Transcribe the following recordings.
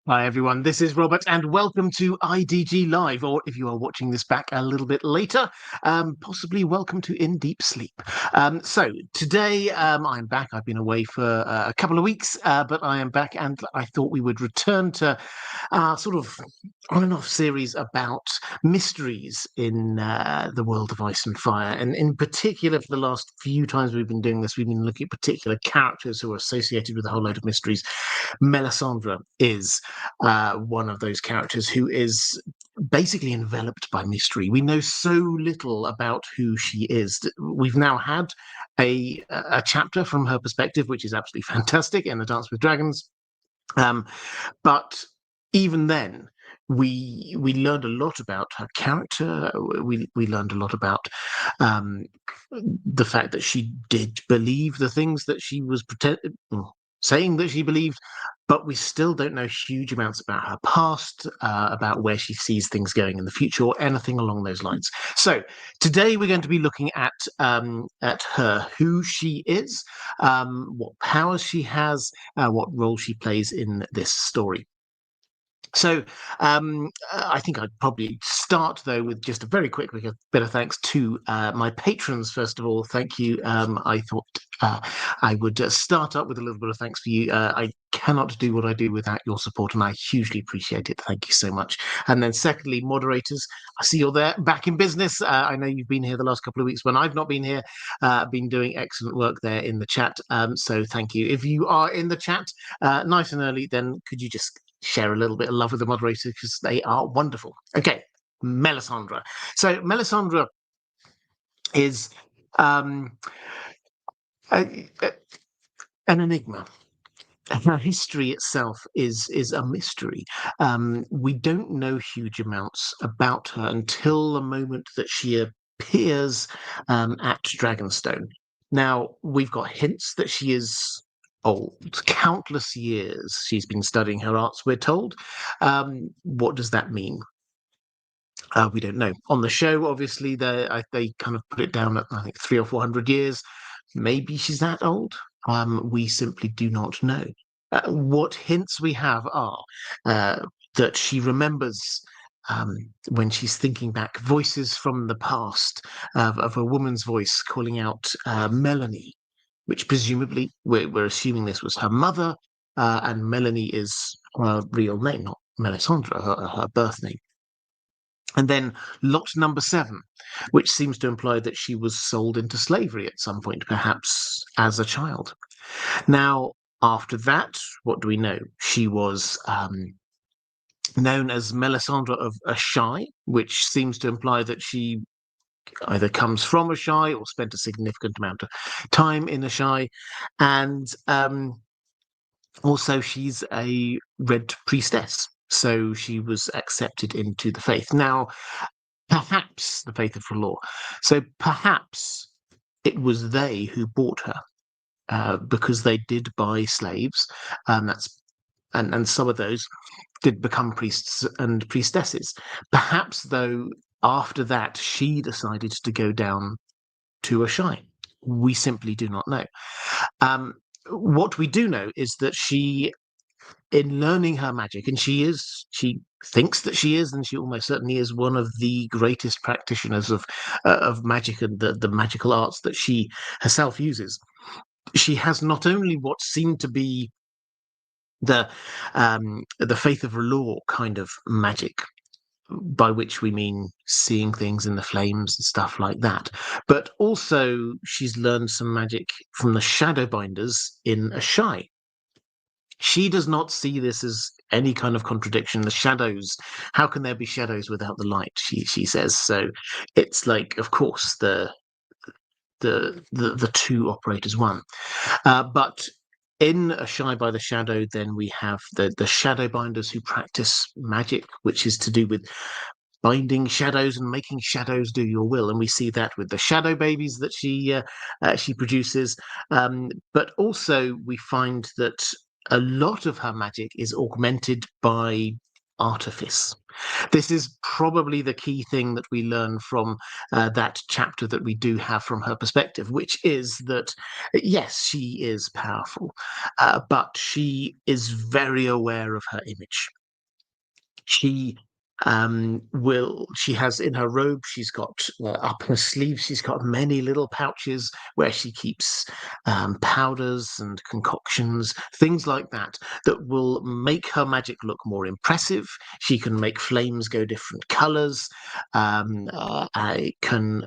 Hi everyone, this is Robert and welcome to IDG Live, or if you are watching this back a little bit later, possibly welcome to In Deep Sleep. So today I'm back. I've been away for a couple of weeks, but I am back and I thought we would return to our sort of on and off series about mysteries in the world of Ice and Fire. And in particular, for the last few times we've been doing this, we've been looking at particular characters who are associated with a whole load of mysteries. Melisandre is one of those characters who is basically enveloped by mystery. We know so little about who she is. We've now had a chapter from her perspective, which is absolutely fantastic, in The Dance with Dragons. But even then, we learned a lot about her character. We learned a lot about the fact that she did believe the things that she was saying that she believed, but we still don't know huge amounts about her past, about where she sees things going in the future, or anything along those lines. So today we're going to be looking at her, who she is, what powers she has, what role she plays in this story. So I think I'd probably start, though, with just a very quick bit of thanks to my patrons, first of all. Thank you. I thought I would start up with a little bit of thanks for you. I cannot do what I do without your support, and I hugely appreciate it. Thank you so much. And then secondly, moderators, I see you're there, back in business. I know you've been here the last couple of weeks when I've not been here, been doing excellent work there in the chat. So thank you. If you are in the chat nice and early, then could you just share a little bit of love with the moderators, because they are wonderful. Okay, Melisandre. So Melisandre is an enigma. Her history itself is a mystery. We don't know huge amounts about her until the moment that she appears at Dragonstone. Now, we've got hints that she is old, countless years she's been studying her arts, we're told. What does that mean? We don't know. On the show, obviously, they kind of put it down at, I think, 300 or 400 years. Maybe she's that old. We simply do not know. What hints we have are that she remembers when she's thinking back, voices from the past of a woman's voice calling out Melanie, which presumably we're assuming this was her mother, and Melanie is her real name, not Melisandre, her birth name. And then lot number 7, which seems to imply that she was sold into slavery at some point, perhaps as a child. Now, after that, what do we know? She was known as Melisandre of Asshai, which seems to imply that she either comes from Asshai or spent a significant amount of time in Asshai. And also, she's a red priestess, so she was accepted into the faith. Now, perhaps the faith of R'hllor. So perhaps it was they who bought her, because they did buy slaves. And some of those did become priests and priestesses. Perhaps, though, after that, she decided to go down to Asshai. We simply do not know. What we do know is that she, in learning her magic, and she thinks that she is, and she almost certainly is, one of the greatest practitioners of magic and the magical arts that she herself uses. She has not only what seemed to be the faith of R'hllor kind of magic, by which we mean seeing things in the flames and stuff like that, but also she's learned some magic from the Shadowbinders in Asshai. She does not see this as any kind of contradiction. The shadows, how can there be shadows without the light? She says. So it's like, of course, the two operate as one. But in Asshai by the Shadow, then we have the Shadowbinders who practice magic, which is to do with binding shadows and making shadows do your will, and we see that with the shadow babies that she produces. But also we find that a lot of her magic is augmented by artifice. This is probably the key thing that we learn from that chapter that we do have from her perspective, which is that, yes, she is powerful, but she is very aware of her image. She she has in her robe, she's got up her sleeve, she's got many little pouches where she keeps powders and concoctions, things like that, that will make her magic look more impressive. She can make flames go different colors. I can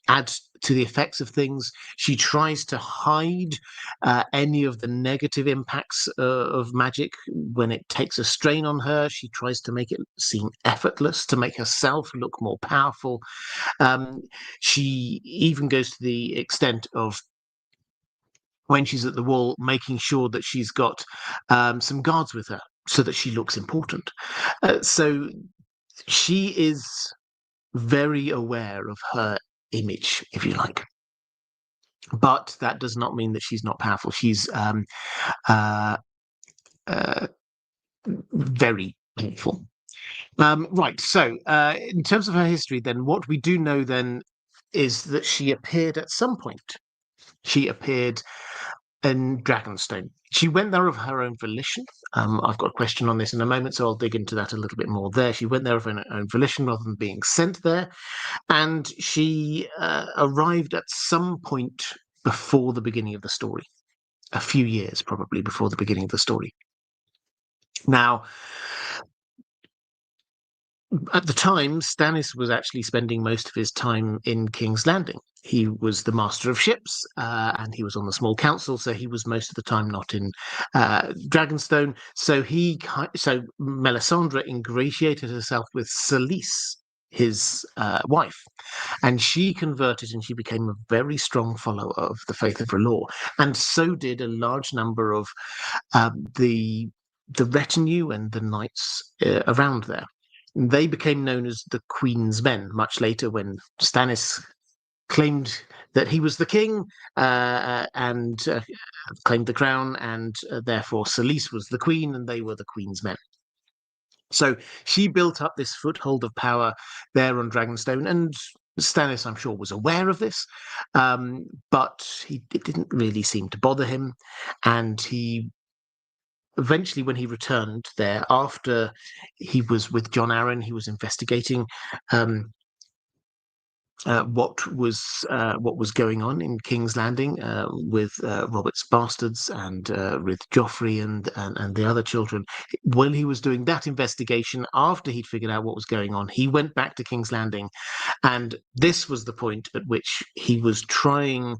add to the effects of things. She tries to hide any of the negative impacts of magic when it takes a strain on her. She tries to make it seem effortless, to make herself look more powerful. She even goes to the extent of, when she's at the wall, making sure that she's got some guards with her so that she looks important. So she is very aware of her image, if you like. But that does not mean that she's not powerful. She's uh, very powerful. Right. So, in terms of her history, then, what we do know then is that she appeared at some point. She appeared in Dragonstone. She went there of her own volition. I've got a question on this in a moment, so I'll dig into that a little bit more there. She went there of her own volition rather than being sent there. And she arrived at some point before the beginning of the story, a few years probably before the beginning of the story. Now, at the time, Stannis was actually spending most of his time in King's Landing. He was the master of ships, and he was on the small council, so he was most of the time not in Dragonstone. So Melisandre ingratiated herself with Selyse, his wife, and she converted and she became a very strong follower of the faith of R'hllor, and so did a large number of the retinue and the knights around there. They became known as the Queen's Men much later, when Stannis claimed that he was the king and claimed the crown, and therefore Selyse was the queen and they were the Queen's Men. So she built up this foothold of power there on Dragonstone, and Stannis, I'm sure, was aware of this, but it didn't really seem to bother him, and he eventually, when he returned there, after he was with Jon Arryn, he was investigating what was going on in King's Landing with Robert's bastards and with Joffrey and the other children. When he was doing that investigation, after he'd figured out what was going on, he went back to King's Landing, and this was the point at which he was trying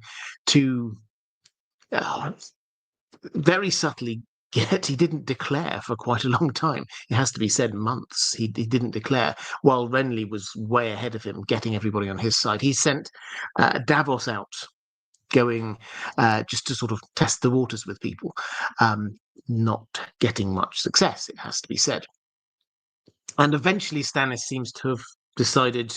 to very subtly he didn't declare for quite a long time. It has to be said, months. He didn't declare, while Renly was way ahead of him, getting everybody on his side. He sent Davos out, going just to sort of test the waters with people, not getting much success, it has to be said. And eventually Stannis seems to have decided,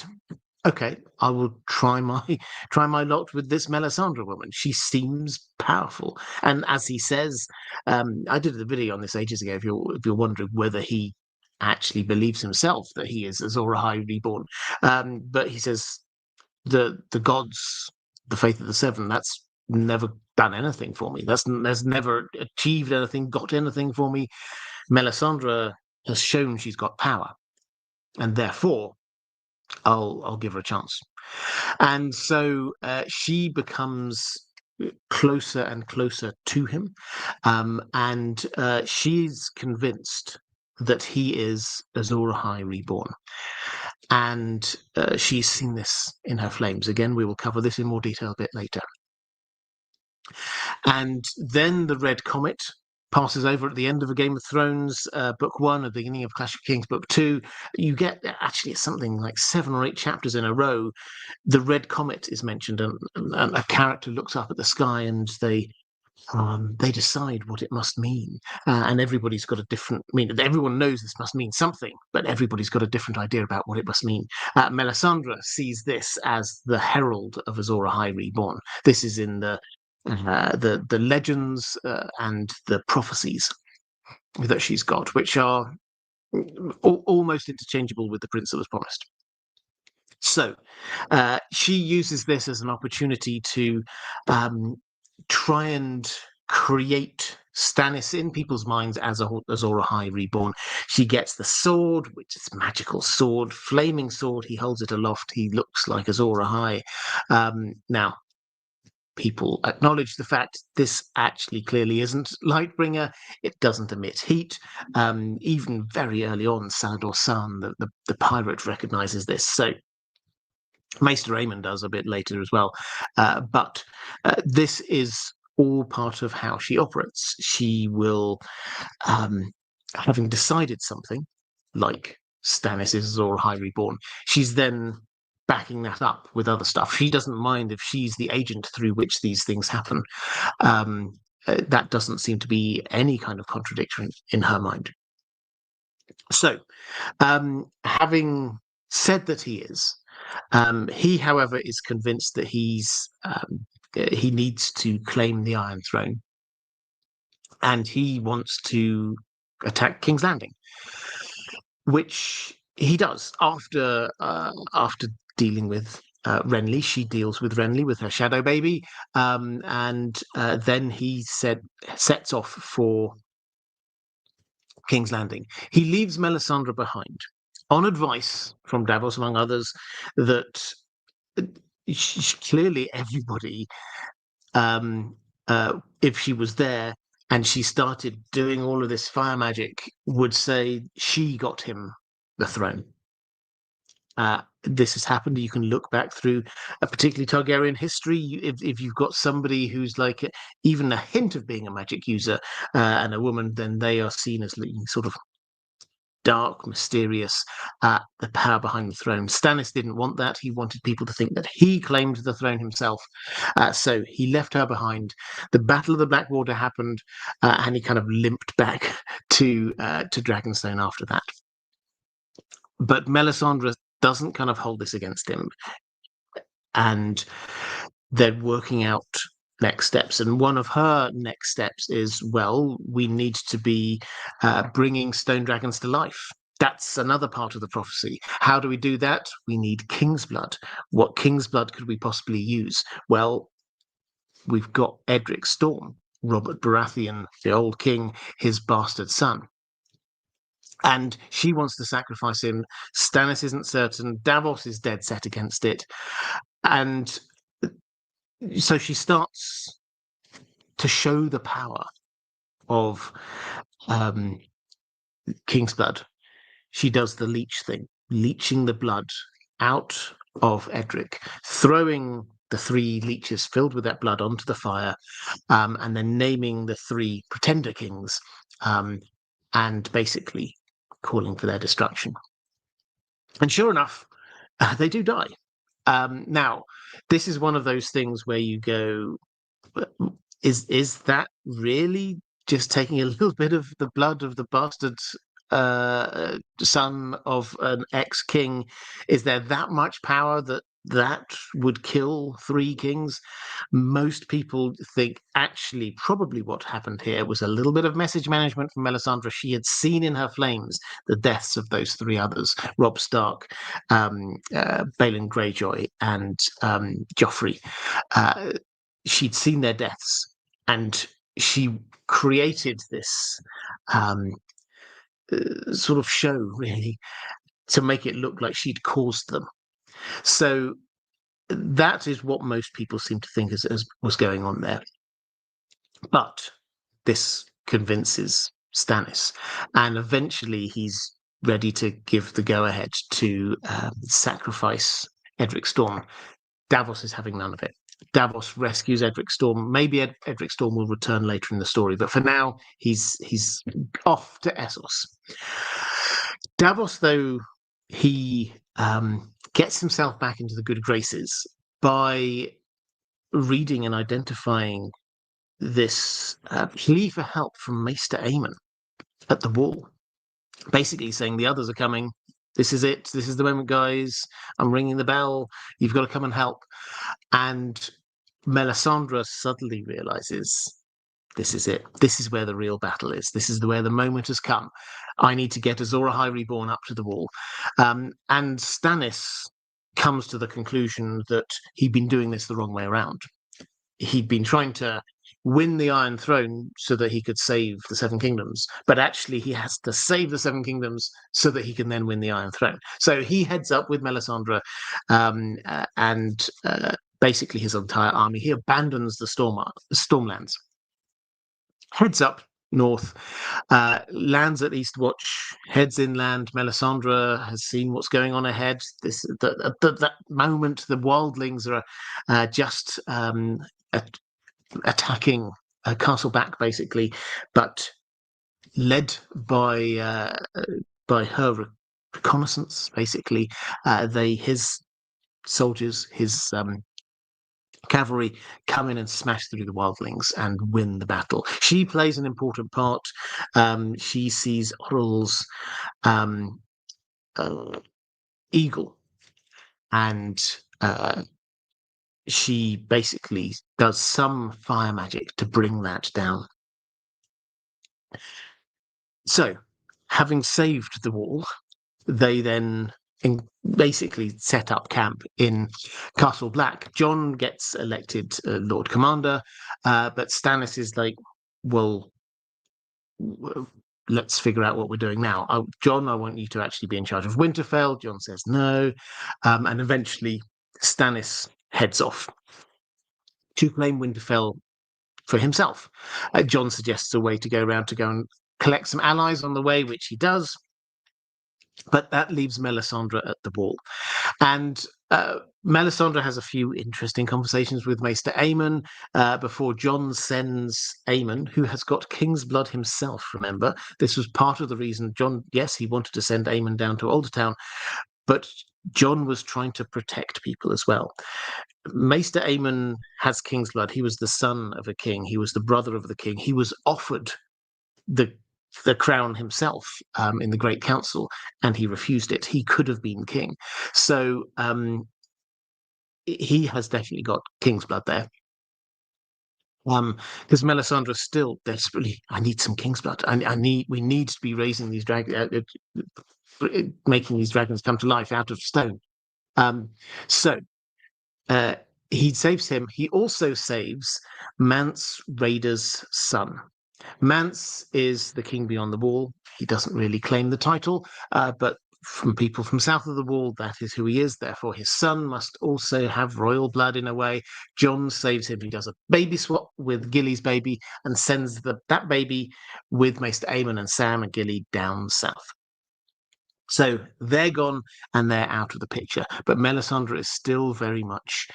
okay, I will try my lot with this Melisandre woman. She seems powerful, and as he says, I did a video on this ages ago. If you're wondering whether he actually believes himself that he is Azor Ahai reborn, but he says the gods, the faith of the Seven, that's never done anything for me. That's never achieved anything, got anything for me. Melisandre has shown she's got power, and therefore I'll give her a chance. And so she becomes closer and closer to him, and she's convinced that he is Azor Ahai reborn. And she's seen this in her flames. Again, we will cover this in more detail a bit later. And then the Red Comet passes over at the end of a Game of Thrones book 1, at the beginning of Clash of Kings book 2. You get, actually, it's something like 7 or 8 chapters in a row. The Red Comet is mentioned, and a character looks up at the sky, and they decide what it must mean, and everybody's got a different meaning. Everyone knows this must mean something, but everybody's got a different idea about what it must mean. Melisandre sees this as the herald of Azor Ahai reborn. This is in the legends and the prophecies that she's got, which are almost interchangeable with the prince that was promised. So she uses this as an opportunity to try and create Stannis in people's minds as Azor Ahai reborn. She gets the sword, which is a magical sword, flaming sword. He holds it aloft. He looks like Azor Ahai. Now, people acknowledge the fact this actually clearly isn't Lightbringer. It doesn't emit heat. Even very early on, Salador San, the pirate, recognizes this. So Maester Raymond does a bit later as well. But this is all part of how she operates. She will, having decided something, like Stannis is Azor Ahai reborn, she's then backing that up with other stuff. She doesn't mind if she's the agent through which these things happen. That doesn't seem to be any kind of contradiction in her mind. So, having said that he is, he, however, is convinced that he needs to claim the Iron Throne, and he wants to attack King's Landing, which he does after dealing with Renly. She deals with Renly with her shadow baby, and then he sets off for King's Landing. He leaves Melisandre behind on advice from Davos, among others, that clearly everybody, if she was there and she started doing all of this fire magic, would say she got him the throne. This has happened. You can look back through a particularly Targaryen history. If you've got somebody who's like even a hint of being a magic user and a woman, then they are seen as sort of dark, mysterious, the power behind the throne. Stannis didn't want that. He wanted people to think that he claimed the throne himself. So he left her behind. The Battle of the Blackwater happened, and he kind of limped back to Dragonstone after that. But Melisandre doesn't kind of hold this against him. And they're working out next steps. And one of her next steps is, well, we need to be bringing stone dragons to life. That's another part of the prophecy. How do we do that? We need King's blood. What King's blood could we possibly use? Well, we've got Edric Storm, Robert Baratheon, the old king, his bastard son. And she wants to sacrifice him. Stannis isn't certain. Davos is dead set against it. And so she starts to show the power of King's blood. She does the leech thing, leeching the blood out of Edric, throwing the 3 leeches filled with that blood onto the fire, and then naming the 3 pretender kings, and basically calling for their destruction. And sure enough, they do die. Now, this is one of those things where you go, is that really just taking a little bit of the blood of the bastard son of an ex-king? Is there that much power that would kill 3 kings? Most people think actually probably what happened here was a little bit of message management from Melisandre. She had seen in her flames the deaths of those 3 others, Robb Stark, Balon Greyjoy, and Joffrey. She'd seen their deaths, and she created this sort of show, really, to make it look like she'd caused them. So that is what most people seem to think as was going on there. But this convinces Stannis, and eventually he's ready to give the go-ahead to sacrifice Edric Storm. Davos is having none of it. Davos rescues Edric Storm. Maybe Edric Storm will return later in the story, but for now, he's off to Essos. Davos, though, he gets himself back into the good graces by reading and identifying this plea for help from Maester Aemon at the wall, basically saying the others are coming. This is it. This is the moment, guys. I'm ringing the bell. You've got to come and help. And Melisandre suddenly realizes this is it. This is where the real battle is. This is where the moment has come. I need to get Azor Ahai reborn up to the wall. And Stannis comes to the conclusion that he'd been doing this the wrong way around. He'd been trying to win the Iron Throne so that he could save the Seven Kingdoms, but actually he has to save the Seven Kingdoms so that he can then win the Iron Throne. So he heads up with Melisandre and basically his entire army. He abandons the Stormlands, heads up north, lands at Eastwatch, heads inland. Melisandre has seen what's going on ahead. That moment, the wildlings are just attacking Castleback, basically, but led by her reconnaissance. Basically, his soldiers, his cavalry come in and smash through the wildlings and win the battle. She plays an important part. She sees Orl's eagle, and she basically does some fire magic to bring that down. So, having saved the wall, they then basically set up camp in Castle Black. Jon gets elected Lord Commander, but Stannis is like, well, let's figure out what we're doing now. Jon, I want you to actually be in charge of Winterfell. Jon says no, and eventually Stannis heads off to claim Winterfell for himself. Jon suggests a way to go around to go and collect some allies on the way, which he does. But that leaves Melisandre at the wall. And Melisandre has a few interesting conversations with Maester Aemon before Jon sends Aemon, who has got King's blood himself, remember. This was part of the reason Jon, yes, he wanted to send Aemon down to Aldertown, but Jon was trying to protect people as well. Maester Aemon has King's blood. He was the son of a king. He was the brother of the king. He was offered the crown himself in the Great Council, and he refused it. He could have been king. So he has definitely got King's blood there. Because Melisandre still desperately, I need some King's blood. We need to be raising these dragons, making these dragons come to life out of stone. So he saves him. He also saves Mance Raider's son. Mance is the king beyond the wall. He doesn't really claim the title, but from people from south of the wall, that is who he is. Therefore, his son must also have royal blood in a way. Jon saves him. He does a baby swap with Gilly's baby and sends that baby with Maester Aemon and Sam and Gilly down south. So they're gone and they're out of the picture. But Melisandre is still very much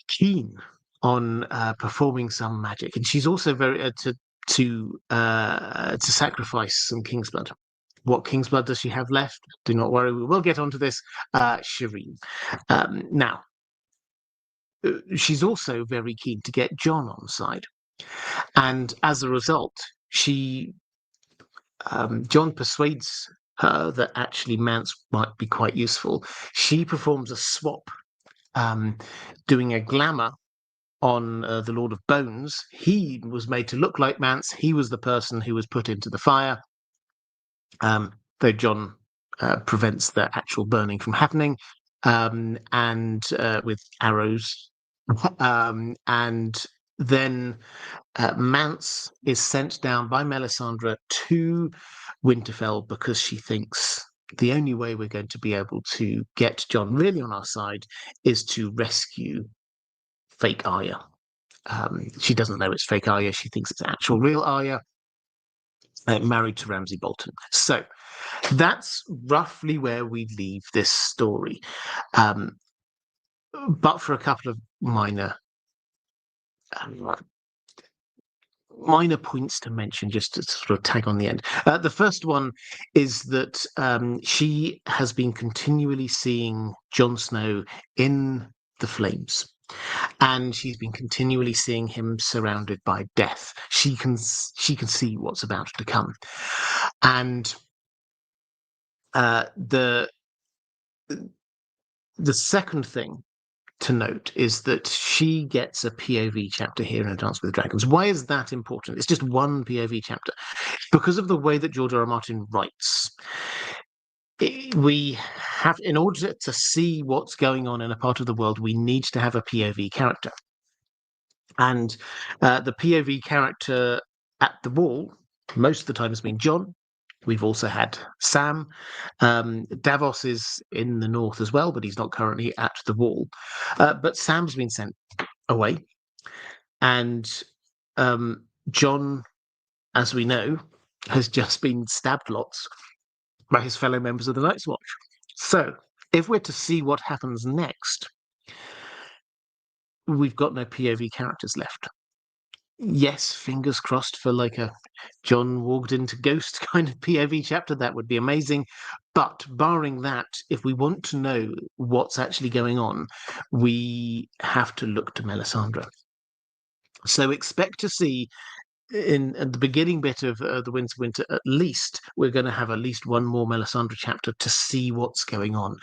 keen on performing some magic, and she's also very to sacrifice some King's blood. What King's blood does she have left? Do not worry, we will get onto this. Shireen. Now, she's also very keen to get Jon on side, and as a result, Jon persuades her that actually Mance might be quite useful. She performs a swap, doing a glamour on the Lord of Bones. He was made to look like Mance. He was the person who was put into the fire, though Jon prevents the actual burning from happening, and with arrows. And then Mance is sent down by Melisandre to Winterfell because she thinks the only way we're going to be able to get Jon really on our side is to rescue fake Arya. She doesn't know it's fake Arya. She thinks it's actual real Arya, married to Ramsay Bolton. So that's roughly where we leave this story. But for a couple of minor points to mention, just to sort of tag on the end. The first one is that she has been continually seeing Jon Snow in the flames, and she's been continually seeing him surrounded by death. She can see what's about to come, and the second thing to note is that she gets a POV chapter here in A Dance with Dragons. Why is that important? It's just one POV chapter. Because of the way that George R. R. Martin writes, we have, in order to see what's going on in a part of the world, we need to have a POV character. And the POV character at the wall most of the time has been John. We've also had Sam. Davos is in the north as well, but he's not currently at the wall. But Sam's been sent away. And John, as we know, has just been stabbed lots by his fellow members of the Night's Watch. So, if we're to see what happens next, we've got no POV characters left. Yes, fingers crossed for like a John walked into Ghost kind of POV chapter. That would be amazing. But barring that, if we want to know what's actually going on, we have to look to Melisandre. So expect to see in at the beginning bit of the Winter, at least we're going to have at least one more Melisandre chapter to see what's going on.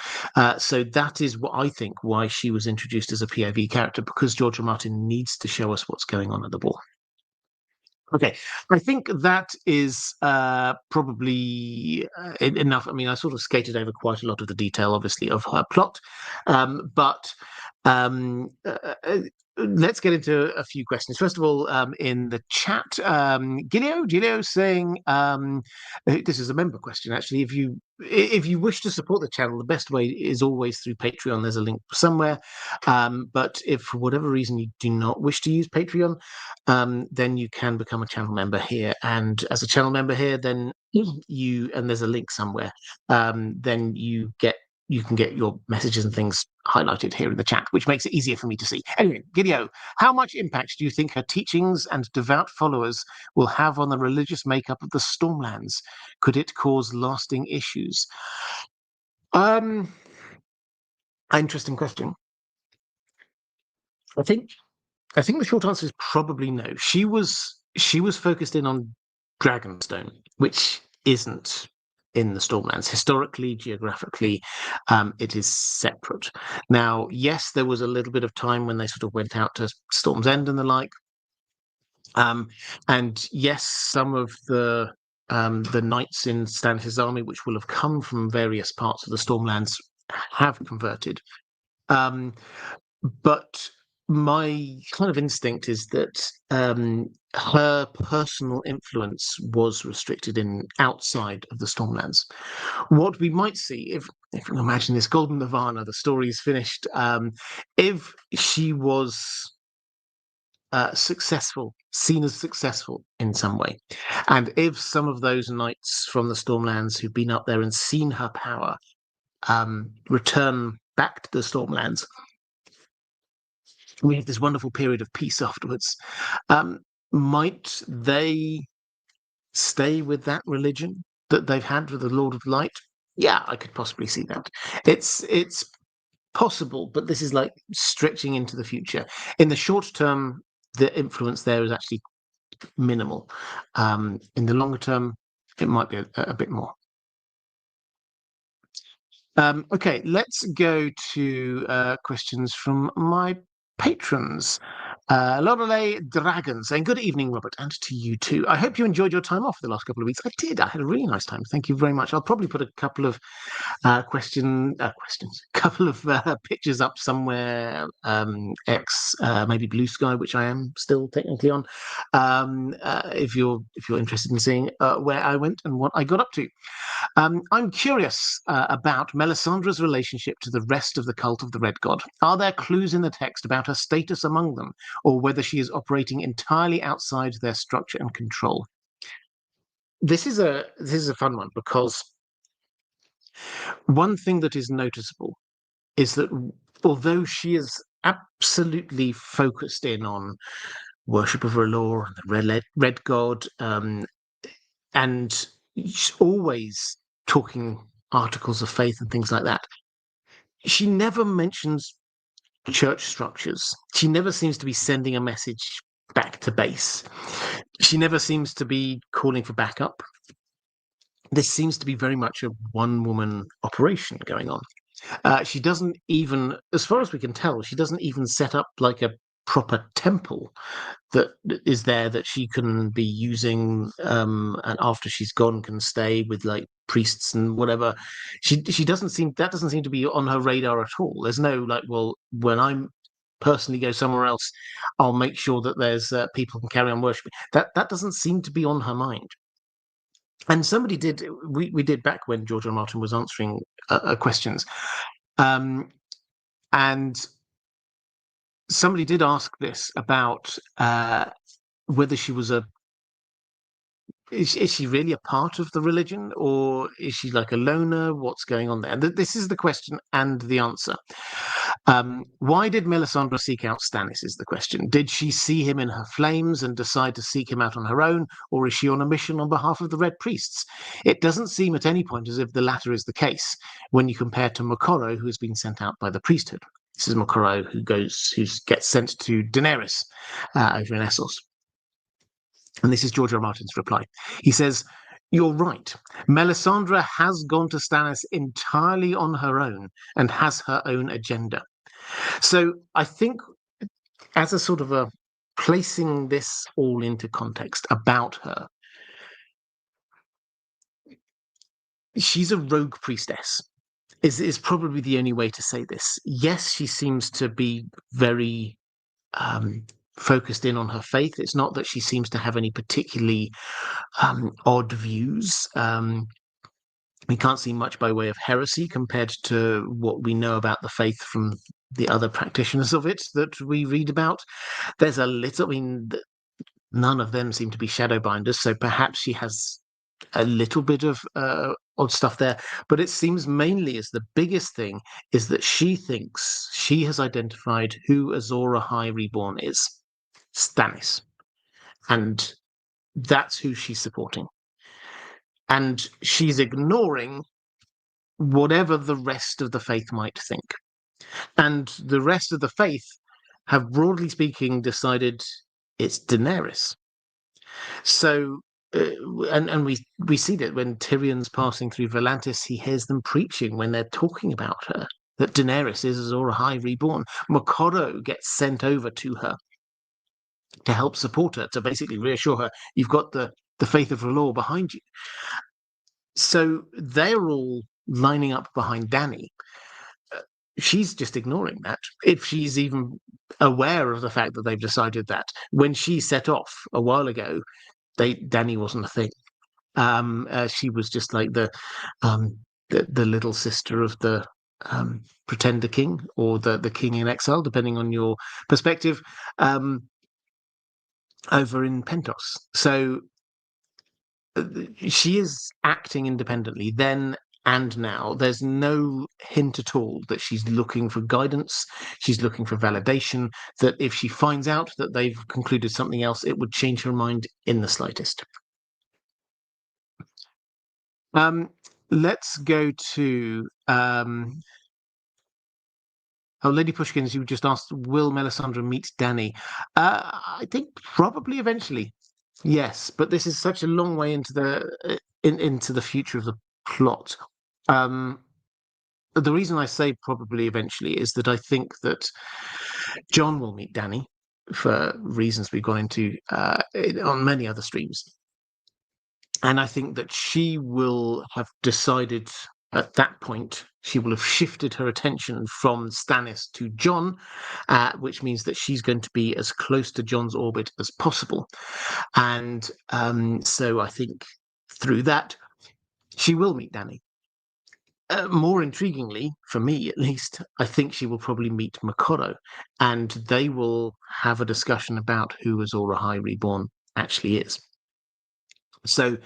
So that is what I think why she was introduced as a POV character, because George R. Martin needs to show us what's going on at the wall. Okay, I think that is probably enough. I mean, I sort of skated over quite a lot of the detail, obviously, of her plot, but let's get into a few questions. First of all, in the chat, Gilio saying, this is a member question actually. If you wish to support the channel, the best way is always through Patreon. There's a link somewhere. But if for whatever reason you do not wish to use Patreon, then you can become a channel member here. And as a channel member here, then and there's a link somewhere, then you can get your messages and things highlighted here in the chat, which makes it easier for me to see. Anyway, Gideo, how much impact do you think her teachings and devout followers will have on the religious makeup of the Stormlands? Could it cause lasting issues? Interesting question. I think the short answer is probably no. She was focused in on Dragonstone, which isn't in the Stormlands. Historically, geographically, it is separate. Now, yes, there was a little bit of time when they sort of went out to Storm's End and the like. And yes, some of the knights in Stannis' army, which will have come from various parts of the Stormlands, have converted. But my kind of instinct is that her personal influence was restricted in outside of the Stormlands. What we might see, if you imagine this Golden Nirvana, the story is finished, if she was successful, seen as successful in some way, and if some of those knights from the Stormlands who've been up there and seen her power return back to the Stormlands, we have this wonderful period of peace afterwards. Might they stay with that religion that they've had with the Lord of Light? Yeah, I could possibly see that. It's possible, but this is like stretching into the future. In the short term, the influence there is actually minimal. In the longer term, it might be a bit more. Okay, let's go to questions from my patrons. Lorelei Dragon saying, good evening, Robert, and to you too. I hope you enjoyed your time off the last couple of weeks. I did. I had a really nice time. Thank you very much. I'll probably put a couple of questions, couple of pictures up somewhere, X, maybe Blue Sky, which I am still technically on, if you're interested in seeing where I went and what I got up to. I'm curious about Melisandre's relationship to the rest of the cult of the Red God. Are there clues in the text about her status among them, or whether she is operating entirely outside their structure and control? This is a fun one, because one thing that is noticeable is that although she is absolutely focused in on worship of R'hllor and the Red God, and she's always talking articles of faith and things like that, she never mentions church structures. She never seems to be sending a message back to base. She never seems to be calling for backup. This seems to be very much a one-woman operation going on. She doesn't even, as far as we can tell, she doesn't even set up like a proper temple that is there that she can be using, and after she's gone can stay with like priests and whatever. She doesn't seem to be on her radar at all. There's no like, well, when I'm personally go somewhere else, I'll make sure that there's people can carry on worshiping. That doesn't seem to be on her mind. And somebody did, we did back when George R. R. Martin was answering questions, and somebody did ask this about whether she was is she really a part of the religion, or is she like a loner? What's going on there? And this is the question and the answer. Why did Melisandre seek out Stannis is the question. Did she see him in her flames and decide to seek him out on her own, or is she on a mission on behalf of the Red Priests? It doesn't seem at any point as if the latter is the case when you compare to Moqorro, who has been sent out by the priesthood. This is Moqorro who gets sent to Daenerys over in Essos. And this is George R. R. Martin's reply. He says, "You're right. Melisandre has gone to Stannis entirely on her own and has her own agenda." So I think, as a sort of a placing this all into context about her, she's a rogue priestess, is probably the only way to say this. Yes, she seems to be very focused in on her faith. It's not that she seems to have any particularly odd views. We can't see much by way of heresy compared to what we know about the faith from the other practitioners of it that we read about. There's a little, I mean, none of them seem to be shadowbinders, so perhaps she has a little bit of odd stuff there, but it seems mainly as the biggest thing is that she thinks she has identified who Azor Ahai Reborn is. Stannis, and that's who she's supporting, and she's ignoring whatever the rest of the faith might think, and the rest of the faith have, broadly speaking, decided it's Daenerys. So and we see that when Tyrion's passing through Volantis, he hears them preaching when they're talking about her, that Daenerys is Azor Ahai Reborn. Moqorro gets sent over to her to help support her, to basically reassure her, you've got the faith of R'hllor behind you. So they're all lining up behind Dany. She's just ignoring that, if she's even aware of the fact that they've decided that. When she set off a while ago, Dany wasn't a thing. She was just like the little sister of the pretender king, or the king in exile, depending on your perspective. Over in Pentos. So she is acting independently then and now. There's no hint at all that she's looking for guidance. She's looking for validation, that if she finds out that they've concluded something else, it would change her mind in the slightest. Let's go to Lady Pushkins, you just asked, will Melisandre meet Dany? I think probably eventually, yes. But this is such a long way into the future of the plot. The reason I say probably eventually is that I think that Jon will meet Dany for reasons we've gone into on many other streams. And I think that she will have decided at that point, she will have shifted her attention from Stannis to Jon, which means that she's going to be as close to Jon's orbit as possible. And so I think through that, she will meet Dany. More intriguingly, for me at least, I think she will probably meet Moqorro, and they will have a discussion about who Azor Ahai Reborn actually is. So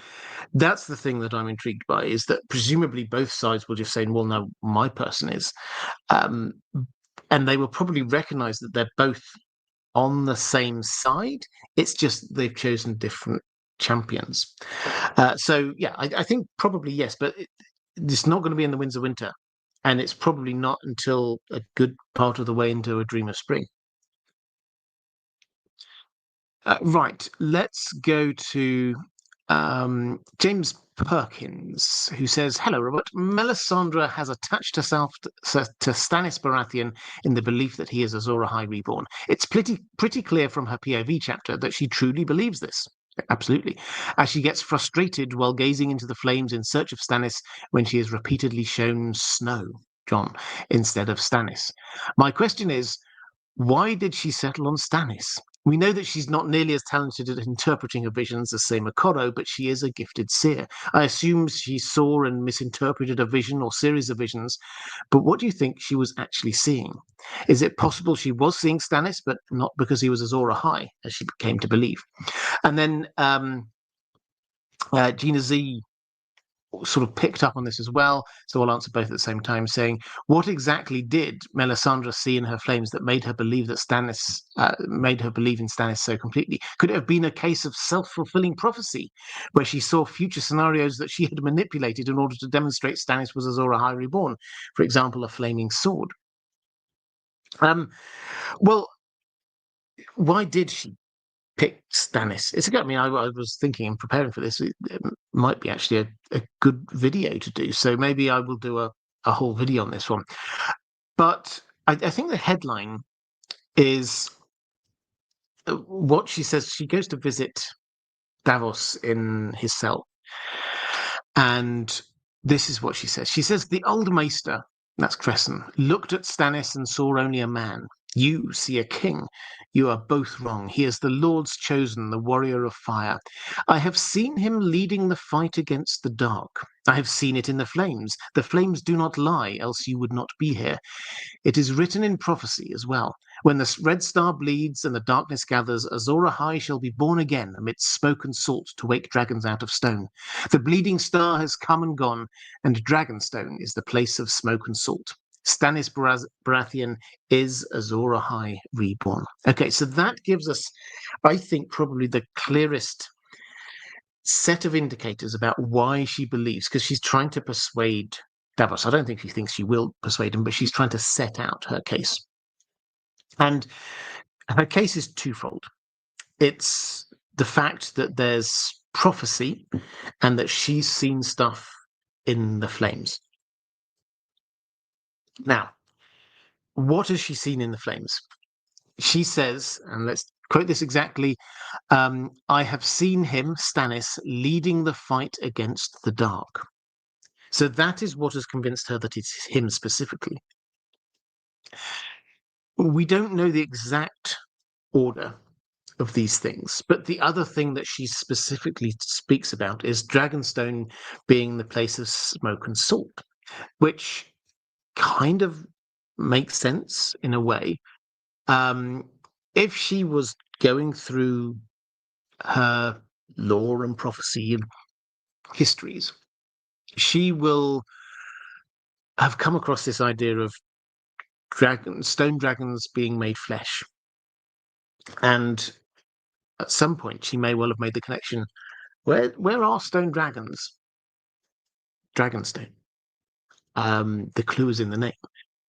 that's the thing that I'm intrigued by, is that presumably both sides will just say, well, no, my person is. And they will probably recognize that they're both on the same side. It's just they've chosen different champions. So, yeah, I think probably yes, but it's not going to be in the Winds of Winter. And it's probably not until a good part of the way into A Dream of Spring. Right, let's go to James Perkins, who says, hello, Robert. Melisandre has attached herself to Stannis Baratheon in the belief that he is Azor Ahai Reborn. It's pretty clear from her POV chapter that she truly believes this. Absolutely. As she gets frustrated while gazing into the flames in search of Stannis when she is repeatedly shown snow, Jon, instead of Stannis. My question is, Why did she settle on Stannis? We know that she's not nearly as talented at interpreting her visions as, say, Makoro, but she is a gifted seer. I assume she saw and misinterpreted a vision or series of visions, but what do you think she was actually seeing? Is it possible she was seeing Stannis, but not because he was Azor Ahai, as she came to believe? And then Gina Z sort of picked up on this as well, so I'll answer both at the same time, saying, what exactly did Melisandre see in her flames that made her believe that Stannis made her believe in Stannis so completely? Could it have been a case of self-fulfilling prophecy, where she saw future scenarios that she had manipulated in order to demonstrate Stannis was Azor Ahai reborn? For example, a flaming sword. Well, why did she pick Stannis? I was thinking and preparing for this. It might be actually a good video to do. So maybe I will do a whole video on this one. But I think the headline is what she says. She goes to visit Davos in his cell. And this is what she says. She says, the old maester, that's Crescent, looked at Stannis and saw only a man. You see a king. You are both wrong. He is the Lord's chosen, the warrior of fire. I have seen him leading the fight against the dark. I have seen it in the flames. The flames do not lie, else you would not be here. It is written in prophecy as well. When the red star bleeds and the darkness gathers, Azor Ahai shall be born again amidst smoke and salt to wake dragons out of stone. The bleeding star has come and gone, and Dragonstone is the place of smoke and salt. Stannis Baratheon is Azor Ahai reborn. Okay, so that gives us, I think, probably the clearest set of indicators about why she believes, because she's trying to persuade Davos. I don't think she thinks she will persuade him, but she's trying to set out her case. And her case is twofold. It's the fact that there's prophecy and that she's seen stuff in the flames. Now, what has she seen in the flames? She says, and let's quote this exactly, I have seen him, Stannis, leading the fight against the dark. So that is what has convinced her that it's him specifically. We don't know the exact order of these things, but the other thing that she specifically speaks about is Dragonstone being the place of smoke and salt, which kind of makes sense in a way. If she was going through her lore and prophecy and histories, she will have come across this idea of stone dragons being made flesh. And at some point, she may well have made the connection. Where are stone dragons? Dragonstone. The clue is in the name.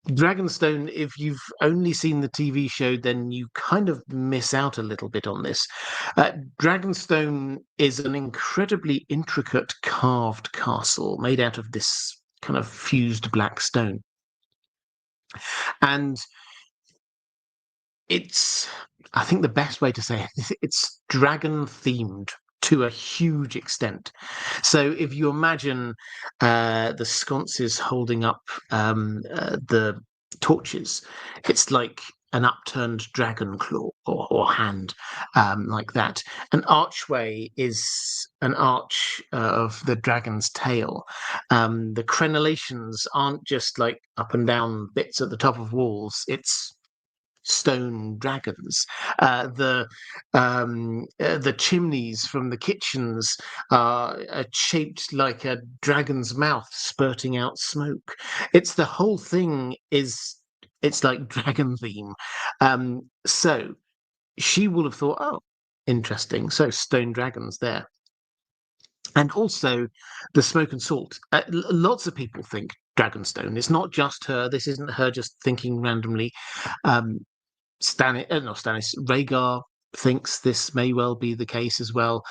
Dragonstone, if you've only seen the TV show, then you kind of miss out a little bit on this. Dragonstone is an incredibly intricate carved castle made out of this kind of fused black stone. And it's, I think the best way to say it, it's dragon themed to a huge extent. So if you imagine the sconces holding up the torches, it's like an upturned dragon claw or hand, like that. An archway is an arch of the dragon's tail. The crenellations aren't just like up and down bits at the top of walls. It's stone dragons. The chimneys from the kitchens are shaped like a dragon's mouth spurting out smoke. It's the whole thing it's like dragon theme. So she will have thought, oh, interesting. So stone dragons there. And also the smoke and salt. Lots of people think Dragonstone. It's not just her. This isn't her just thinking randomly. Rhaegar thinks this may well be the case as well.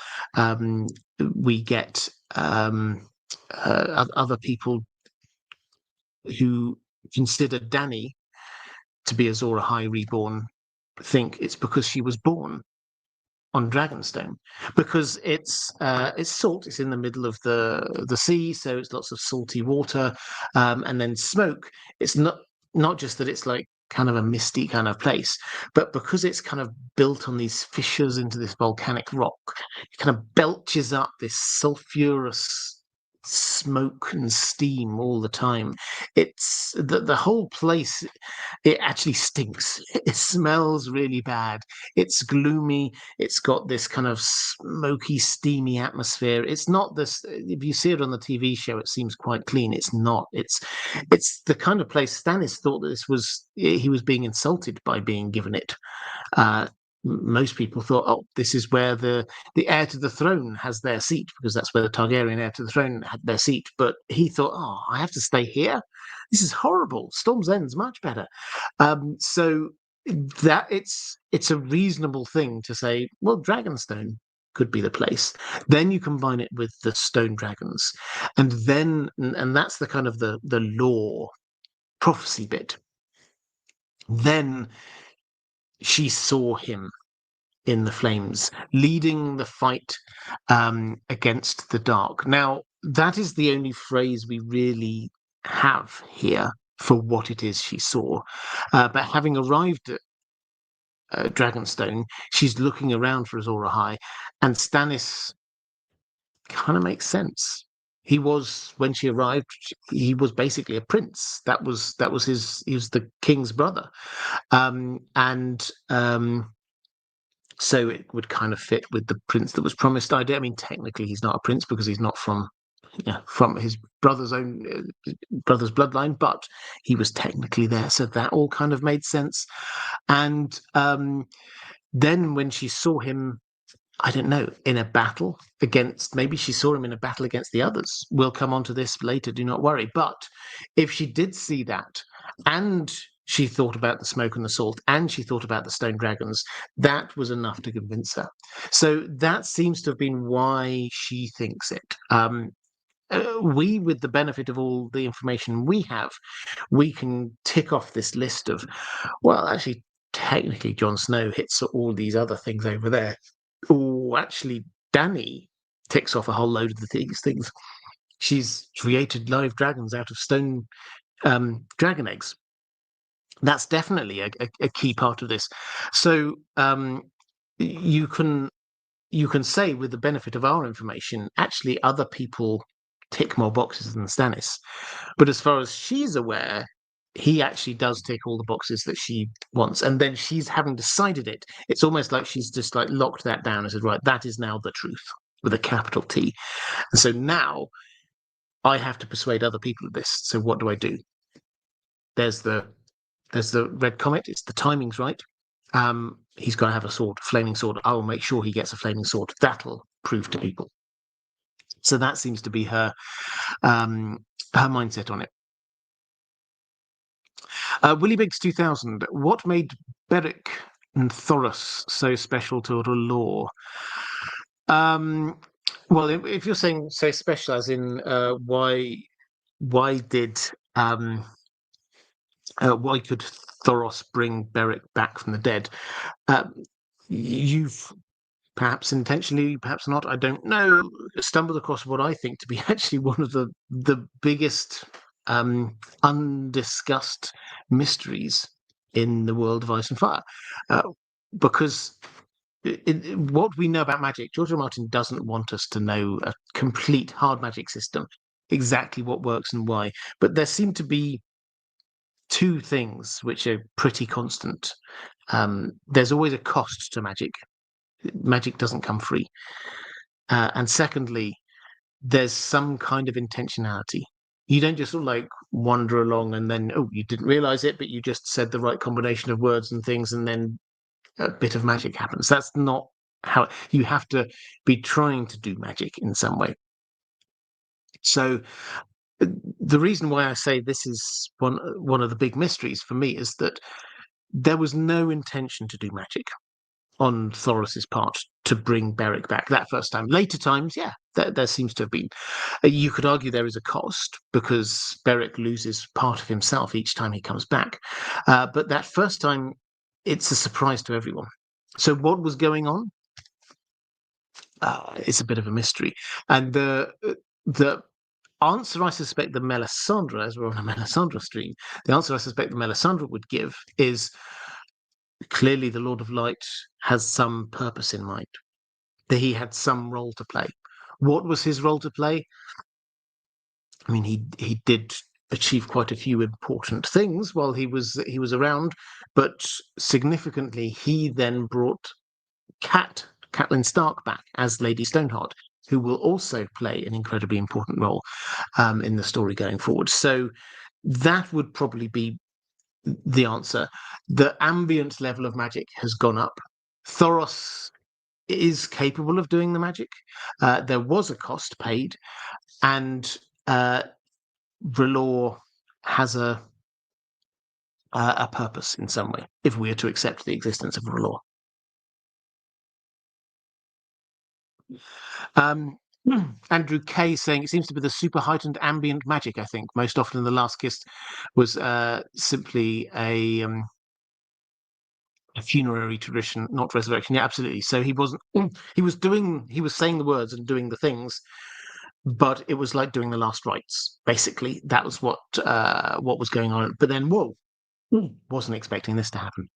We get other people who consider Dany to be Azor Ahai reborn think it's because she was born on Dragonstone, because it's salt. It's in the middle of the sea, so it's lots of salty water, and then smoke. It's not just that it's like kind of a misty kind of place. But because it's kind of built on these fissures into this volcanic rock, it kind of belches up this sulfurous smoke and steam all the time. It's the whole place, it actually stinks. It smells really bad. It's gloomy. It's got this kind of smoky, steamy atmosphere. It's not this, if you see it on the TV show, it seems quite clean. It's not. It's the kind of place Stannis thought that he was being insulted by being given it. Uh, Most people thought, oh, this is where the heir to the throne has their seat, because that's where the Targaryen heir to the throne had their seat. But he thought, oh, I have to stay here? This is horrible. Storm's End's much better. So that it's a reasonable thing to say, well, Dragonstone could be the place. Then you combine it with the stone dragons, and that's the kind of the lore prophecy bit. Then she saw him in the flames, leading the fight against the dark. Now, that is the only phrase we really have here for what it is she saw. But having arrived at Dragonstone, she's looking around for Azor Ahai, and Stannis kind of makes sense. He was, when she arrived, he was basically a prince. That was he was the king's brother. So it would kind of fit with the prince that was promised idea. I mean, technically, he's not a prince because he's not from his brother's brother's bloodline, but he was technically there, so that all kind of made sense. And then when she saw him, I don't know, in a battle against, maybe she saw him in a battle against the others. We'll come on to this later, do not worry. But if she did see that, and she thought about the smoke and the salt, and she thought about the stone dragons, that was enough to convince her. So that seems to have been why she thinks it. We, with the benefit of all the information we have, we can tick off this list of, well, actually, technically, Jon Snow hits all these other things over there. Oh, actually, Dany ticks off a whole load of these things. She's created live dragons out of stone dragon eggs. That's definitely a key part of this. So you can say, with the benefit of our information, actually other people tick more boxes than Stannis. But as far as she's aware, he actually does tick all the boxes that she wants. And then she's having decided it. It's almost like she's just like locked that down and said, right, that is now the truth with a capital T. And so now I have to persuade other people of this. So what do I do? There's the red comet. It's the timing's right. He's got to have a sword, flaming sword. I will make sure he gets a flaming sword. That'll prove to people. So that seems to be her mindset on it. Willie Biggs 2000. What made Beric and Thoros so special to the lore? Well, if you're saying so special, as in why did why could Thoros bring Beric back from the dead? You've perhaps intentionally, perhaps not, I don't know, stumbled across what I think to be actually one of the biggest undiscussed mysteries in the world of Ice and Fire. Because what we know about magic, George R. R. Martin doesn't want us to know a complete hard magic system, exactly what works and why. But there seem to be two things which are pretty constant. There's always a cost to magic. Magic doesn't come free. And secondly, there's some kind of intentionality. You don't just sort of like wander along and then, oh, you didn't realize it, but you just said the right combination of words and things, and then a bit of magic happens. That's not how you have to be trying to do magic in some way. So the reason why I say this is one of the big mysteries for me is that there was no intention to do magic on Thoros's part to bring Beric back that first time. Later times, yeah, there seems to have been. You could argue there is a cost because Beric loses part of himself each time he comes back. But that first time, it's a surprise to everyone. So what was going on? It's a bit of a mystery. And the answer I suspect the Melisandre, as we're on a Melisandre stream, the answer I suspect the Melisandre would give is clearly the Lord of Light has some purpose in mind, that he had some role to play. What was his role to play? I mean, he did achieve quite a few important things while he was around, but significantly, he then brought Catelyn Stark back as Lady Stoneheart, who will also play an incredibly important role in the story going forward. So that would probably be the answer. The ambient level of magic has gone up. Thoros is capable of doing the magic. There was a cost paid, and R'hllor has a purpose in some way, if we are to accept the existence of R'hllor. Andrew K saying it seems to be the super heightened ambient magic. I think most often the Last Kiss was simply a funerary tradition, not resurrection. Yeah, absolutely. So he wasn't. He was saying the words and doing the things, but it was like doing the last rites. Basically, that was what was going on. But then, whoa, wasn't expecting this to happen.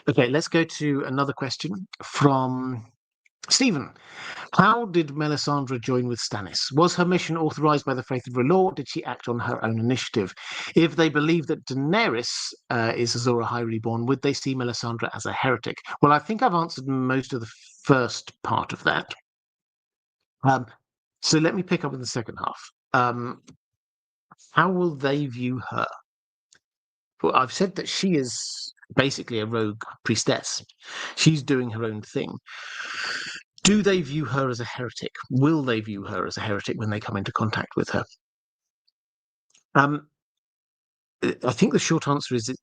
Okay, let's go to another question from Stephen. How did Melisandre join with Stannis? Was her mission authorized by the faith of R'hllor? Did she act on her own initiative? If they believe that Daenerys is Azor Ahai Reborn, would they see Melisandre as a heretic? Well, I think I've answered most of the first part of that. So let me pick up in the second half. How will they view her? Well, I've said that she is basically a rogue priestess. She's doing her own thing. Do they view her as a heretic? Will they view her as a heretic when they come into contact with her? I think the short answer is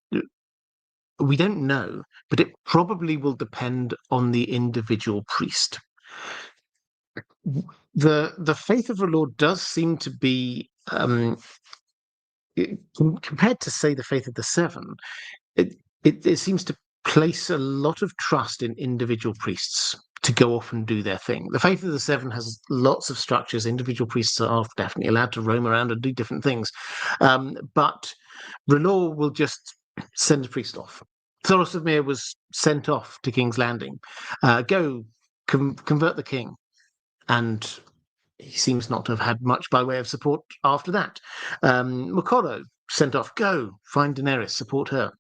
we don't know, but it probably will depend on the individual priest. The faith of R'hllor does seem to be compared to, say, the faith of the Seven. It seems to place a lot of trust in individual priests to go off and do their thing. The Faith of the Seven has lots of structures. Individual priests are definitely allowed to roam around and do different things. But R'hllor will just send a priest off. Thoros of Myr was sent off to King's Landing. Go convert the king. And he seems not to have had much by way of support after that. Moqorro sent off. Go find Daenerys, support her.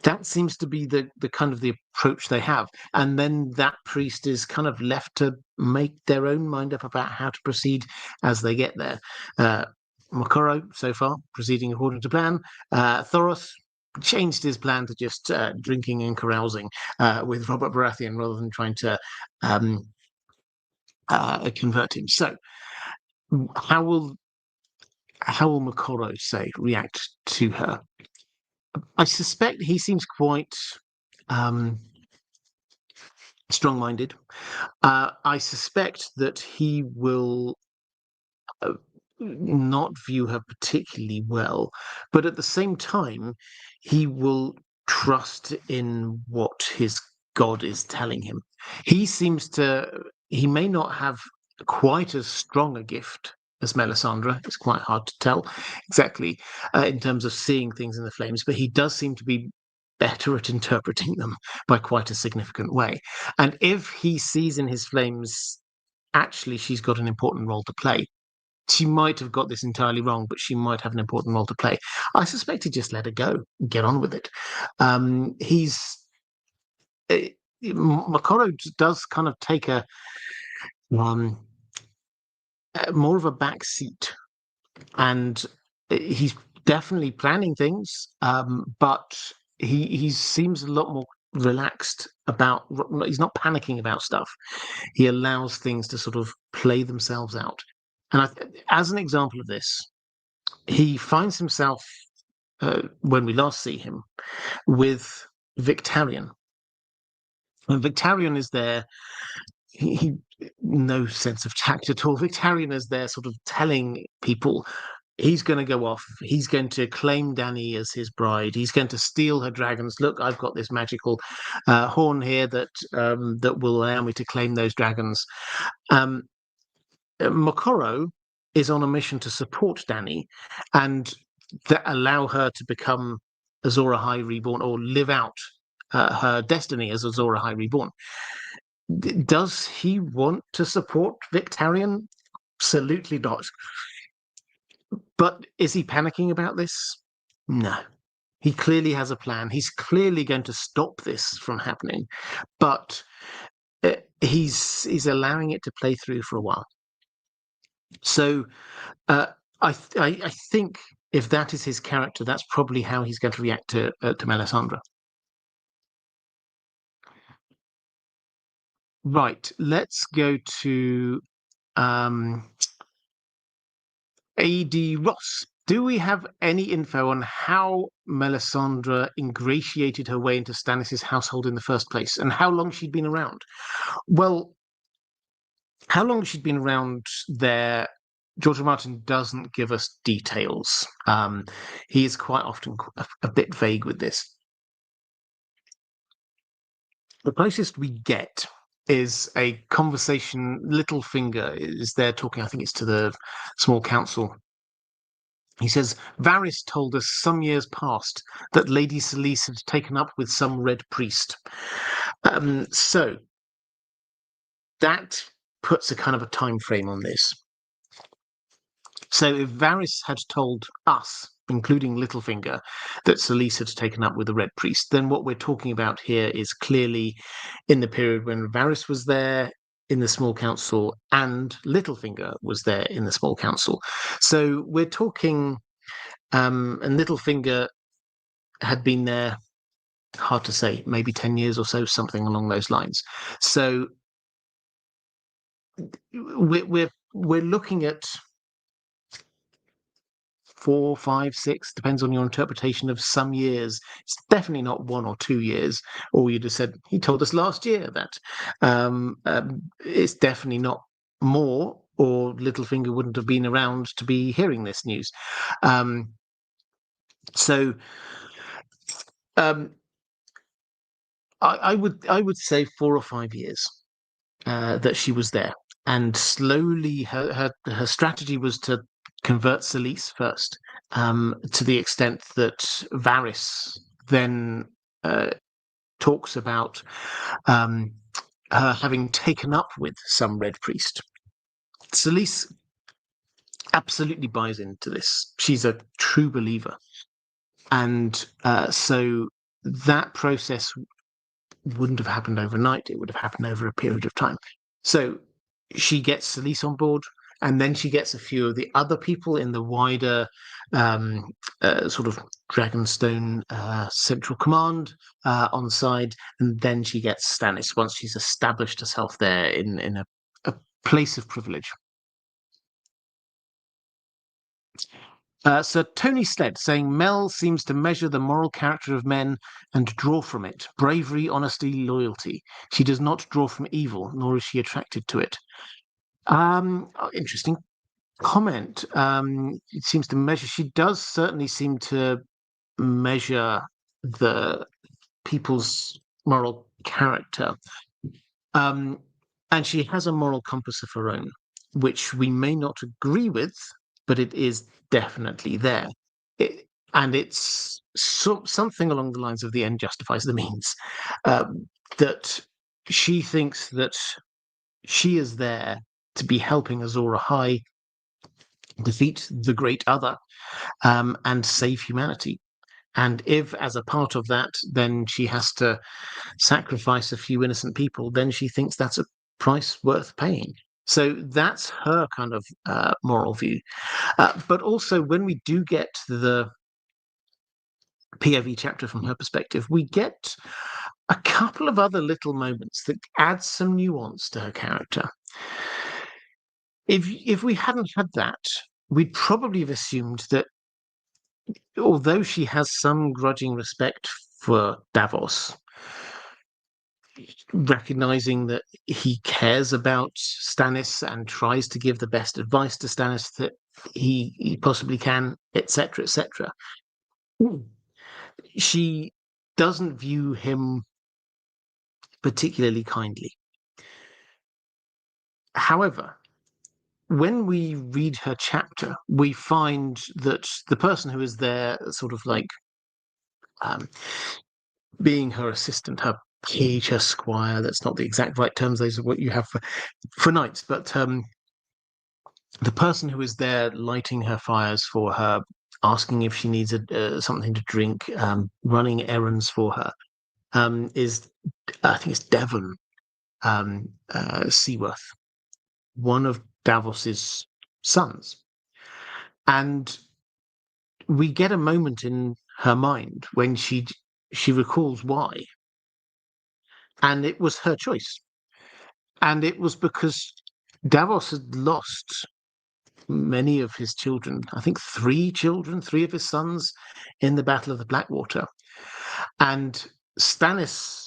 That seems to be the kind of the approach they have, and then that priest is kind of left to make their own mind up about how to proceed as they get there. Moqorro so far proceeding according to plan. Thoros changed his plan to just drinking and carousing with Robert Baratheon rather than trying to convert him. So how will Moqorro react to her? I suspect he seems quite strong-minded. I suspect that he will not view her particularly well, but at the same time, he will trust in what his god is telling him. He may not have quite as strong a gift as Melisandre. It's quite hard to tell exactly in terms of seeing things in the flames, but he does seem to be better at interpreting them by quite a significant way. And if he sees in his flames, actually, she's got an important role to play. She might have got this entirely wrong, but she might have an important role to play. I suspect he just let her go, get on with it. Moqorro does kind of take a more of a back seat, and he's definitely planning things, but he seems a lot more relaxed about. He's not panicking about stuff. He allows things to sort of play themselves out. And as an example of this, he finds himself when we last see him with Victarion. And Victarion is there. He no sense of tact at all. Victarion is there sort of telling people he's going to go off. He's going to claim Dany as his bride. He's going to steal her dragons. Look, I've got this magical horn here that will allow me to claim those dragons. Mokoro is on a mission to support Dany and that allow her to become Azor Ahai Reborn or live out her destiny as Azor Ahai Reborn. Does he want to support Victarion? Absolutely not. But is he panicking about this? No. He clearly has a plan. He's clearly going to stop this from happening, but he's allowing it to play through for a while. So I think if that is his character, that's probably how he's going to react to Melisandre. Right, let's go to A.D. Ross. Do we have any info on how Melisandre ingratiated her way into Stannis' household in the first place, and how long she'd been around? Well, how long she'd been around there, George R. Martin doesn't give us details. He is quite often a bit vague with this. The closest we get is a conversation. Littlefinger is there talking, I think it's to the small council. He says, Varys told us some years past that Lady Selyse had taken up with some red priest. So that puts a kind of a time frame on this. So if Varys had told us, including Littlefinger, that Selyse had taken up with the red priest, then what we're talking about here is clearly in the period when Varys was there in the small council and Littlefinger was there in the small council. So we're talking, and Littlefinger had been there, hard to say, maybe 10 years or so, something along those lines. So we're looking at 4, 5, 6, depends on your interpretation of some years. It's definitely not 1 or 2 years, or you'd have said, he told us last year that. It's definitely not more, or Littlefinger wouldn't have been around to be hearing this news. So I would say 4 or 5 years that she was there. And slowly her strategy was to convert Selyse first, to the extent that Varys then talks about her having taken up with some red priest. Selyse absolutely buys into this. She's a true believer. And so that process wouldn't have happened overnight. It would have happened over a period of time. So she gets Selyse on board, and then she gets a few of the other people in the wider sort of Dragonstone Central Command on side, and then she gets Stannis once she's established herself there in a place of privilege. Sir Tony Sled saying Mel seems to measure the moral character of men and draw from it bravery, honesty, loyalty. She does not draw from evil, nor is she attracted to it. Interesting comment. It seems to measure. She does certainly seem to measure the people's moral character, and she has a moral compass of her own, which we may not agree with, but it is definitely there. And it's something along the lines of the end justifies the means, that she thinks that she is there to be helping Azor Ahai defeat the Great Other, and save humanity. And if, as a part of that, then she has to sacrifice a few innocent people, then she thinks that's a price worth paying. So that's her kind of moral view. But also, when we do get the POV chapter from her perspective, we get a couple of other little moments that add some nuance to her character. If we hadn't had that, we'd probably have assumed that although she has some grudging respect for Davos, recognizing that he cares about Stannis and tries to give the best advice to Stannis that he possibly can, etc., etc., she doesn't view him particularly kindly. However, when we read her chapter, we find that the person who is there, sort of like um, being her assistant, her page, her squire. That's not the exact right terms. Those are what you have for knights. But the person who is there lighting her fires for her, asking if she needs something to drink, running errands for her, is I think it's Devon Seaworth, one of Davos's sons. And we get a moment in her mind when she recalls why. And it was her choice. And it was because Davos had lost many of his children, I think three of his sons in the Battle of the Blackwater. And Stannis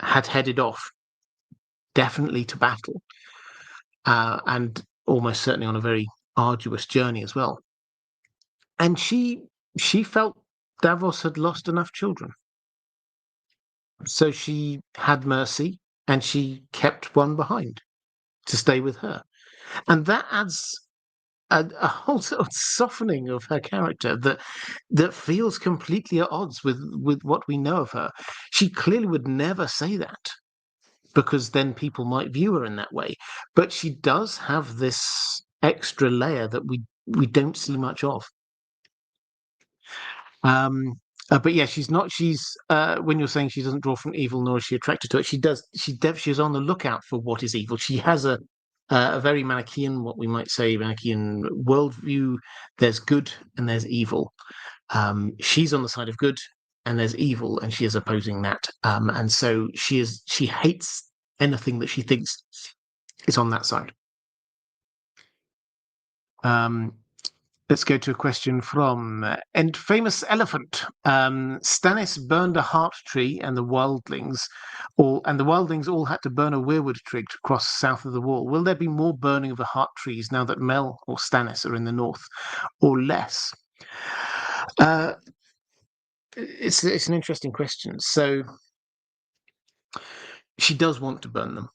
had headed off definitely to battle, and almost certainly on a very arduous journey as well. And she felt Davos had lost enough children. So she had mercy and she kept one behind to stay with her. And that adds a whole sort of softening of her character that feels completely at odds with what we know of her. She clearly would never say that, because then people might view her in that way. But she does have this extra layer that we don't see much of. But yeah, she's not. She's when you're saying she doesn't draw from evil, nor is she attracted to it. She does. She's on the lookout for what is evil. She has a very Manichaean, what we might say, Manichaean worldview. There's good and there's evil. She's on the side of good, and there's evil, and she is opposing that. And so she hates anything that she thinks is on that side. Let's go to a question from And Famous Elephant. Stannis burned a heart tree, and the wildlings all had to burn a weirwood twig to cross south of the wall. Will there be more burning of the heart trees now that Mel or Stannis are in the north, or less? It's an interesting question. So she does want to burn them.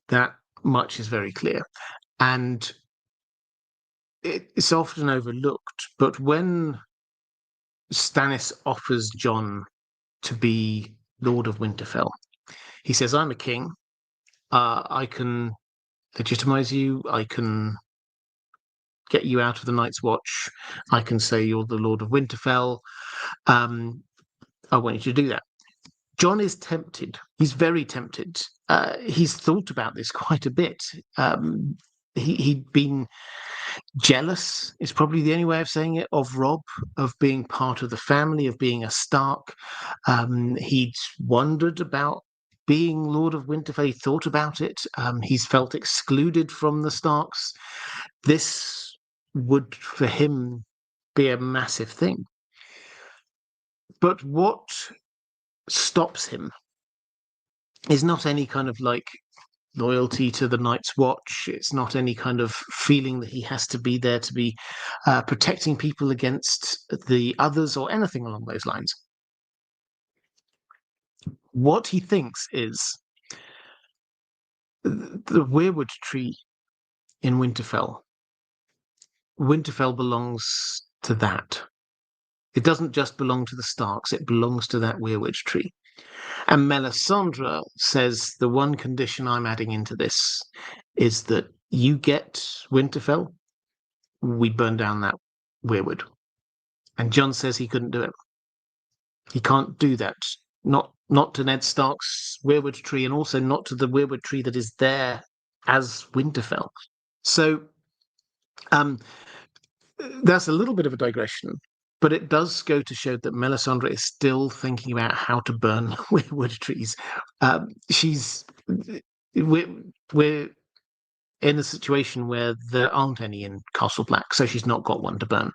That much is very clear, and it's often overlooked. But when Stannis offers Jon to be Lord of Winterfell, he says, "I'm a king. I can legitimize you. I can get you out of the Night's Watch. I can say you're the Lord of Winterfell. I want you to do that." Jon is tempted. He's very tempted. He's thought about this quite a bit. He'd been jealous, is probably the only way of saying it, of Robb, of being part of the family, of being a Stark. He'd wondered about being Lord of Winterfell. He thought about it. He's felt excluded from the Starks. This would, for him, be a massive thing. But what stops him is not any kind of like loyalty to the Night's Watch. It's not any kind of feeling that he has to be there to be protecting people against the others or anything along those lines. What he thinks is the weirwood tree in Winterfell. Winterfell belongs to that. It doesn't just belong to the Starks, it belongs to that weirwood tree. And Melisandre says the one condition I'm adding into this is that you get Winterfell, we burn down that weirwood. And Jon says he couldn't do it. He can't do that. Not to Ned Stark's weirwood tree, and also not to the weirwood tree that is there as Winterfell. So that's a little bit of a digression, but it does go to show that Melisandre is still thinking about how to burn weirwood trees. We're in a situation where there aren't any in Castle Black, so she's not got one to burn.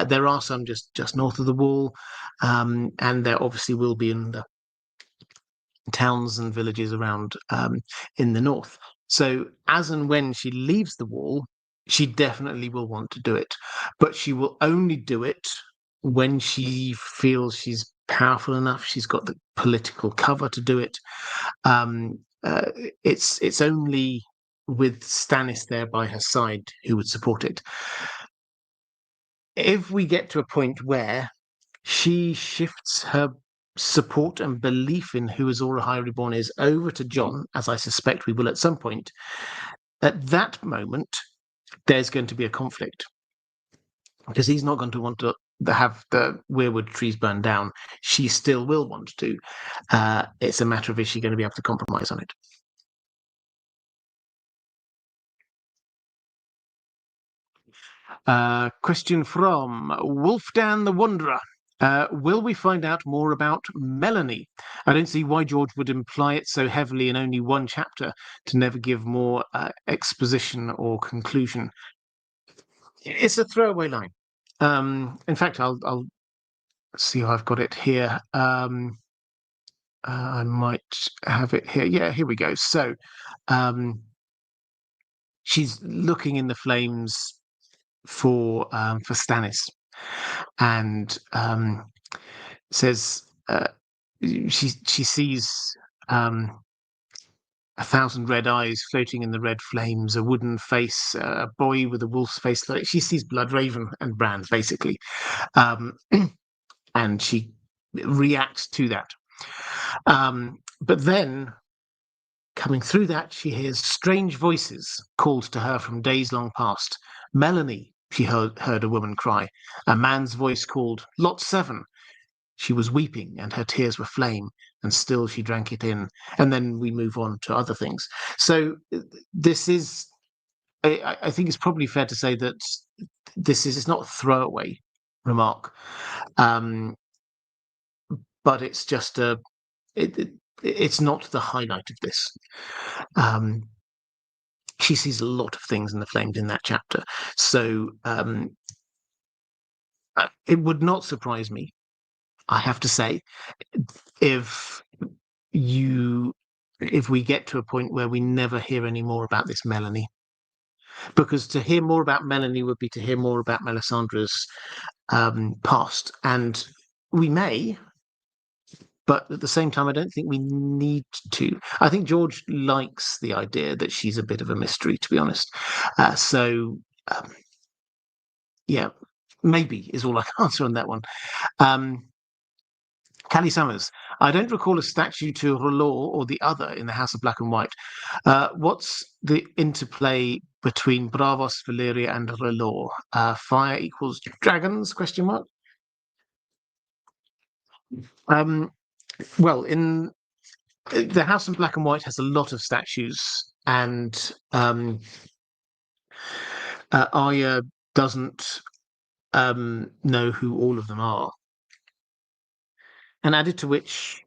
There are some just north of the wall, and there obviously will be in the towns and villages around in the north. So as and when she leaves the wall, she definitely will want to do it, but she will only do it when she feels she's powerful enough, she's got the political cover to do it. It's only with Stannis there by her side who would support it. If we get to a point where she shifts her support and belief in who Azor Ahai Reborn is over to Jon, as I suspect we will at some point, at that moment, there's going to be a conflict. Because he's not going to want to have the weirwood trees burned down. She still will want to. It's a matter of, is she going to be able to compromise on it? Question from Wolfdan the Wanderer. Will we find out more about Melanie? I don't see why George would imply it so heavily in only one chapter to never give more exposition or conclusion. It's a throwaway line. In fact, I'll see how I've got it here. I might have it here. Yeah, here we go. So she's looking in the flames for Stannis, and says she sees 1,000 red eyes floating in the red flames, a wooden face, a boy with a wolf's face. Like, she sees Bloodraven and Bran, basically, and she reacts to that. But then, coming through that, she hears strange voices called to her from days long past. Melanie, she heard a woman cry. A man's voice called, Lot 7. She was weeping, and her tears were flame, and still she drank it in. And then we move on to other things. So this is, I think it's probably fair to say that it's not a throwaway remark, but it's just it's not the highlight of this. She sees a lot of things in the flames in that chapter. So it would not surprise me, I have to say, if we get to a point where we never hear any more about this Melanie. Because to hear more about Melanie would be to hear more about Melisandre's past. And we may, but at the same time, I don't think we need to. I think George likes the idea that she's a bit of a mystery, to be honest. Yeah, maybe is all I can answer on that one. Callie Summers, I don't recall a statue to R'hllor or the other in the House of Black and White. What's the interplay between Braavos, Valyria, and R'hllor? Fire equals dragons? Question mark. Well, in the House of Black and White has a lot of statues, and Arya doesn't know who all of them are. And added to which,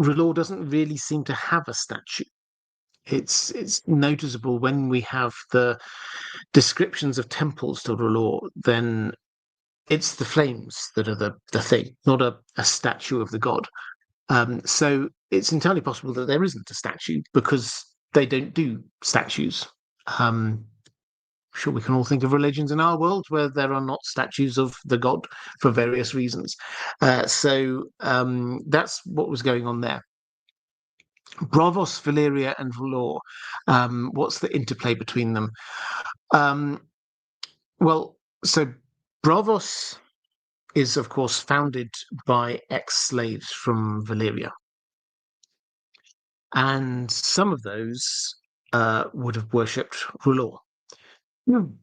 R'hllor doesn't really seem to have a statue. It's noticeable when we have the descriptions of temples to R'hllor, then it's the flames that are the thing, not a statue of the god. So it's entirely possible that there isn't a statue because they don't do statues. Sure, we can all think of religions in our world where there are not statues of the god for various reasons. So that's what was going on there. Braavos, Valyria, and R'hllor. What's the interplay between them? Well, so Braavos is, of course, founded by ex-slaves from Valyria. And some of those would have worshipped R'hllor.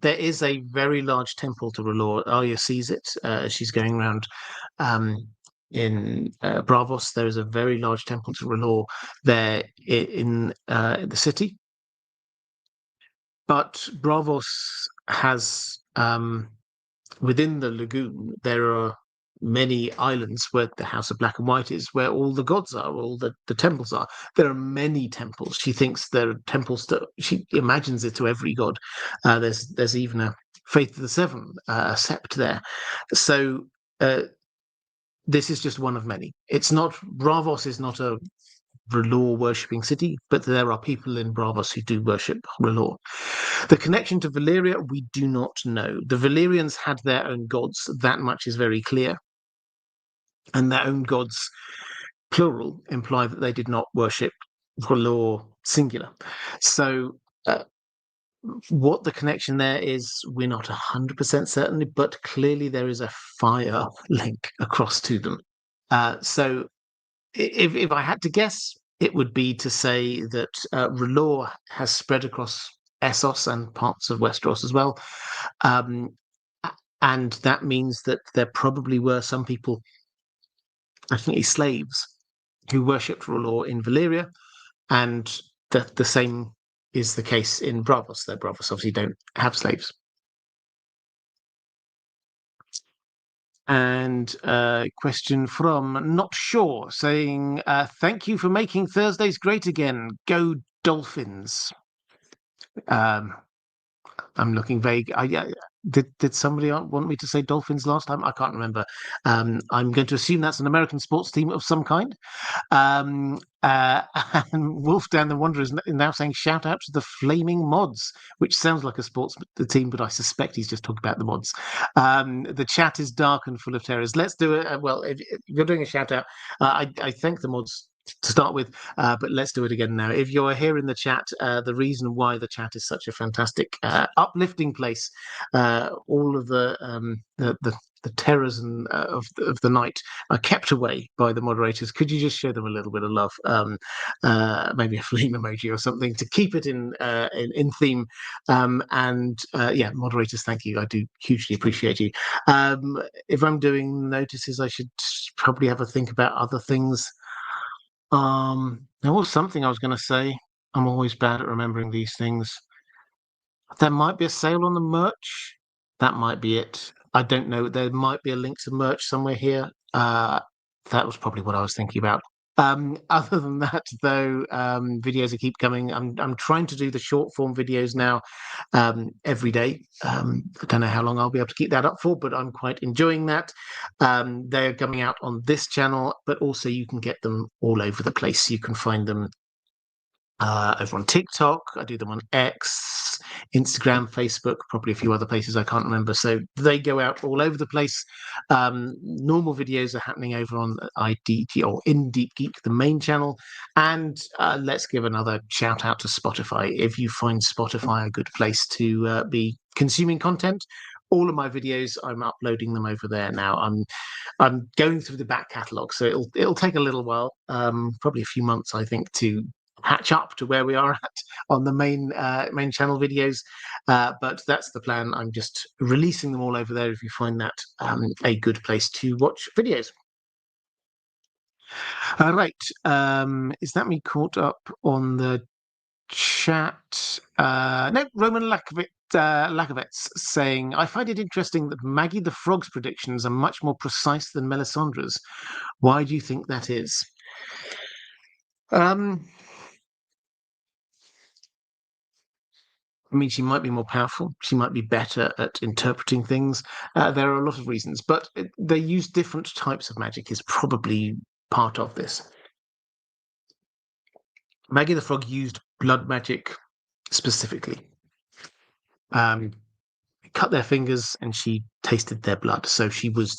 There is a very large temple to R'hllor. Arya sees it as she's going around in Braavos. There is a very large temple to R'hllor there in the city. But Braavos has, within the lagoon, there are many islands where the House of Black and White is, where all the gods are, all the temples are. There are many temples. She thinks there are temples she imagines it to every god. There's even a Faith of the Seven, a sept there. So this is just one of many. Braavos is not a R'hllor worshipping city, but there are people in Braavos who do worship R'hllor. The connection to Valyria, we do not know. The Valyrians had their own gods. That much is very clear. And their own gods, plural, imply that they did not worship R'hllor singular. So what the connection there is, we're not 100% certain, but clearly there is a fire link across to them. So if I had to guess, it would be to say that R'hllor has spread across Essos and parts of Westeros as well. And that means that there probably were some people, definitely slaves, who worshipped R'hllor in Valyria, and the same is the case in Braavos. Their Braavos obviously don't have slaves. And a question from Not Sure saying, thank you for making Thursdays great again. Go Dolphins. I'm looking vague. Did somebody want me to say Dolphins last time? I can't remember. I'm going to assume that's an American sports team of some kind. And Wolfdan the Wanderer is now saying shout out to the Flaming Mods, which sounds like a sports team, but I suspect he's just talking about the mods. The chat is dark and full of terrors. Let's do it. Well, if you're doing a shout out, I thank the mods to start with, but let's do it again now. If you're here in the chat, the reason why the chat is such a fantastic, uplifting place, all of the terrors of the night are kept away by the moderators. Could you just show them a little bit of love? Maybe a flame emoji or something to keep it in theme. Yeah, moderators, thank you. I do hugely appreciate you. If I'm doing notices, I should probably have a think about other things. There was something I was going to say. I'm always bad at remembering these things. There might be a sale on the merch. That might be it. I don't know. There might be a link to merch somewhere here. That was probably what I was thinking about. Other than that, though, videos keep coming. I'm trying to do the short form videos now every day. I don't know how long I'll be able to keep that up for, but I'm quite enjoying that. They're coming out on this channel, but also you can get them all over the place. You can find them over on TikTok. I do them on X, Instagram, Facebook, probably a few other places I can't remember. So they go out all over the place. Normal videos are happening over on IDG or in Deep Geek, the main channel. And let's give another shout out to Spotify. If you find Spotify a good place to be consuming content, all of my videos, I'm uploading them over there now. I'm going through the back catalogue, so it'll take a little while, probably a few months, I think, to hatch up to where we are at on the main channel videos, but that's the plan. I'm just releasing them all over there if you find that a good place to watch videos. All right, is that me caught up on the chat? No, Roman Lakovets saying, I find it interesting that Maggie the Frog's predictions are much more precise than Melisandre's. Why do you think that is? I mean, she might be more powerful. She might be better at interpreting things. There are a lot of reasons, but they use different types of magic is probably part of this. Maggie the Frog used blood magic specifically. Cut their fingers and she tasted their blood. So she was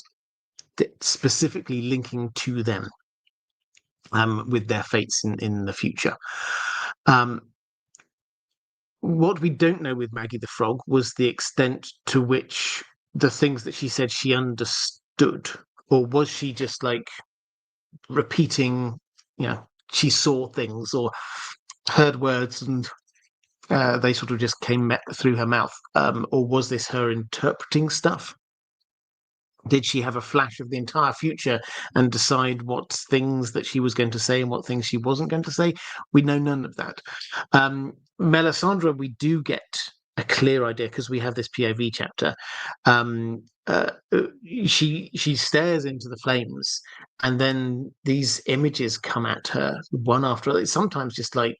specifically linking to them with their fates in the future. What we don't know with Maggie the Frog was the extent to which the things that she said she understood, or was she just like repeating, she saw things or heard words and they sort of just came through her mouth, or was this her interpreting stuff? Did she have a flash of the entire future and decide what things that she was going to say and what things she wasn't going to say? We know none of that. Melisandre, we do get a clear idea because we have this POV chapter. She stares into the flames, and then these images come at her one after other. Sometimes just like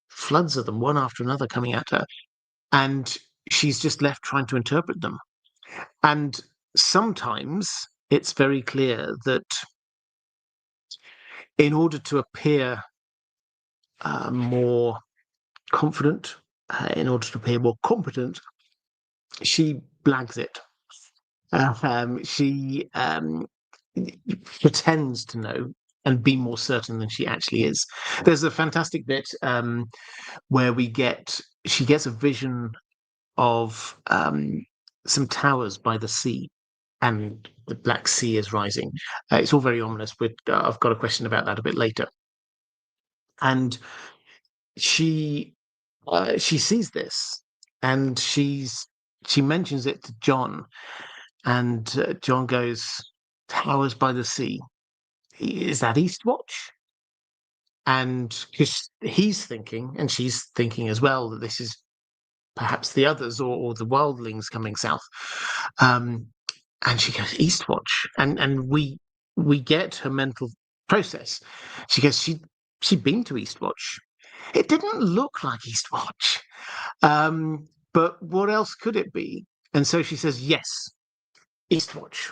floods of them, one after another, coming at her, and she's just left trying to interpret them. And sometimes it's very clear that in order to appear more confident, in order to appear more competent, she blags it. She pretends to know and be more certain than she actually is. There's a fantastic bit where she gets a vision of some towers by the sea, and the Black Sea is rising. It's all very ominous, but I've got a question about that a bit later. And she sees this, and she mentions it to John, and John goes, "Towers by the sea. Is that Eastwatch?" And because he's thinking, and she's thinking as well, that this is perhaps the others or the wildlings coming south. And she goes, "Eastwatch," and we get her mental process. She goes, she'd been to Eastwatch. It didn't look like Eastwatch, but what else could it be? And so she says, "Yes, Eastwatch."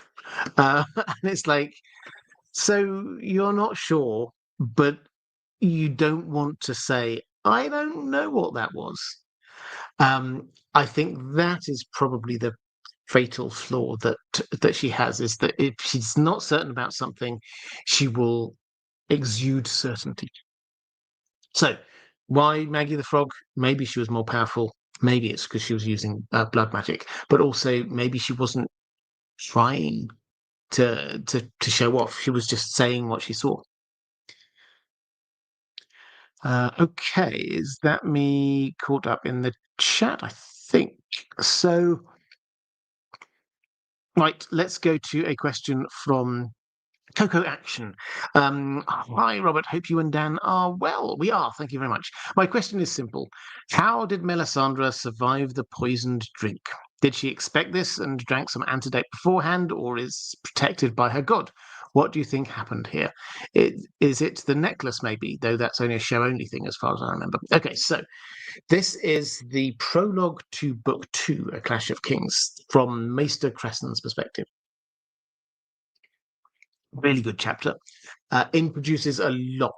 And it's like, so you're not sure, but you don't want to say, "I don't know what that was." I think that is probably the fatal flaw that she has, is that if she's not certain about something, she will exude certainty. So, why Maggie the Frog? Maybe she was more powerful. Maybe it's because she was using blood magic, but also maybe she wasn't trying to show off. She was just saying what she saw. Okay, is that me caught up in the chat? I think so. Right, let's go to a question from Coco Action. Hi, Robert. Hope you and Dan are well. We are. Thank you very much. My question is simple. How did Melisandre survive the poisoned drink? Did she expect this and drank some antidote beforehand, or is protected by her god? What do you think happened here? Is it the necklace, maybe? Though that's only a show-only thing, as far as I remember. Okay, so this is the prologue to Book 2, A Clash of Kings, from Maester Cressen's perspective. Really good chapter. Introduces a lot.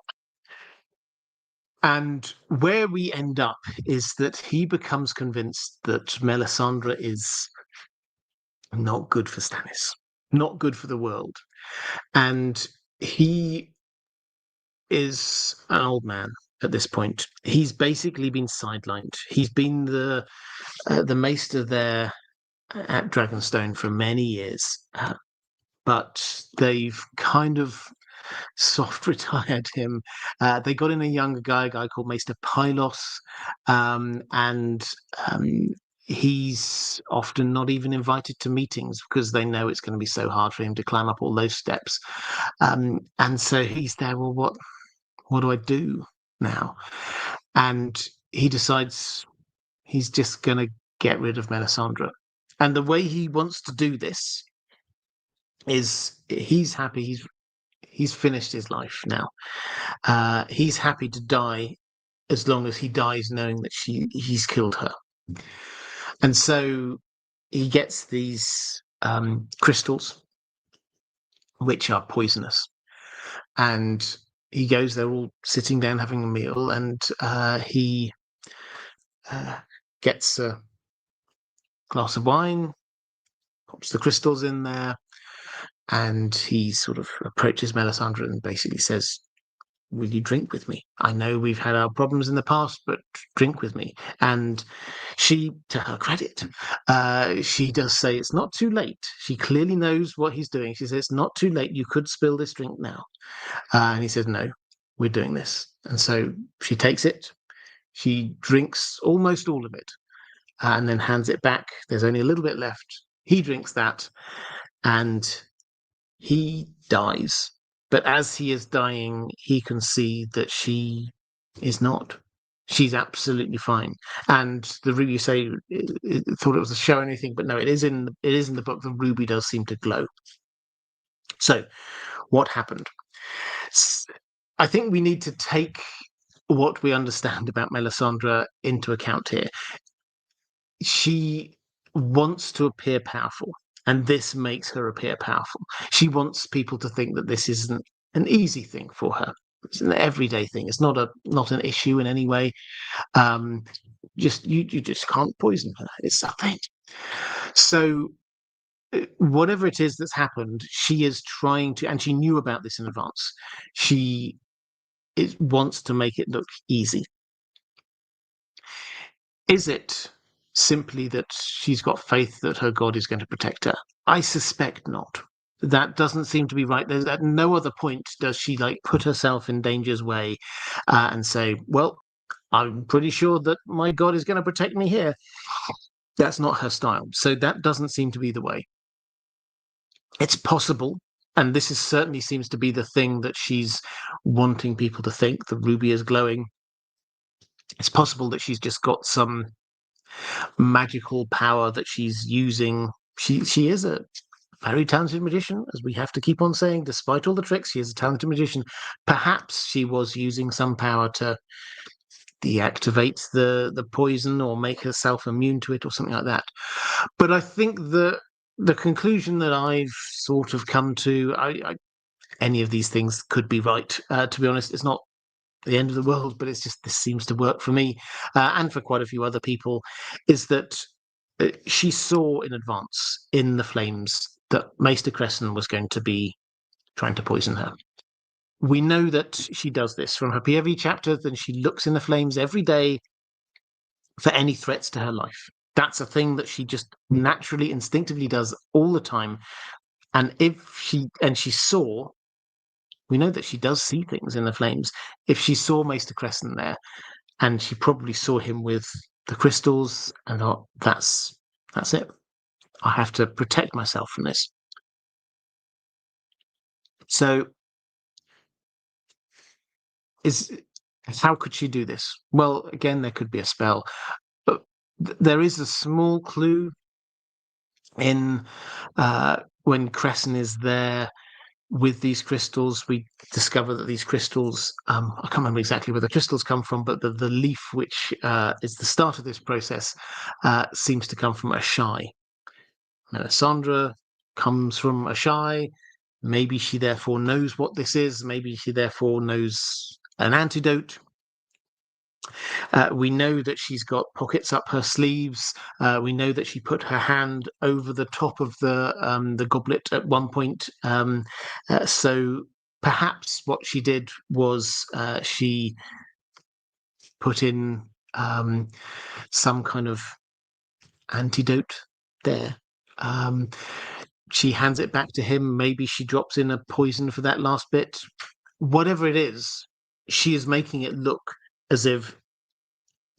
And where we end up is that he becomes convinced that Melisandre is not good for Stannis, not good for the world. And he is an old man at this point. He's basically been sidelined. He's been the maester there at Dragonstone for many years, but they've kind of soft retired him. They got in a younger guy, a guy called Maester Pylos, and he's often not even invited to meetings because they know it's going to be so hard for him to climb up all those steps. And so he's there. Well, what do I do now? And he decides he's just going to get rid of Melisandre. And the way he wants to do this is he's happy. He's finished his life now. He's happy to die as long as he dies knowing that he's killed her. And so he gets these crystals, which are poisonous. And he goes, they're all sitting down having a meal, and he gets a glass of wine, pops the crystals in there, and he sort of approaches Melisandre and basically says, "Will you drink with me? I know we've had our problems in the past, but drink with me." And she, to her credit, she does say it's not too late. She clearly knows what he's doing. She says, "It's not too late. You could spill this drink now." And he says, "No, we're doing this." And so she takes it. She drinks almost all of it, and then hands it back. There's only a little bit left. He drinks that, and he dies. But as he is dying, he can see that she is not. She's absolutely fine. And the ruby, you say, thought it was a show or anything, but no, it is in the book. The ruby does seem to glow. So, what happened? I think we need to take what we understand about Melisandre into account here. She wants to appear powerful, and this makes her appear powerful. She wants people to think that this isn't an easy thing for her. It's an everyday thing. It's not an issue in any way. Just you just can't poison her. It's a thing. So whatever it is that's happened, she is trying to, and she knew about this in advance. She wants to make it look easy. Is it simply that she's got faith that her god is going to protect her? I suspect not. That doesn't seem to be right. There's at no other point does she put herself in danger's way and say, "Well, I'm pretty sure that my god is going to protect me here." That's not her style. So that doesn't seem to be the way. It's possible, and this is certainly seems to be the thing that she's wanting people to think. The ruby is glowing. It's possible that she's just got some magical power that she's using. She is a very talented magician, as we have to keep on saying. Despite all the tricks, she is a talented magician. Perhaps she was using some power to deactivate the poison or make herself immune to it or something like that. But I think the conclusion that I've sort of come to, any of these things could be right. To be honest, it's not the end of the world, but it's just this seems to work for me and for quite a few other people, is that she saw in advance in the flames that Maester Crescent was going to be trying to poison her. We know that she does this from her POV chapters, and she looks in the flames every day for any threats to her life. That's a thing that she just naturally, instinctively does all the time. And she saw, we know that she does see things in the flames. If she saw Maester Crescent there, and she probably saw him with the crystals, and thought, that's it. I have to protect myself from this. So, how could she do this? Well, again, there could be a spell, but there is a small clue in when Crescent is there with these crystals. We discover that these crystals, I can't remember exactly where the crystals come from, but the leaf which is the start of this process seems to come from a shy. Melisandre comes from a shy. Maybe she therefore knows what this is. Maybe she therefore knows an antidote. We know that she's got pockets up her sleeves. We know that she put her hand over the top of the goblet at one point. So perhaps what she did was she put in some kind of antidote there. She hands it back to him. Maybe she drops in a poison for that last bit. Whatever it is, she is making it look as if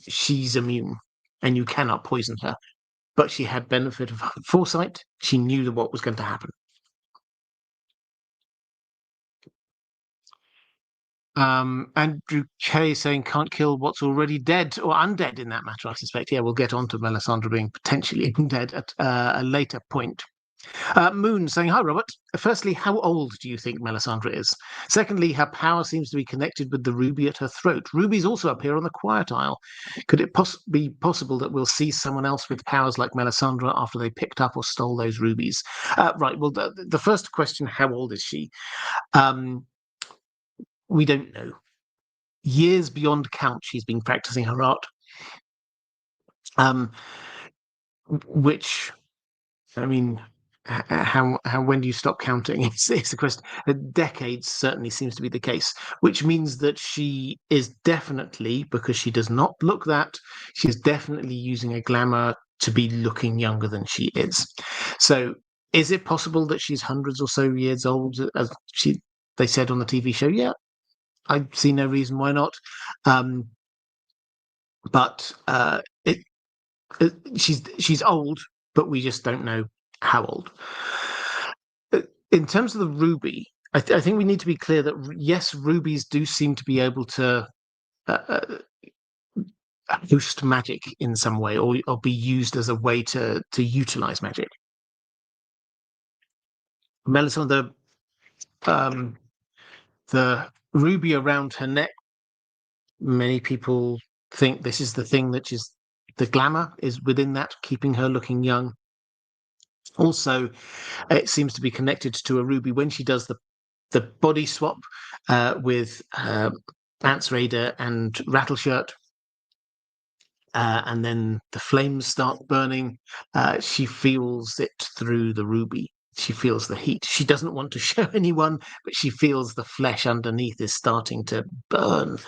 she's immune and you cannot poison her. But she had benefit of foresight. She knew what was going to happen. Andrew K saying can't kill what's already dead or undead in that matter, I suspect. Yeah, we'll get on to Melisandre being potentially undead at a later point. Moon saying, hi, Robert. Firstly, how old do you think Melisandre is? Secondly, her power seems to be connected with the ruby at her throat. Rubies also appear on the Quiet Isle. Could it be possible that we'll see someone else with powers like Melisandre after they picked up or stole those rubies? Right, well, the first question, how old is she? We don't know. Years beyond count, she's been practicing her art. Which, I mean, how when do you stop counting? It's a question. Decades certainly seems to be the case, which means that she is definitely, because she does not look that, she's definitely using a glamour to be looking younger than she is. So is it possible that she's hundreds or so years old, as they said on the TV show? Yeah, I see no reason why not. But she's old, but we just don't know how old. In terms of the ruby, I think we need to be clear that yes, rubies do seem to be able to boost magic in some way, or be used as a way to utilize magic. Melisandre, the ruby around her neck, many people think this is the thing that is the glamour is within that, keeping her looking young. Also, it seems to be connected to a ruby when she does the body swap with Pants Raider and Rattleshirt, and then the flames start burning. She feels it through the ruby. she feels the heat. She doesn't want to show anyone, but she feels the flesh underneath is starting to burn.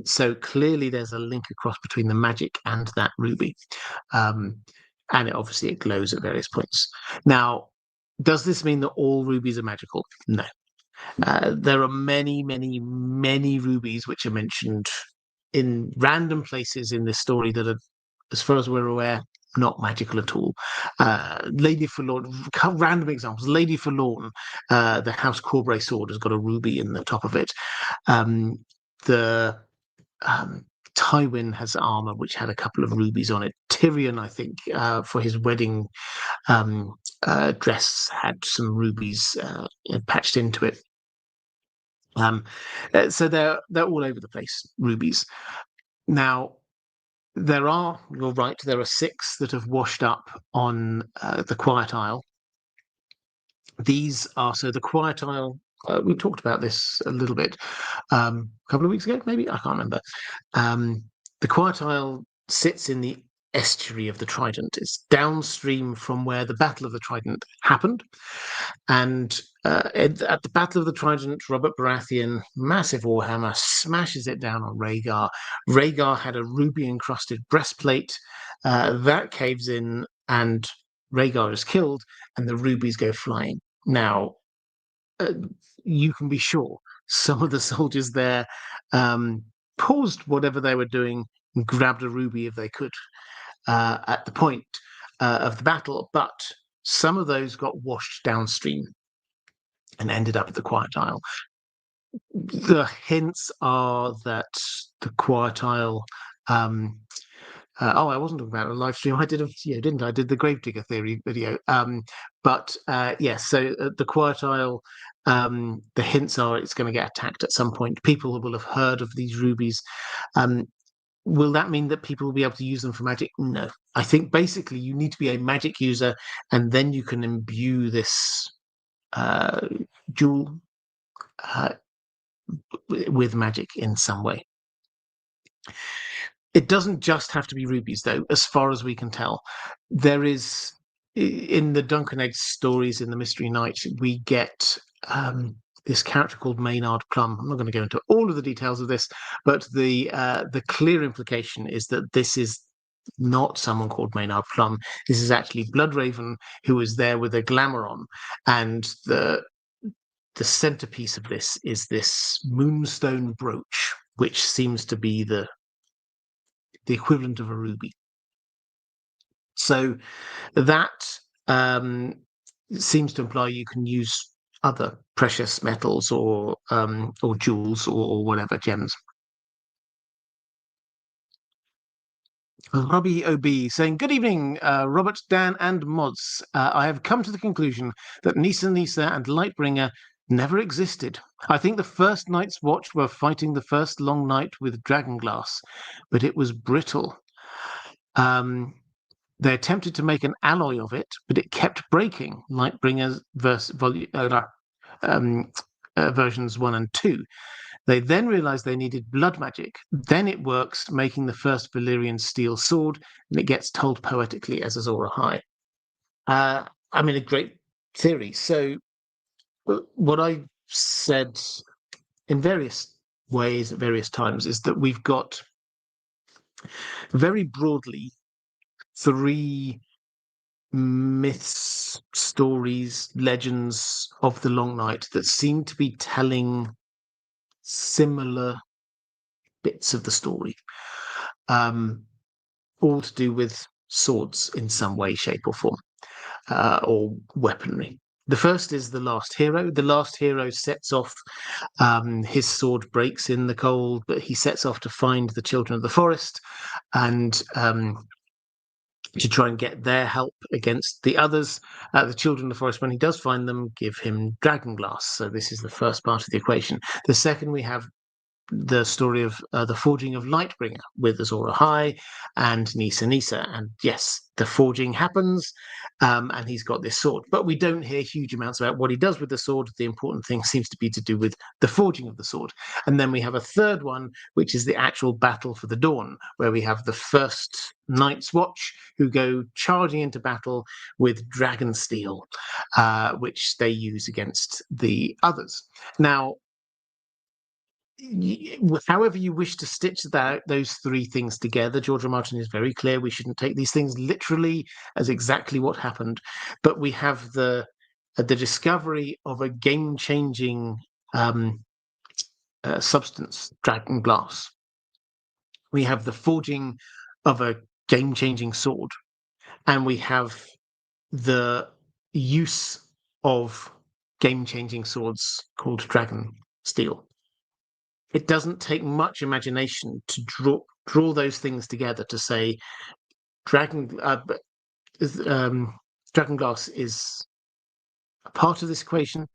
So clearly there's a link across between the magic and that ruby. And obviously it glows at various points. Now, does this mean that all rubies are magical? No. There are many, many, many rubies which are mentioned in random places in this story that are, as far as we're aware, not magical at all. Lady Forlorn, random examples. Lady Forlorn, the House Corbray sword has got a ruby in the top of it. The Tywin has armor which had a couple of rubies on it. Tyrion, I think, for his wedding dress had some rubies patched into it. So they're all over the place, rubies. Now, you're right, there are 6 that have washed up on the Quiet Isle. These are, so the Quiet Isle, we talked about this a little bit a couple of weeks ago, maybe, I can't remember. The Quiet Isle sits in the estuary of the Trident. It's downstream from where the Battle of the Trident happened. And at the Battle of the Trident, Robert Baratheon, massive warhammer, smashes it down on Rhaegar. Rhaegar had a ruby-encrusted breastplate that caves in, and Rhaegar is killed, and the rubies go flying. Now, you can be sure some of the soldiers there paused whatever they were doing and grabbed a ruby if they could at the point of the battle, but some of those got washed downstream and ended up at the Quiet Isle. The hints are that the Quiet Isle. I wasn't talking about a live stream. I did didn't I? I did the Gravedigger theory video. But yes, so the Quiet Isle. The hints are it's going to get attacked at some point. People will have heard of these rubies. Will that mean that people will be able to use them for magic? No. I think basically you need to be a magic user, and then you can imbue this jewel with magic in some way. It doesn't just have to be rubies, though, as far as we can tell. There is, in the Duncan Egg stories in the Mystery Knight, we get this character called Maynard Plum. I'm not going to go into all of the details of this, but the clear implication is that this is not someone called Maynard Plum. This is actually Bloodraven, who is there with a glamour on, and the centerpiece of this is this moonstone brooch, which seems to be the equivalent of a ruby. So that seems to imply you can use other precious metals or jewels or whatever, gems. Robbie OB saying, good evening, Robert, Dan, and Mods. I have come to the conclusion that Nisa and Lightbringer never existed. I think the first Night's Watch were fighting the first long night with Dragonglass, but it was brittle. They attempted to make an alloy of it, but it kept breaking. Lightbringer's versions 1 and 2. They then realized they needed blood magic. Then it works, making the first Valyrian steel sword, and it gets told poetically as Azor Ahai. I mean, a great theory. So what I said in various ways at various times is that we've got very broadly 3 myths, stories, legends of the Long Night that seem to be telling similar bits of the story, all to do with swords in some way, shape, or form, or weaponry. The first is the last hero. The last hero sets off, his sword breaks in the cold, but he sets off to find the children of the forest and to try and get their help against the others. The children of the forest, when he does find them, give him dragonglass. So this is the first part of the equation. The second, we have the story of the forging of Lightbringer with Azor Ahai and Nissa. And yes, the forging happens, and he's got this sword. But we don't hear huge amounts about what he does with the sword. The important thing seems to be to do with the forging of the sword. And then we have a third one, which is the actual battle for the dawn, where we have the first Night's Watch who go charging into battle with dragon steel, which they use against the others. Now, however you wish to stitch those three things together, George R. Martin is very clear we shouldn't take these things literally as exactly what happened, but we have the discovery of a game-changing substance, dragon glass. We have the forging of a game-changing sword, and we have the use of game-changing swords called dragon steel. It doesn't take much imagination to draw those things together to say dragon glass is a part of this equation.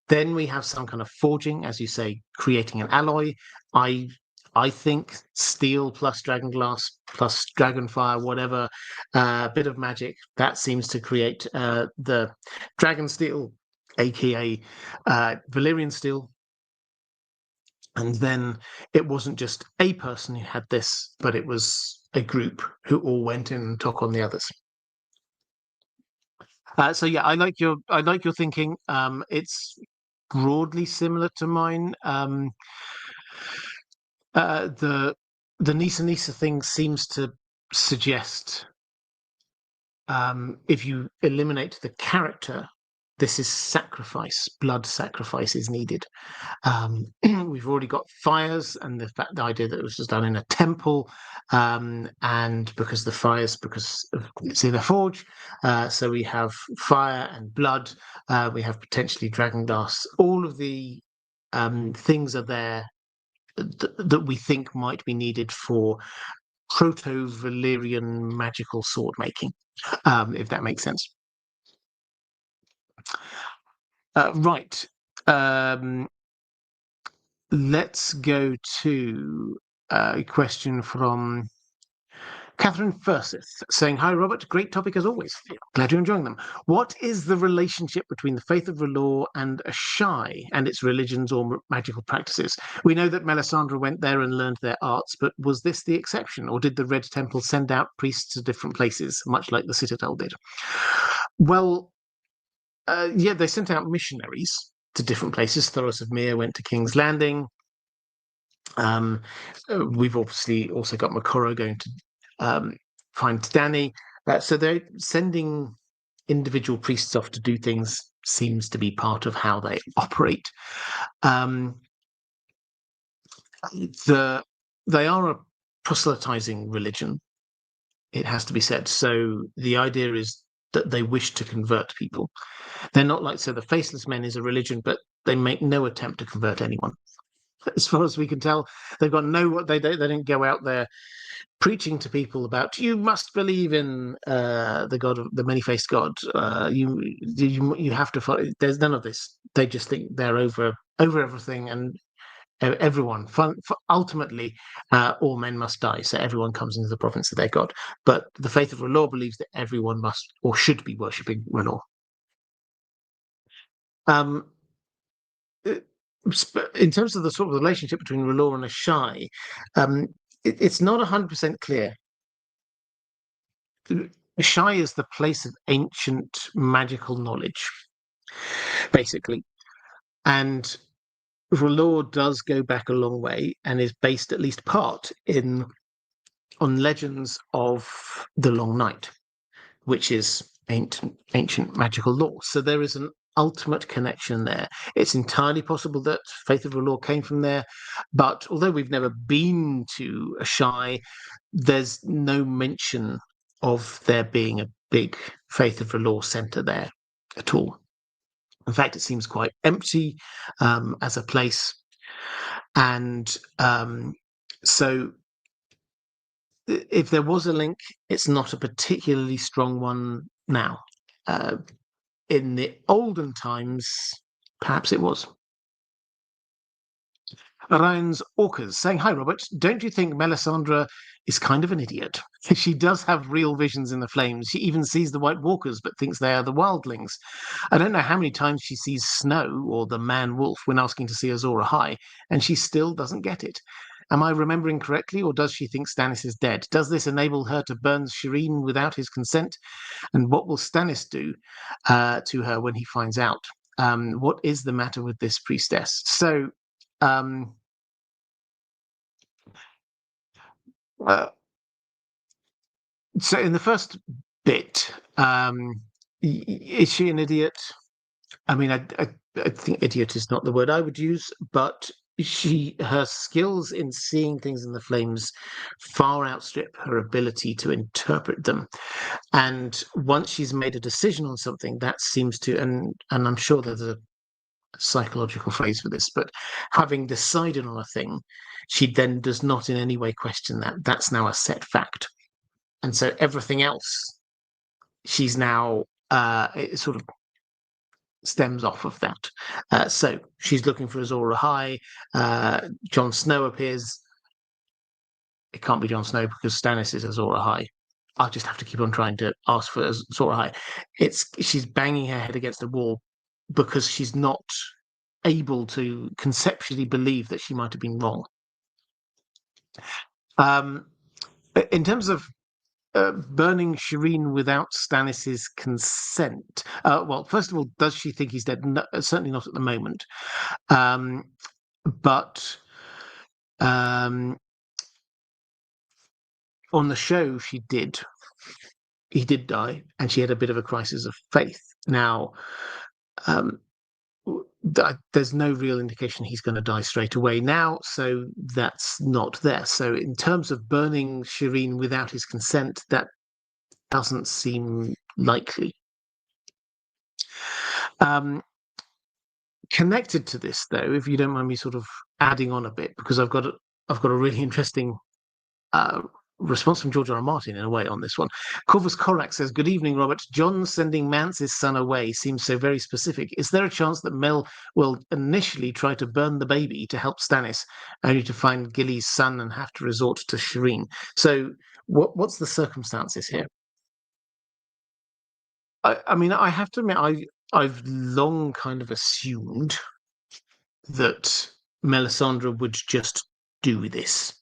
Then we have some kind of forging, as you say, creating an alloy. I think steel plus dragon glass plus dragon fire, whatever, bit of magic, that seems to create the dragon steel, aka Valyrian steel. And then it wasn't just a person who had this, but it was a group who all went in and took on the others. So yeah, I like your thinking. It's broadly similar to mine. The Nissa thing seems to suggest if you eliminate the character, this is sacrifice. Blood sacrifice is needed. We've already got fires, and the idea that it was just done in a temple, and because the fires, because it's in a forge, so we have fire and blood. We have potentially dragon glass. All of the things are there that we think might be needed for proto-Valyrian magical sword making, if that makes sense. Right. Let's go to a question from Catherine Furseth, saying, "Hi, Robert. Great topic as always. Glad you're enjoying them. What is the relationship between the faith of R'hllor and Asshai and its religions or magical practices? We know that Melisandre went there and learned their arts, but was this the exception, or did the Red Temple send out priests to different places, much like the Citadel did?" Well, yeah, they sent out missionaries to different places. Thoros of Myr went to King's Landing. We've obviously also got Maura going to find Dany. So they're sending individual priests off to do things, seems to be part of how they operate. They are a proselytizing religion, it has to be said. So the idea is that they wish to convert people. They're not like, so the Faceless Men is a religion, but they make no attempt to convert anyone. As far as we can tell, they've got they didn't go out there preaching to people about, you must believe in the God of the many-faced God. You have to follow. There's none of this. They just think they're over everything, and everyone. Ultimately, all men must die. So everyone comes into the province of their God. But the faith of R'hllor believes that everyone must or should be worshipping R'hllor. In terms of the sort of relationship between R'hllor and Asshai, it's not 100% clear. Asshai is the place of ancient magical knowledge, basically. And R'hllor does go back a long way and is based at least part on legends of the Long Night, which is ancient magical lore. So there is an ultimate connection there. It's entirely possible that Faith of R'hllor came from there, but although we've never been to Asshai, there's no mention of there being a big Faith of R'hllor centre there at all. In fact, it seems quite empty as a place. And so if there was a link, it's not a particularly strong one now. In the olden times, perhaps it was. Ryan's Orcas saying, "Hi, Robert. Don't you think Melisandre is kind of an idiot? She does have real visions in the flames. She even sees the White Walkers, but thinks they are the wildlings. I don't know how many times she sees Snow or the Man Wolf when asking to see Azor Ahai, and she still doesn't get it. Am I remembering correctly, or does she think Stannis is dead? Does this enable her to burn Shireen without his consent? And what will Stannis do to her when he finds out? What is the matter with this priestess?" Um, uh, so in the first bit, is she an idiot? I mean, I think idiot is not the word I would use, but her skills in seeing things in the flames far outstrip her ability to interpret them. And once she's made a decision on something, that seems to, and I'm sure there's a psychological phrase for this, but having decided on a thing, she then does not in any way question that. That's now a set fact. And so everything else, she's now it sort of stems off of that. So she's looking for Azor Ahai. Jon Snow appears. It can't be Jon Snow because Stannis is Azor Ahai. I'll just have to keep on trying to ask for Azor Ahai. She's banging her head against the wall because she's not able to conceptually believe that she might have been wrong. In terms of burning Shireen without Stannis's consent, well, first of all, does she think he's dead? No, certainly not at the moment. But on the show, he did die, and she had a bit of a crisis of faith. Now, there's no real indication he's going to die straight away now, so that's not there. So in terms of burning Shireen without his consent, that doesn't seem likely. Connected to this, though, if you don't mind me sort of adding on a bit, because I've got a really interesting response from George R. R. Martin in a way on this one. Corvus Corax says, "Good evening, Robert. John sending Mance's son away seems so very specific. Is there a chance that Mel will initially try to burn the baby to help Stannis, only to find Gilly's son and have to resort to Shireen?" So what's the circumstances here? I mean, I have to admit, I've long kind of assumed that Melisandre would just do this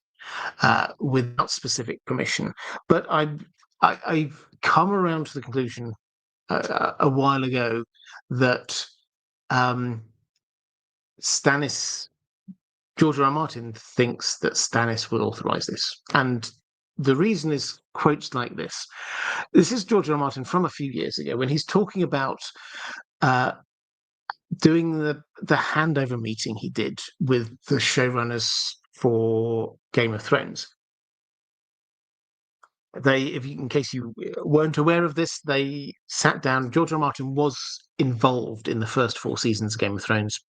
without specific permission. But I've come around to the conclusion a while ago that George R. R. Martin thinks that Stannis will authorize this. And the reason is quotes like this. This is George R. R. Martin from a few years ago when he's talking about doing the handover meeting he did with the showrunners for Game of Thrones. In case you weren't aware of this, they sat down. George R. R. Martin was involved in the first 4 seasons of Game of Thrones.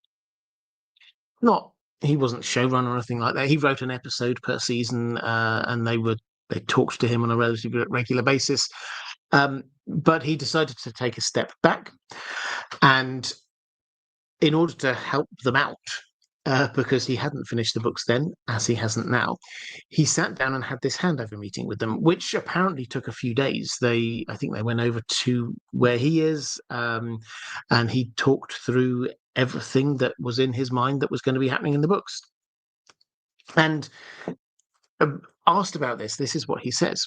He wasn't showrunner or anything like that. He wrote an episode per season, and they talked to him on a relatively regular basis. But he decided to take a step back, and in order to help them out, because he hadn't finished the books then, as he hasn't now, he sat down and had this handover meeting with them, which apparently took a few days. I think they went over to where he is, and he talked through everything that was in his mind that was going to be happening in the books. And asked about this is what he says.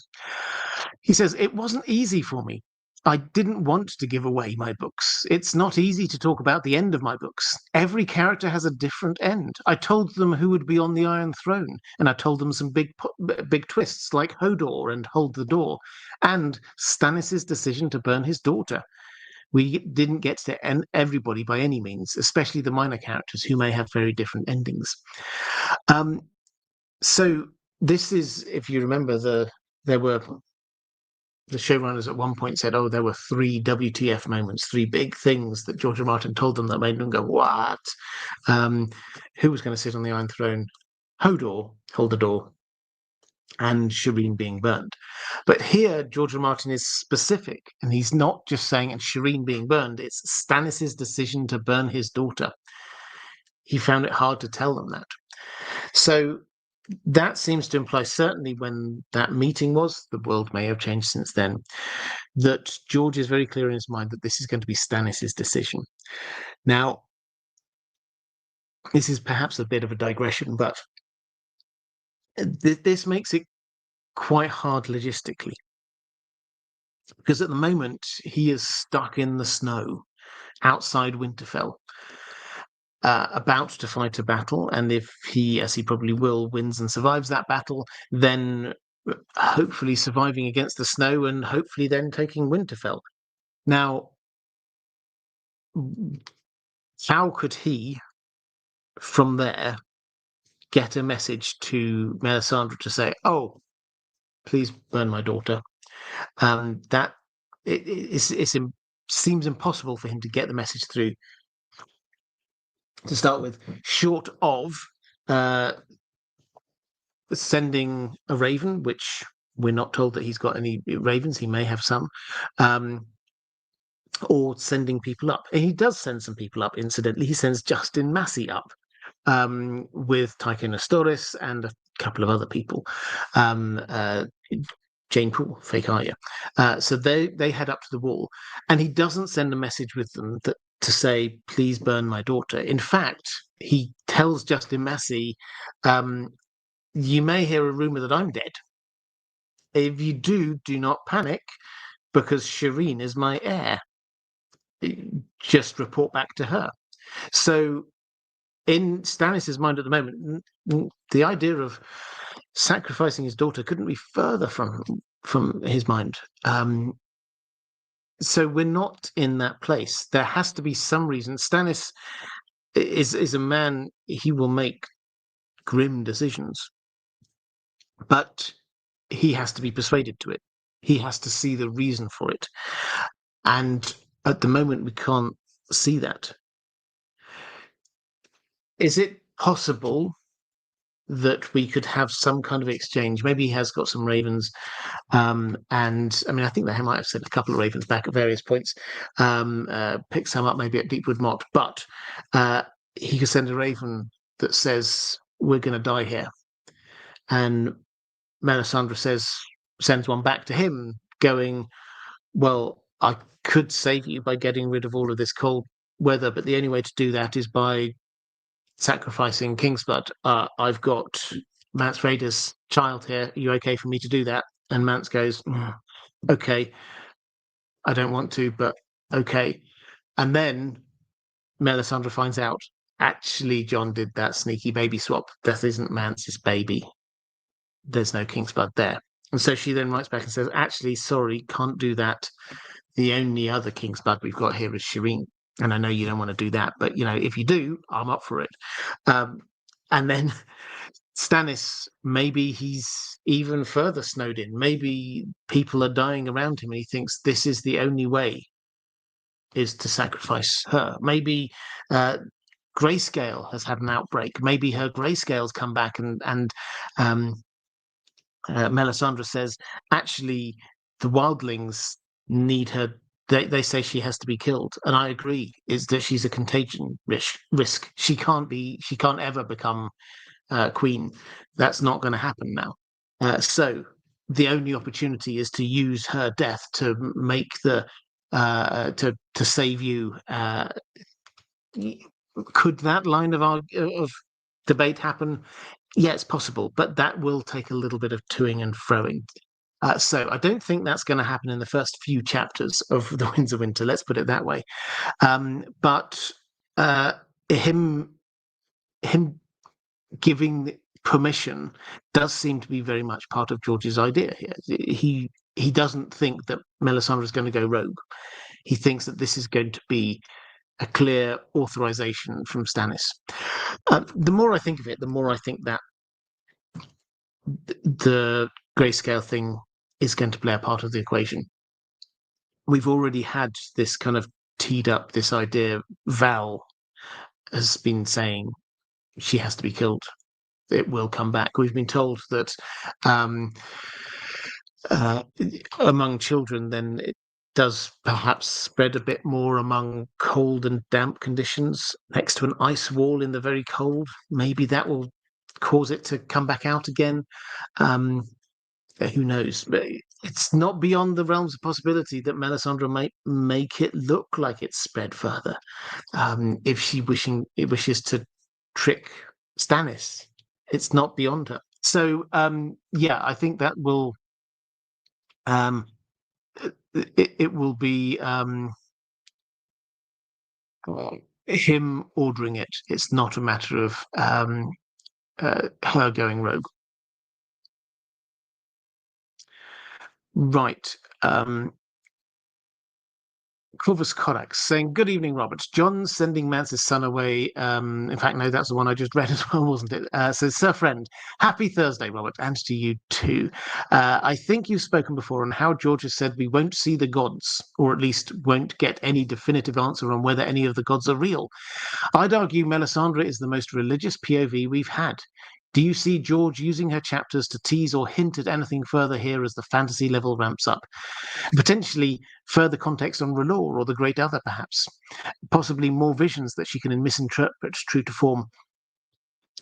He says, "It wasn't easy for me. I didn't want to give away my books. It's not easy to talk about the end of my books. Every character has a different end. I told them who would be on the Iron Throne, and I told them some big twists like Hodor and Hold the Door, and Stannis' decision to burn his daughter. We didn't get to end everybody by any means, especially the minor characters who may have very different endings." So this is, if you remember, the showrunners at one point said, there were 3 WTF moments, 3 big things that George R. R. Martin told them that made them go, what? Who was going to sit on the Iron Throne? Hodor, Hold the Door, and Shireen being burned. But here, George R. R. Martin is specific, and he's not just saying, and Shireen being burned, it's Stannis' decision to burn his daughter. He found it hard to tell them that. So that seems to imply, certainly when that meeting was, the world may have changed since then, that George is very clear in his mind that this is going to be Stannis' decision. Now, this is perhaps a bit of a digression, but this makes it quite hard logistically. Because at the moment, he is stuck in the snow outside Winterfell, about to fight a battle. And if he, as he probably will, wins and survives that battle, then hopefully surviving against the snow and hopefully then taking Winterfell. Now, how could he, from there, get a message to Melisandre to say, "Oh, please burn my daughter"? That seems impossible for him to get the message through to start with, short of sending a raven, which we're not told that he's got any ravens. He may have some, or sending people up. And he does send some people up, incidentally. He sends Justin Massey up with Tycho-Nestoris and a couple of other people. Jane Poole, fake Arya. So they head up to the wall, and he doesn't send a message with them to say, "Please burn my daughter." In fact, he tells Justin Massey, "You may hear a rumor that I'm dead. If you do not panic, because Shireen is my heir. Just report back to her." So in Stannis' mind at the moment, the idea of sacrificing his daughter couldn't be further from his mind. So we're not in that place. There has to be some reason. Stannis is a man, he will make grim decisions, but he has to be persuaded to it. He has to see the reason for it. And at the moment, we can't see that. Is it possible that we could have some kind of exchange? Maybe he has got some ravens, and I mean, I think they might have sent a couple of ravens back at various points, pick some up maybe at Deepwood Motte, but he could send a raven that says, "We're going to die here," and Melisandre sends one back to him going, "Well, I could save you by getting rid of all of this cold weather, but the only way to do that is by sacrificing Kingsblood. I've got Mance Rayder's child here. Are you okay for me to do that?" And Mance goes, "Okay, I don't want to, but okay." And then Melisandre finds out, actually, Jon did that sneaky baby swap. That isn't Mance's baby. There's no Kingsblood there. And so she then writes back and says, "Actually, sorry, can't do that. The only other Kingsblood we've got here is Shireen. And I know you don't want to do that, but if you do, I'm up for it." And then Stannis, maybe he's even further snowed in. Maybe people are dying around him, and he thinks this is the only way, is to sacrifice her. Maybe Grayscale has had an outbreak. Maybe her Grayscales come back, and Melisandre says, "Actually, the wildlings need her. They say she has to be killed," and I agree. Is that she's a contagion risk? She can't ever become queen. That's not going to happen now. So the only opportunity is to use her death to make to save you. Could that line of debate happen? Yeah, it's possible, but that will take a little bit of toing and froing. So I don't think that's going to happen in the first few chapters of The Winds of Winter. Let's put it that way. But him giving permission does seem to be very much part of George's idea here. He doesn't think that Melisandre is going to go rogue. He thinks that this is going to be a clear authorization from Stannis. The more I think of it, the more I think that the grayscale thing is going to play a part of the equation. We've already had this kind of teed up, this idea. Val has been saying she has to be killed. It will come back. We've been told that among children, then it does perhaps spread a bit more among cold and damp conditions next to an ice wall in the very cold. Maybe that will cause it to come back out again. Who knows? But it's not beyond the realms of possibility that Melisandre might make it look like it's spread further. If she wishes to trick Stannis, it's not beyond her. So yeah, I think that will it will be him ordering it. It's not a matter of her going rogue. Right. Corvus Corax saying, "Good evening, Robert. John's sending Mance's son away. In fact, no, that's the one I just read as well, wasn't it? Says, Sir Friend, happy Thursday, Robert, and to you too. I think you've spoken before on how George has said we won't see the gods, or at least won't get any definitive answer on whether any of the gods are real. I'd argue Melisandre is the most religious POV we've had. Do you see George using her chapters to tease or hint at anything further here as the fantasy level ramps up? Potentially further context on R'hllor or the Great Other, perhaps. Possibly more visions that she can misinterpret true to form,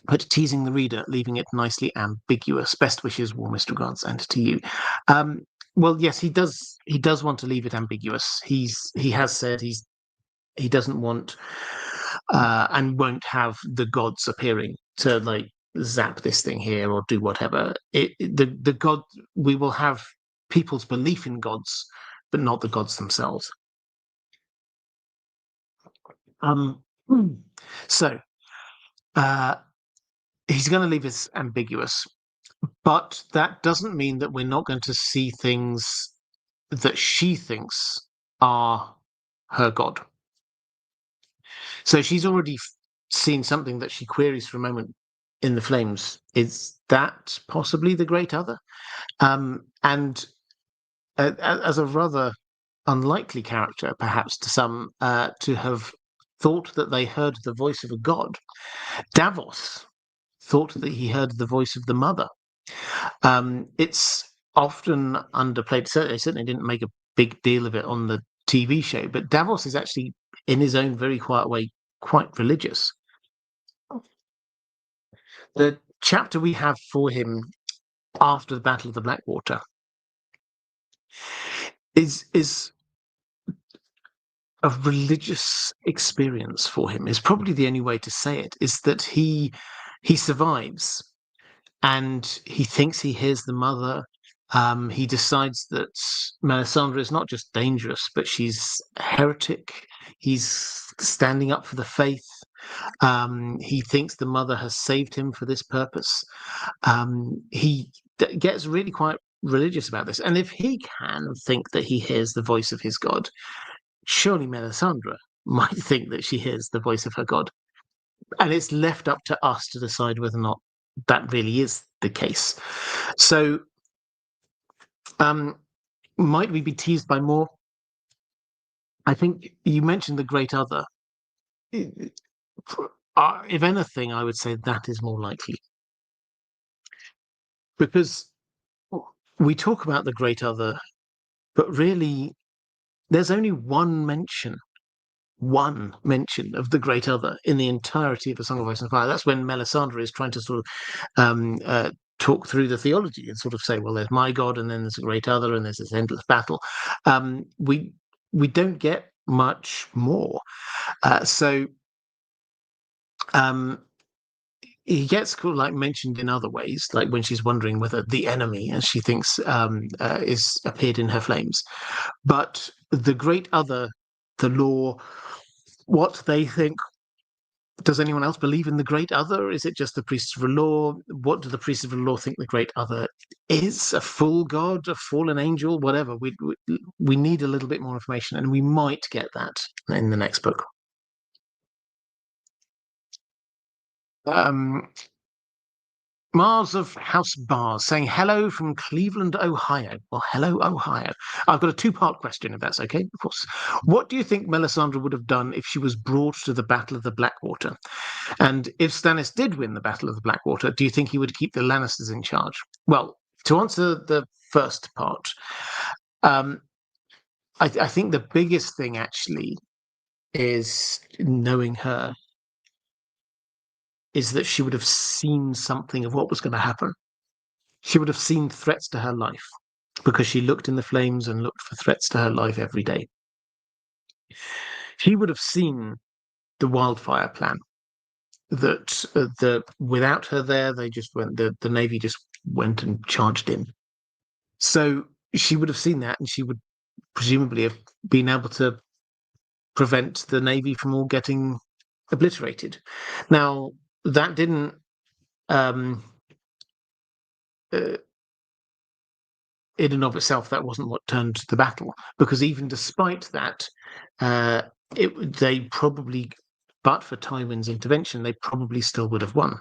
but teasing the reader, leaving it nicely ambiguous. Best wishes, warmest regards, and to you." Well, yes, he does. He does want to leave it ambiguous. He has said he doesn't want and won't have the gods appearing to like zap this thing here or do whatever. The god, we will have people's belief in gods, but not the gods themselves. So he's going to leave it ambiguous, but that doesn't mean that we're not going to see things that she thinks are her god. So she's already seen something that she queries for a moment in the flames. Is that possibly the Great Other? And as a rather unlikely character, perhaps to some, to have thought that they heard the voice of a god, Davos thought that he heard the voice of the mother. It's often underplayed. They certainly didn't make a big deal of it on the TV show, but Davos is actually, in his own very quiet way, quite religious. The chapter we have for him after the Battle of the Blackwater is a religious experience for him. Is probably the only way to say it. Is that he survives, and he thinks he hears the mother. He decides that Melisandre is not just dangerous, but she's a heretic. He's standing up for the faith. He thinks the mother has saved him for this purpose. He gets really quite religious about this. And if he can think that he hears the voice of his god, surely Melisandre might think that she hears the voice of her god. And it's left up to us to decide whether or not that really is the case. So, might we be teased by more? I think you mentioned the Great Other. If anything, I would say that is more likely. Because we talk about the Great Other, but really, there's only one mention of the Great Other in the entirety of A Song of Ice and Fire. That's when Melisandre is trying to sort of talk through the theology and sort of say, well, there's my God, and then there's a Great Other, and there's this endless battle. We don't get much more. So he gets like mentioned in other ways, like when she's wondering whether the enemy, as she thinks, is appeared in her flames. But the Great Other, the law, what they think. Does anyone else believe in the Great Other? Is it just the priests of R'hllor? What do the priests of R'hllor think the Great Other is? A full god, a fallen angel, whatever. We need a little bit more information, and we might get that in the next book. Mars of House Bars saying hello from Cleveland, Ohio. Well, hello, Ohio. I've got a two-part question, if that's okay, of course. What do you think Melisandre would have done if she was brought to the Battle of the Blackwater? And if Stannis did win the Battle of the Blackwater, do you think he would keep the Lannisters in charge? Well, to answer the first part, I think the biggest thing actually is knowing her. is that she would have seen something of what was going to happen. She would have seen threats to her life because she looked in the flames and looked for threats to her life every day. She would have seen the wildfire plan that without her there, they just went, the Navy just went and charged in. So she would have seen that, and she would presumably have been able to prevent the Navy from all getting obliterated. Now, that didn't in and of itself, that wasn't what turned the battle, because even despite that, they probably, but for Tywin's intervention, they probably still would have won.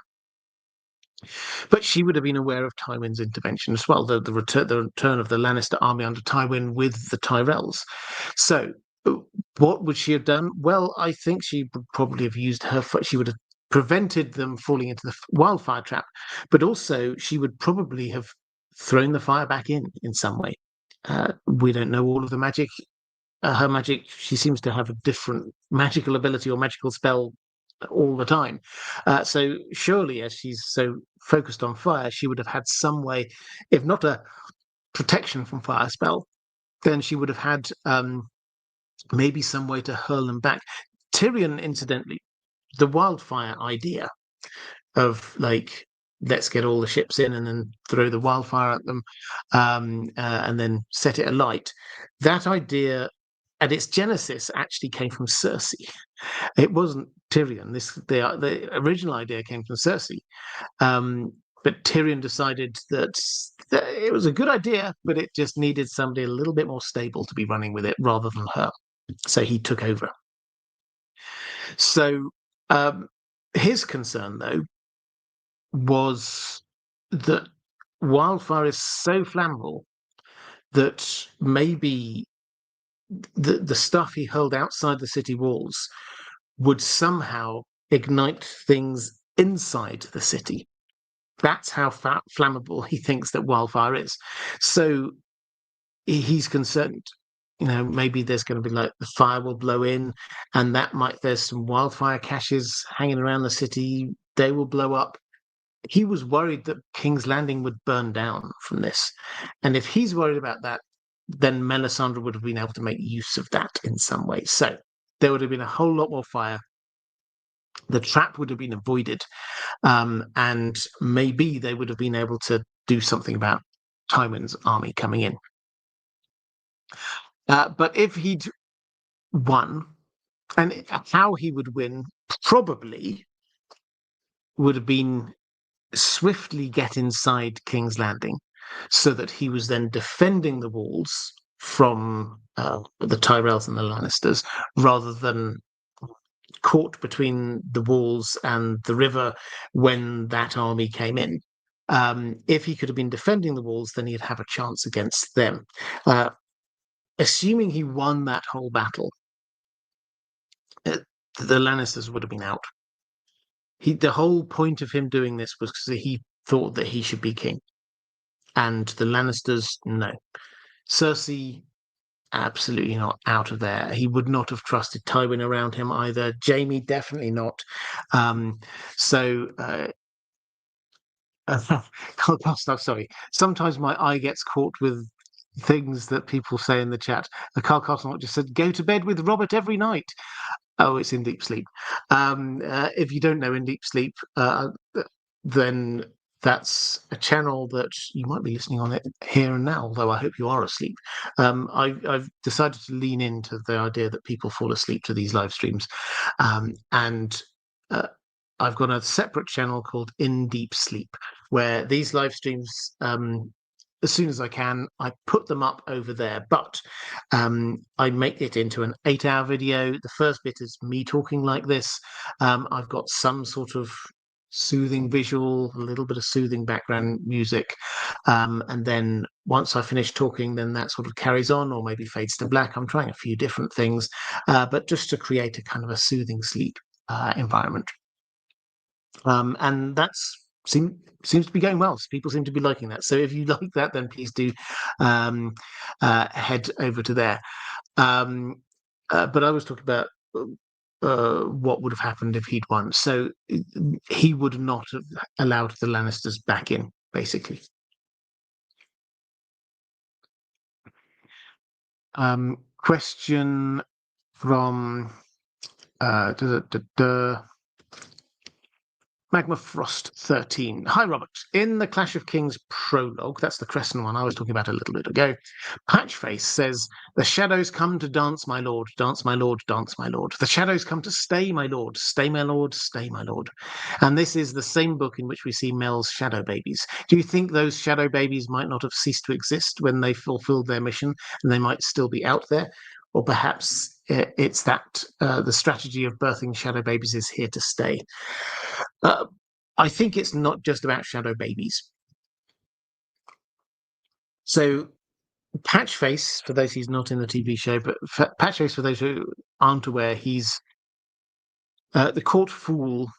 But she would have been aware of Tywin's intervention as well, the return of the Lannister army under Tywin with the Tyrells. So what would she have done? Well, I think she would probably have used her foot. She would have prevented them falling into the wildfire trap, but also she would probably have thrown the fire back in some way. We don't know all of the magic. Her magic, she seems to have a different magical ability or magical spell all the time. So surely, as she's so focused on fire, she would have had some way, if not a protection from fire spell, then she would have had maybe some way to hurl them back. Tyrion, incidentally, the wildfire idea of like, let's get all the ships in and then throw the wildfire at them and then set it alight. That idea and its genesis actually came from Cersei. It wasn't Tyrion. The original idea came from Cersei. But Tyrion decided that it was a good idea, but it just needed somebody a little bit more stable to be running with it rather than her. So he took over. So his concern, though, was that wildfire is so flammable that maybe the stuff he hurled outside the city walls would somehow ignite things inside the city. That's how flammable he thinks that wildfire is. So he's concerned, maybe there's going to be like the fire will blow in, and there's some wildfire caches hanging around the city. They will blow up. He was worried that King's Landing would burn down from this. And if he's worried about that, then Melisandre would have been able to make use of that in some way. So there would have been a whole lot more fire. The trap would have been avoided. And maybe they would have been able to do something about Tywin's army coming in. But if he'd won, and how he would win probably would have been swiftly get inside King's Landing so that he was then defending the walls from the Tyrells and the Lannisters rather than caught between the walls and the river when that army came in. If he could have been defending the walls, then he'd have a chance against them. Assuming he won that whole battle, the Lannisters would have been out. The whole point of him doing this was because he thought that he should be king. And the Lannisters, no. Cersei, absolutely not, out of there. He would not have trusted Tywin around him either. Jaime, definitely not. Sorry. Sometimes my eye gets caught with things that people say in the chat. Carl Cosmot just said, go to bed with Robert every night. Oh, it's In Deep Sleep. If you don't know In Deep Sleep, then that's a channel that you might be listening on it here and now, although I hope you are asleep. I've decided to lean into the idea that people fall asleep to these live streams. And I've got a separate channel called In Deep Sleep, where these live streams, as soon as I can, I put them up over there. But I make it into an 8-hour video. The first bit is me talking like this. I've got some sort of soothing visual, a little bit of soothing background music. And then once I finish talking, then that sort of carries on or maybe fades to black. I'm trying a few different things, but just to create a kind of a soothing sleep environment. And seems to be going well. People seem to be liking that. So if you like that, then please do head over to there. But I was talking about what would have happened if he'd won. So he would not have allowed the Lannisters back in, basically. Question from Magma Frost 13. Hi, Robert. In the Clash of Kings prologue, that's the Crescent one I was talking about a little bit ago, Patchface says, "The shadows come to dance, my lord, dance, my lord, dance, my lord. The shadows come to stay, my lord, stay, my lord, stay, my lord." And this is the same book in which we see Mel's shadow babies. Do you think those shadow babies might not have ceased to exist when they fulfilled their mission and they might still be out there? Or perhaps it's that the strategy of birthing shadow babies is here to stay. I think it's not just about shadow babies. So Patchface, for those who's not in the TV show, but Patchface, for those who aren't aware, he's the court fool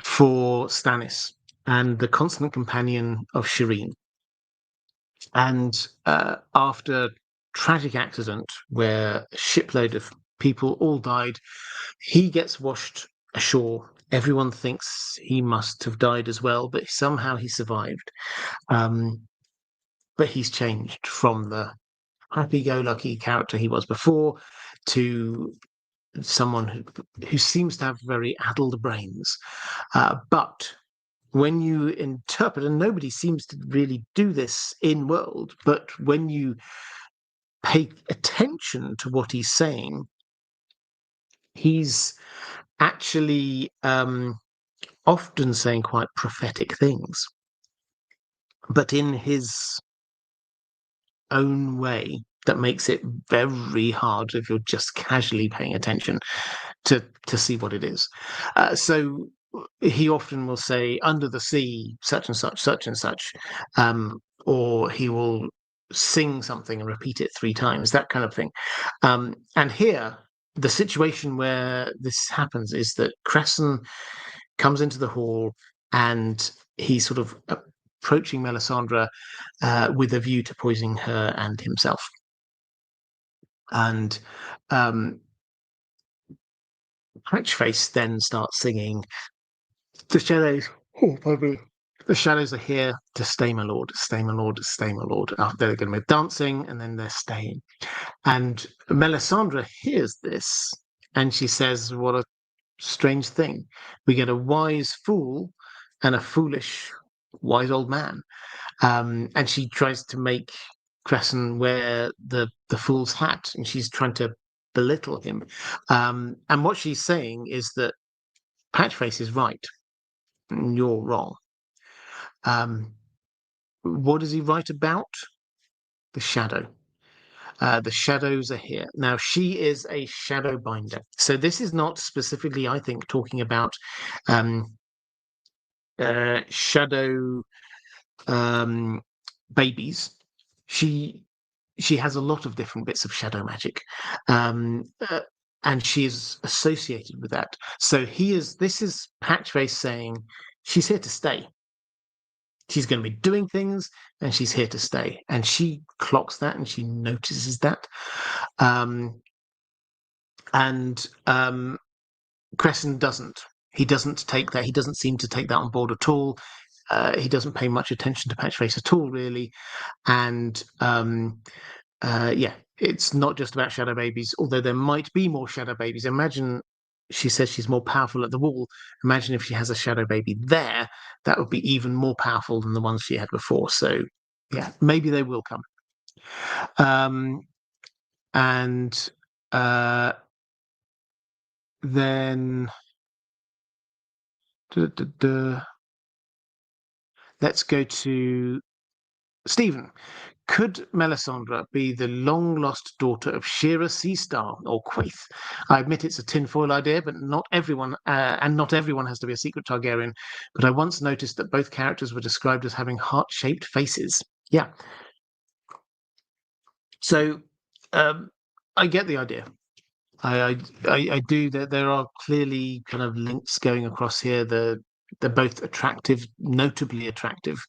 for Stannis and the constant companion of Shireen. And after a tragic accident where a shipload of people all died, he gets washed ashore. Everyone thinks he must have died as well, but somehow he survived. But he's changed from the happy-go-lucky character he was before to someone who seems to have very addled brains. But when you interpret, and nobody seems to really do this in world, but when you pay attention to what he's saying, he's actually often saying quite prophetic things, but in his own way that makes it very hard if you're just casually paying attention to see what it is. So he often will say, "Under the sea, such and such, such and such," or he will sing something and repeat it 3 times, that kind of thing. And here, the situation where this happens is that Crescent comes into the hall and he's sort of approaching Melisandre with a view to poisoning her and himself. And Patchface then starts singing, "The shadows, oh, pardon me. The shadows are here to stay, my lord, stay, my lord, stay, my lord." After they're going to be dancing, and then they're staying. And Melisandre hears this, and she says, "What a strange thing. We get a wise fool and a foolish, wise old man." And she tries to make Crescent wear the fool's hat, and she's trying to belittle him. And what she's saying is that Patchface is right, and you're wrong. What is he right about? The shadow. The shadows are here. Now, she is a shadow binder. So this is not specifically, I think, talking about shadow babies. She has a lot of different bits of shadow magic. And she is associated with that. So this is Patchface saying she's here to stay. She's going to be doing things and she's here to stay. And she clocks that and she notices that. And Crescent doesn't. He doesn't take that. He doesn't seem to take that on board at all. He doesn't pay much attention to Patchface at all, really. And yeah, it's not just about shadow babies, although there might be more shadow babies. Imagine, she says she's more powerful at the wall. Imagine if she has a shadow baby there, that would be even more powerful than the ones she had before. So yeah, maybe they will come. And then let's go to Stephen. Could Melisandre be the long-lost daughter of Shearer Seastar or Quaithe? I admit it's a tinfoil idea, but not everyone, and not everyone has to be a secret Targaryen. But I once noticed that both characters were described as having heart-shaped faces. Yeah. So I get the idea. I do. There are clearly kind of links going across here. They're both attractive, notably attractive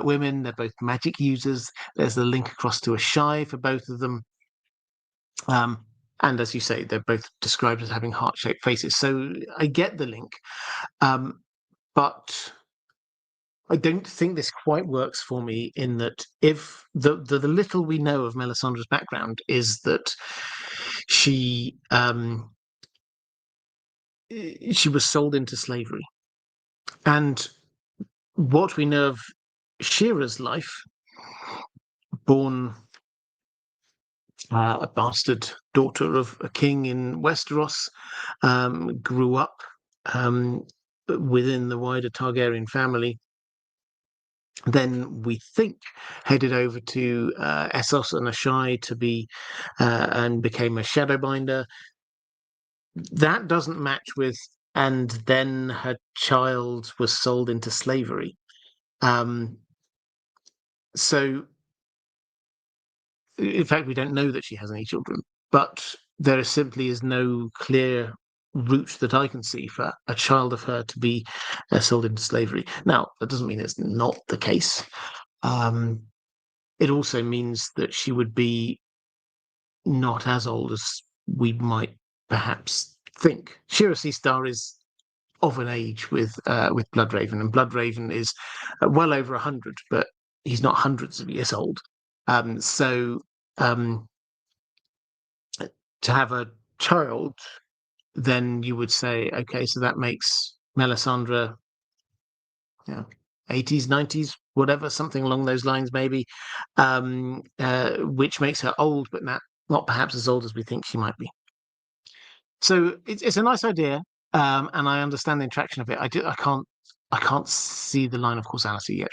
women. They're both magic users. There's a link across to a shy for both of them. And as you say, they're both described as having heart-shaped faces. So I get the link. But I don't think this quite works for me in that if the little we know of Melisandre's background is that she was sold into slavery. And what we know of Shira's life, born a bastard daughter of a king in Westeros, grew up within the wider Targaryen family, then we think headed over to Essos and Ashai to be and became a shadowbinder. That doesn't match with, and then her child was sold into slavery. So, in fact, we don't know that she has any children, but there simply is no clear route that I can see for a child of her to be sold into slavery. Now, that doesn't mean it's not the case. It also means that she would be not as old as we might perhaps think. Shira Seastar is of an age with Bloodraven, and Bloodraven is well over 100, but he's not hundreds of years old. So to have a child, then you would say, okay, so that makes Melisandre, 80s, 90s, whatever, something along those lines, maybe, which makes her old, but not perhaps as old as we think she might be. So it's a nice idea, and I understand the attraction of it. I can't see the line of causality yet.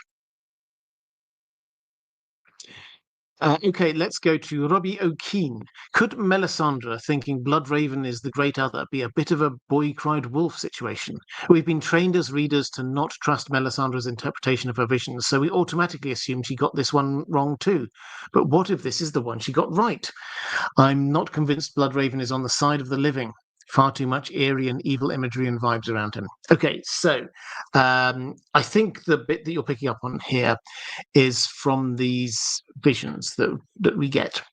Okay, let's go to Robbie O'Keen. Could Melisandre, thinking Bloodraven is the great other, be a bit of a boy cried wolf situation? We've been trained as readers to not trust Melisandre's interpretation of her visions, so we automatically assume she got this one wrong too. But what if this is the one she got right? I'm not convinced Bloodraven is on the side of the living. Far too much eerie and evil imagery and vibes around him. Okay, so I think the bit that you're picking up on here is from these visions that we get.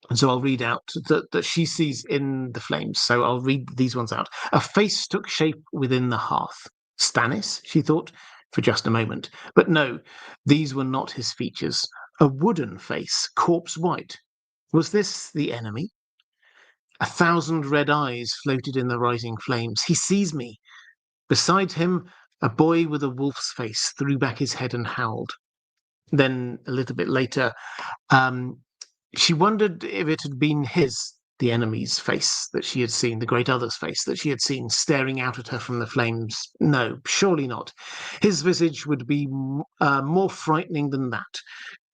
And so I'll read out that she sees in the flames. So I'll read these ones out. A face took shape within the hearth. Stannis, she thought, for just a moment. But no, these were not his features. A wooden face, corpse white. Was this the enemy? 1,000 red eyes floated in the rising flames. He sees me. Beside him, a boy with a wolf's face threw back his head and howled. Then, a little bit later, she wondered if it had been the enemy's face that she had seen, the great other's face that she had seen staring out at her from the flames. No, surely not. His visage would be more frightening than that.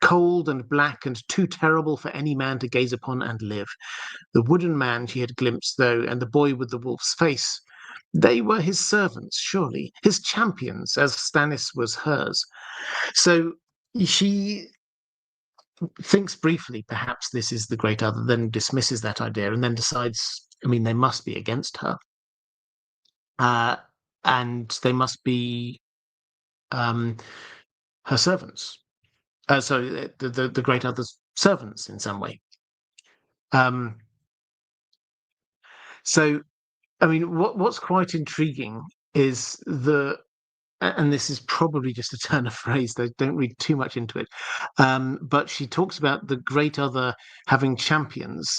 Cold and black and too terrible for any man to gaze upon and live. The wooden man she had glimpsed, though, and the boy with the wolf's face, they were his servants, surely, his champions, as Stannis was hers. So she thinks briefly, perhaps this is the great other, then dismisses that idea, and then decides, they must be against her. And they must be her servants. So the great other's servants in some way. So, what's quite intriguing is and this is probably just a turn of phrase, they don't read too much into it, but she talks about the great other having champions,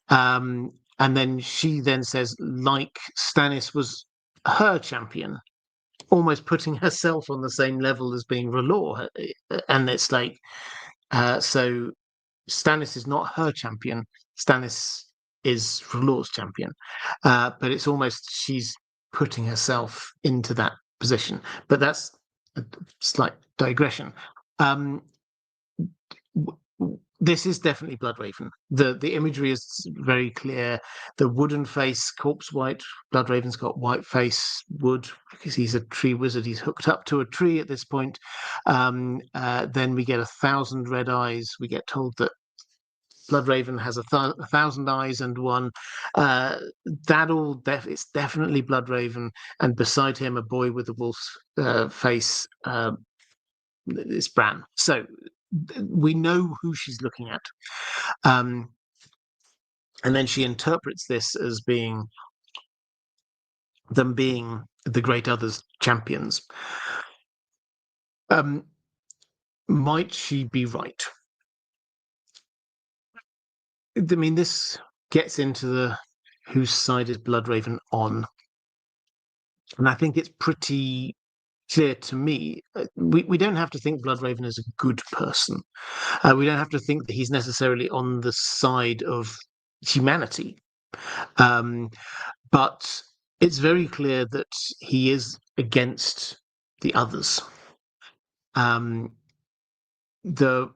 and then she then says, like Stannis was her champion, almost putting herself on the same level as being R'hllor, and it's like, so Stannis is not her champion, Stannis is R'hllor's champion, but it's almost she's putting herself into that position. But that's a slight digression. This is definitely Bloodraven. The imagery is very clear. The wooden face, corpse white. Bloodraven's got white face, wood, because he's a tree wizard. He's hooked up to a tree at this point. Then we get 1,000 red eyes. We get told that Bloodraven has 1,000 eyes and one. It's definitely Bloodraven, and beside him a boy with a wolf's face. It's Bran. So we know who she's looking at. And then she interprets this as being them being the great others champions. Might she be right? I mean, this gets into the whose side is Bloodraven on, and I think it's pretty clear to me. We don't have to think Bloodraven is a good person. We don't have to think that he's necessarily on the side of humanity. Um, but it's very clear that he is against the others. Um, the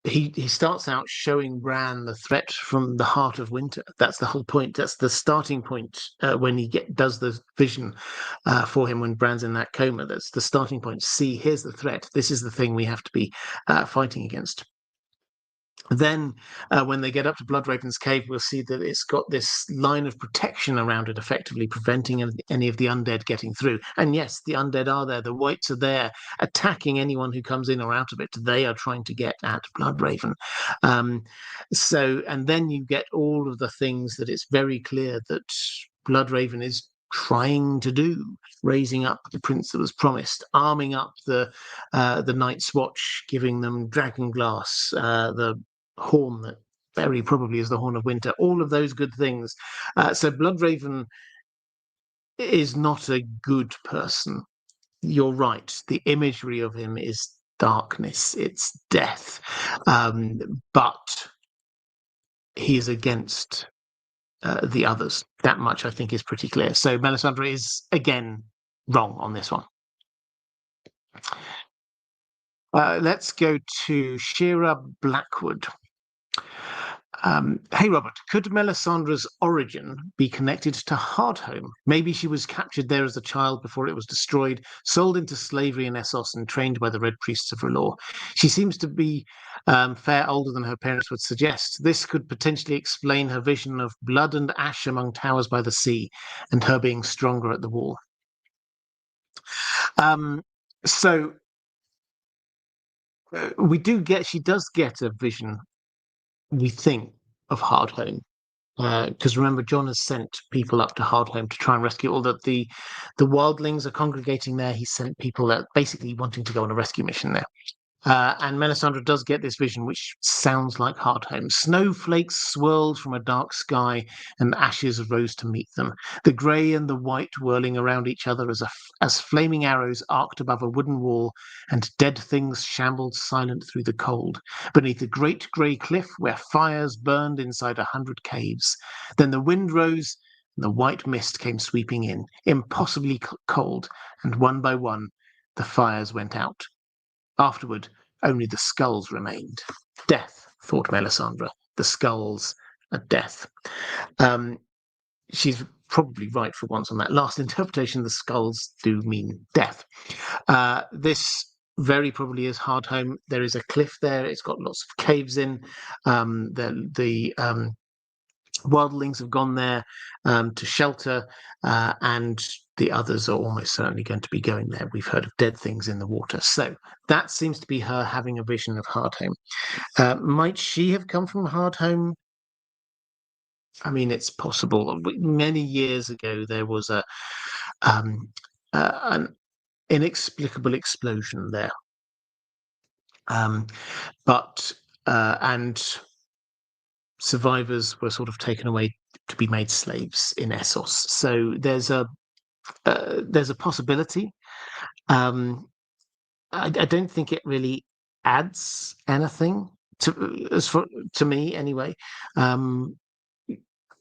he starts out showing Bran the threat from the heart of winter. That's the whole point. That's the starting point when he does the vision for him when Bran's in that coma. That's the starting point. See, here's the threat. This is the thing we have to be fighting against. Then, when they get up to Bloodraven's cave, we'll see that it's got this line of protection around it, effectively preventing any of the undead getting through. And yes, the undead are there. The wights are there, attacking anyone who comes in or out of it. They are trying to get at Bloodraven. And then you get all of the things that it's very clear that Bloodraven is trying to do, raising up the prince that was promised, arming up the Night's Watch, giving them dragon glass, the horn that very probably is the Horn of Winter, all of those good things. So Bloodraven is not a good person. You're right. The imagery of him is darkness, it's death. But he is against the others. That much I think is pretty clear. So Melisandre is again wrong on this one. Let's go to Shira Blackwood. Hey, Robert, could Melisandre's origin be connected to Hardhome? Maybe she was captured there as a child before it was destroyed, sold into slavery in Essos, and trained by the Red Priests of R'hllor. She seems to be fair older than her parents would suggest. This could potentially explain her vision of blood and ash among towers by the sea, and her being stronger at the wall. So she does get a vision, we think, of Hardhome. Because remember, Jon has sent people up to Hardhome to try and rescue all the wildlings are congregating there. He sent people that basically wanting to go on a rescue mission there. And Melisandre does get this vision, which sounds like Hardhome. Snowflakes swirled from a dark sky, and ashes rose to meet them. The grey and the white whirling around each other as flaming arrows arced above a wooden wall, and dead things shambled silent through the cold, beneath a great grey cliff where fires burned inside 100 caves. Then the wind rose, and the white mist came sweeping in, impossibly cold, and one by one the fires went out. Afterward, only the skulls remained. Death, thought Melisandre. The skulls are death. She's probably right for once on that last interpretation. The skulls do mean death. This very probably is Hardhome. There is a cliff there. It's got lots of caves in. The wildlings have gone there to shelter, and the others are almost certainly going to be going there. We've heard of dead things in the water. So that seems to be her having a vision of Hardhome. Might she have come from Hardhome? I mean, it's possible. Many years ago, there was an inexplicable explosion there. And survivors were sort of taken away to be made slaves in Essos. So there's a possibility. I don't think it really adds anything to me anyway.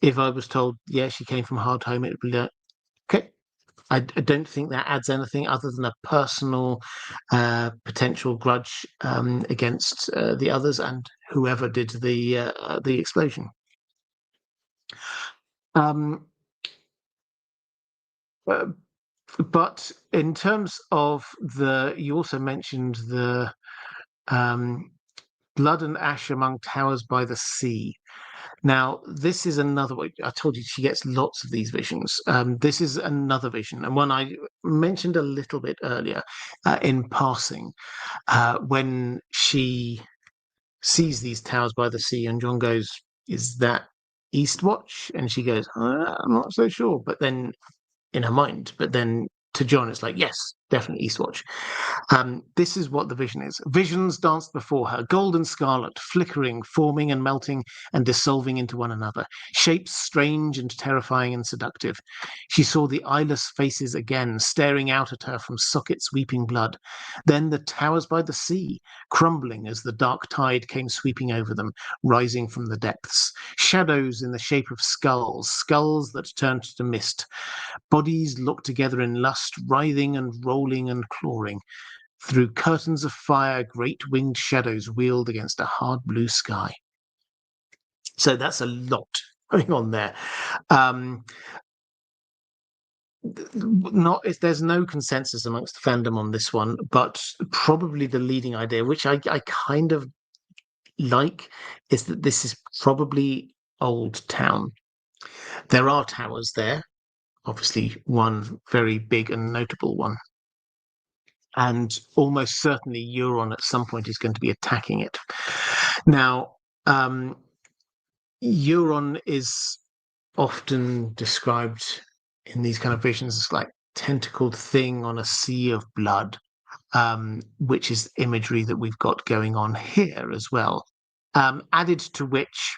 If I was told, yeah, she came from Hardhome, it would be like, okay. I don't think that adds anything other than a personal potential grudge against the others and whoever did the explosion. But in terms of you also mentioned the blood and ash among towers by the sea. Now, this is another way. I told you she gets lots of these visions. This is another vision, and one I mentioned a little bit earlier in passing, when she sees these towers by the sea, and Jon goes, "Is that Eastwatch? And she goes, I'm not so sure. But then in her mind, but then to John, it's like, yes, definitely Eastwatch. This is what the vision is. Visions danced before her, gold and scarlet, flickering, forming and melting and dissolving into one another, shapes strange and terrifying and seductive. She saw the eyeless faces again, staring out at her from sockets weeping blood. Then the towers by the sea, crumbling as the dark tide came sweeping over them, rising from the depths. Shadows in the shape of skulls, skulls that turned to mist. Bodies locked together in lust, writhing and rolling and clawing. Through curtains of fire, great winged shadows wheeled against a hard blue sky. So that's a lot going on there. Not if there's no consensus amongst the fandom on this one, but probably the leading idea, which I kind of like, is that this is probably Old Town. There are towers there, obviously one very big and notable one. And almost certainly Euron at some point is going to be attacking it. Now, Euron is often described in these kind of visions as like tentacled thing on a sea of blood, which is imagery that we've got going on here as well. Added to which,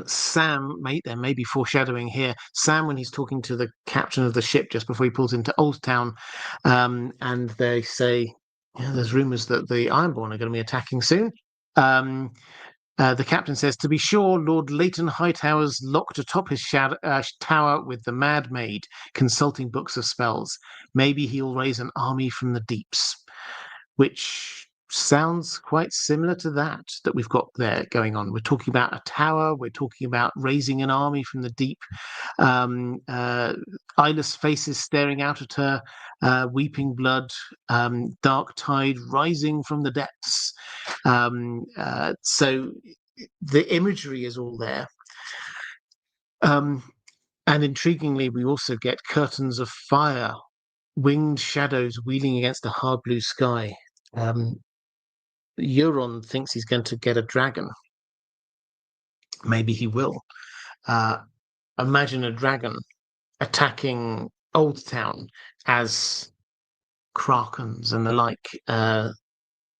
Sam, there may be foreshadowing here. Sam, when he's talking to the captain of the ship just before he pulls into Old Town, and they say, there's rumours that the Ironborn are going to be attacking soon. The captain says, to be sure, Lord Leighton Hightower's locked atop his tower with the Mad Maid, consulting books of spells. Maybe he'll raise an army from the deeps, which sounds quite similar to that we've got there going on. We're talking about a tower. We're talking about raising an army from the deep. Eyeless faces staring out at her, weeping blood, dark tide rising from the depths. So the imagery is all there. And intriguingly, we also get curtains of fire, winged shadows wheeling against a hard blue sky. Euron thinks he's going to get a dragon. Maybe he will. Imagine a dragon attacking Old Town as krakens and the like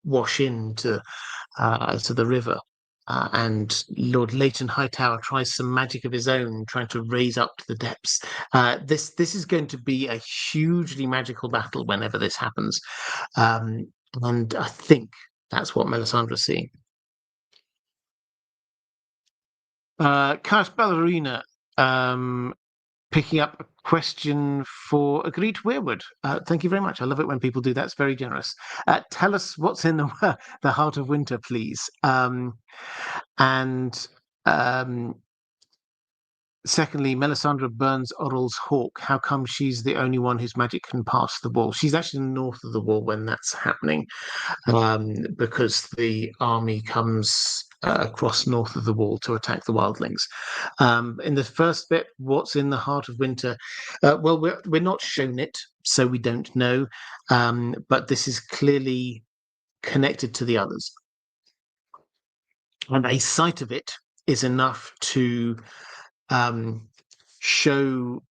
wash into to the river. And Lord Leighton Hightower tries some magic of his own, trying to raise up to the depths. This is going to be a hugely magical battle whenever this happens. And I think that's what Melisandre's seeing. Caius Ballerina picking up a question for Agreed Weirwood. Thank you very much. I love it when people do that. It's very generous. Tell us what's in the heart of winter, please. Secondly, Melisandre burns Oral's hawk. How come she's the only one whose magic can pass the wall? She's actually north of the wall when that's happening, because the army comes across north of the wall to attack the wildlings. In the first bit, what's in the heart of winter? Well, we're not shown it, so we don't know. But this is clearly connected to the others, and a sight of it is enough to show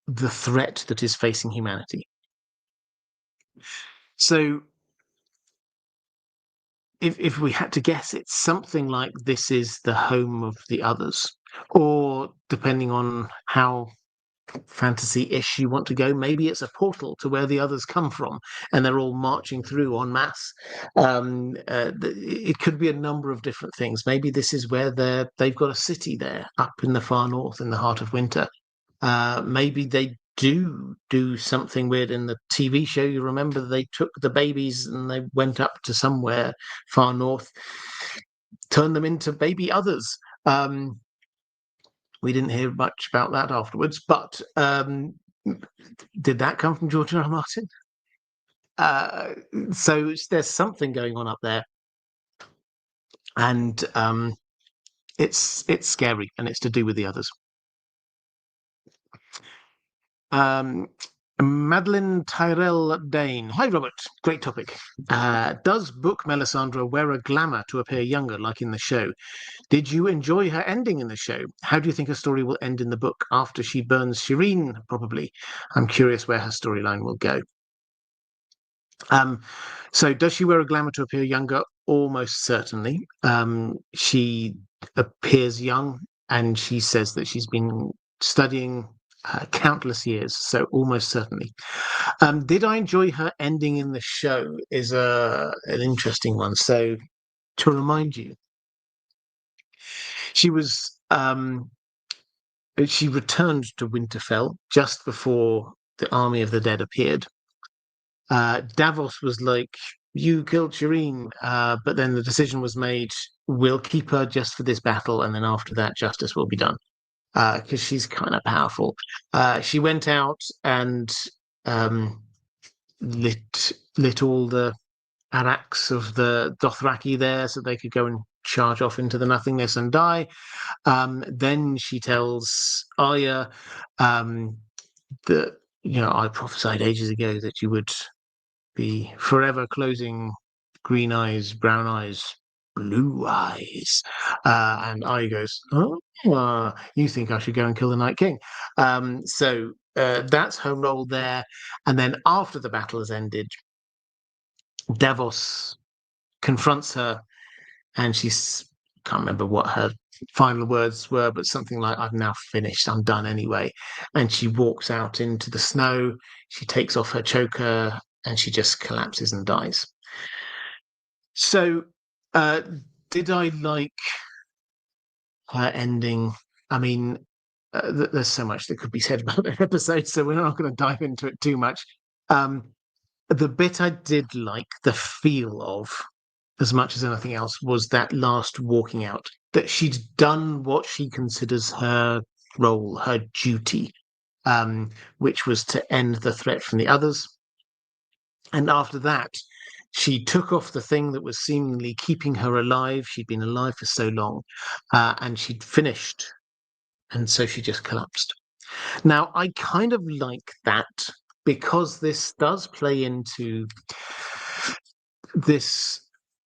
the threat that is facing humanity. So if we had to guess, it's something like this is the home of the others, or depending on how fantasy-ish you want to go, maybe it's a portal to where the others come from and they're all marching through en masse. It could be a number of different things. Maybe this is where they've got a city there up in the far north in the heart of winter. Maybe they do something weird in the TV show. You remember they took the babies and they went up to somewhere far north, turned them into baby others. We didn't hear much about that afterwards, but did that come from George R. R. Martin? So there's something going on up there, and it's scary, and it's to do with the others. Madeline Tyrell Dane. Hi, Robert. Great topic. Does Book Melisandre wear a glamour to appear younger, like in the show? Did you enjoy her ending in the show? How do you think her story will end in the book after she burns Shireen, probably? I'm curious where her storyline will go. So does she wear a glamour to appear younger? Almost certainly. She appears young, and she says that she's been studying countless years, so almost certainly. Did I enjoy her ending in the show? Is an interesting one. So to remind you, she was she returned to Winterfell just before the army of the dead appeared. Davos was like, "You killed Shireen," but then the decision was made: we'll keep her just for this battle, and then after that, justice will be done. Because she's kind of powerful. She went out and um, lit all the araks of the Dothraki there, so they could go and charge off into the nothingness and die. Then she tells Arya that I prophesied ages ago that you would be forever closing green eyes, brown eyes, blue eyes. And Arya goes, "Oh, you think I should go and kill the Night King?" So that's her role there. And then after the battle has ended, Davos confronts her, and she's can't remember what her final words were, but something like, "I've now finished, I'm done anyway." And she walks out into the snow, she takes off her choker, and she just collapses and dies. So did I like her ending? I mean, there's so much that could be said about the episode, so we're not going to dive into it too much. The bit I did like the feel of, as much as anything else, was that last walking out, that she'd done what she considers her role, her duty, which was to end the threat from the others. And after that, she took off the thing that was seemingly keeping her alive. She'd been alive for so long, and she'd finished. And so she just collapsed. Now, I kind of like that because this does play into this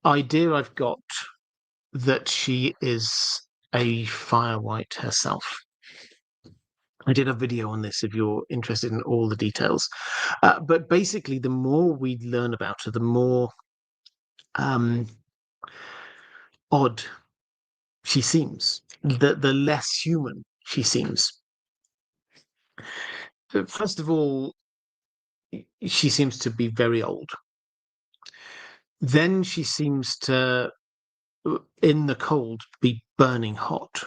idea I've got that she is a Firewhite herself. I did a video on this if you're interested in all the details. But basically, the more we learn about her, the more odd she seems, the less human she seems. First of all, she seems to be very old. Then she seems to, in the cold, be burning hot.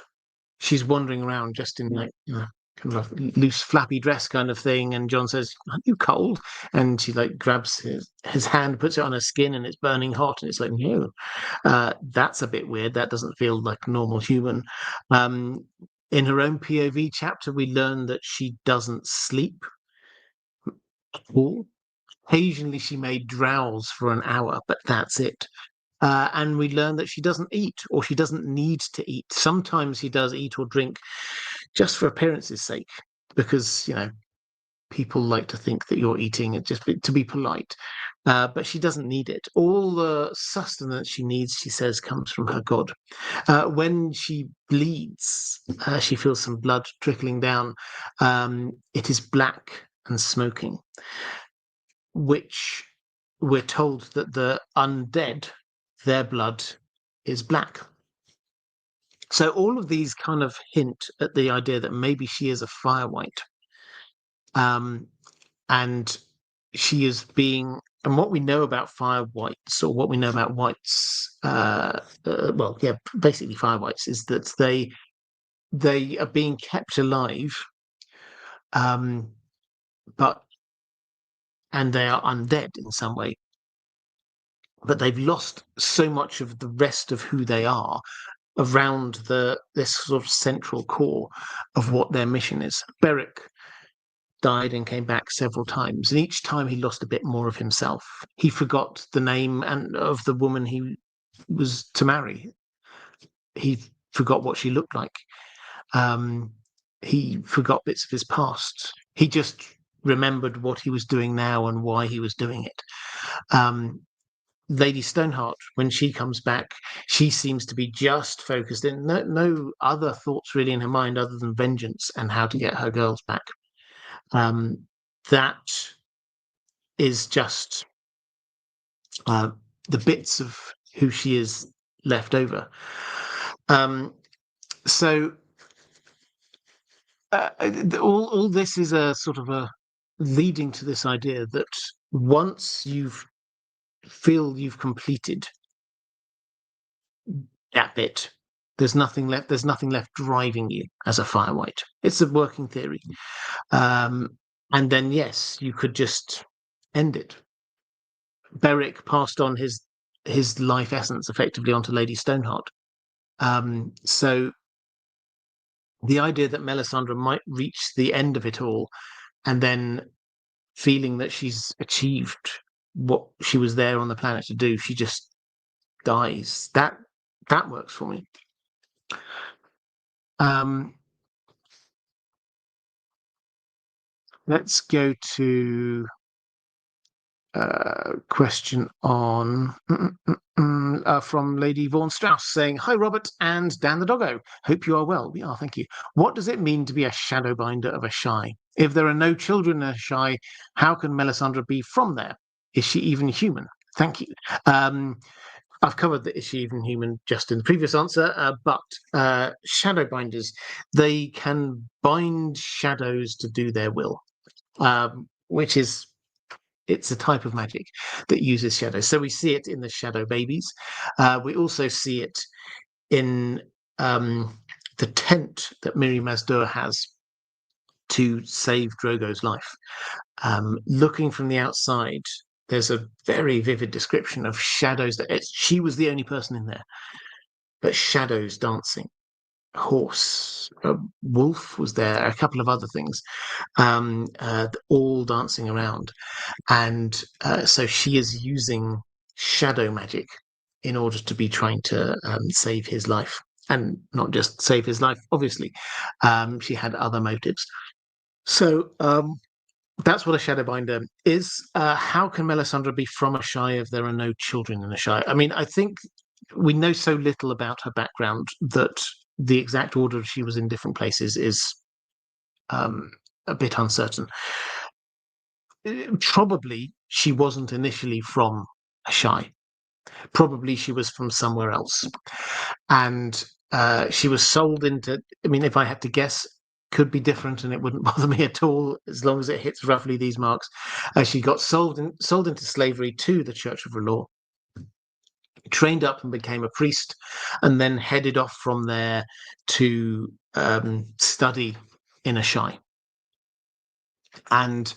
She's wandering around just in like kind of a loose flappy dress kind of thing, and Jon says, "Aren't you cold?" And she like grabs his hand, puts it on her skin, and it's burning hot, and it's like, no, that's a bit weird. That doesn't feel like normal human. In her own POV chapter, we learn that she doesn't sleep at all. Occasionally she may drowse for an hour, but that's it. And we learn that she doesn't eat, or she doesn't need to eat. Sometimes she does eat or drink just for appearance's sake, because people like to think that you're eating it just to be polite. But she doesn't need it. All the sustenance she needs, she says, comes from her god. When she bleeds, she feels some blood trickling down. It is black and smoking, which we're told that the undead, their blood is black. So all of these kind of hint at the idea that maybe she is a Firewhite. And she is being, and what we know about Firewhites, or what we know about whites, basically Firewhites, is that they are being kept alive, but and they are undead in some way, but they've lost so much of the rest of who they are around this sort of central core of what their mission is. Beric died and came back several times, and each time he lost a bit more of himself. He forgot the name and of the woman he was to marry. He forgot what she looked like. He forgot bits of his past. He just remembered what he was doing now and why he was doing it. Lady Stoneheart, when she comes back, she seems to be just focused in no other thoughts really in her mind other than vengeance and how to get her girls back. That is just the bits of who she is left over. So all this is a sort of a leading to this idea that once you've completed that bit, there's nothing left. There's nothing left driving you as a Firewhite. It's a working theory, and then yes, you could just end it. Beric passed on his life essence effectively onto Lady Stoneheart. So the idea that Melisandre might reach the end of it all, and then feeling that she's achieved what she was there on the planet to do, she just dies. That works for me. Let's go to question on from Lady Vaughan-Strauss saying, "Hi Robert and Dan the Doggo. Hope you are well." We are, thank you. What does it mean to be a shadowbinder of a Shy? If there are no children in a Shy, how can Melisandre be from there? Is she even human? Thank you. I've covered the is she even human just in the previous answer, but shadowbinders, they can bind shadows to do their will, which is it's a type of magic that uses shadows. So we see it in the shadow babies. We also see it in the tent that Miri Mazdur has to save Drogo's life. Looking from the outside, there's a very vivid description of shadows. She was the only person in there, but shadows dancing. Horse, a wolf was there, a couple of other things, all dancing around. And so she is using shadow magic in order to be trying to save his life. And not just save his life, obviously. She had other motives. So that's what a shadowbinder is. How can Melisandre be from a Shy if there are no children in a Shy? I mean, I think we know so little about her background that the exact order she was in different places is a bit uncertain. Probably she wasn't initially from a Shy. Probably she was from somewhere else. And she was sold into, I mean, if I had to guess, could be different and it wouldn't bother me at all as long as it hits roughly these marks. She got sold into slavery to the Church of R'hllor, trained up and became a priest, and then headed off from there to study in a Shy. And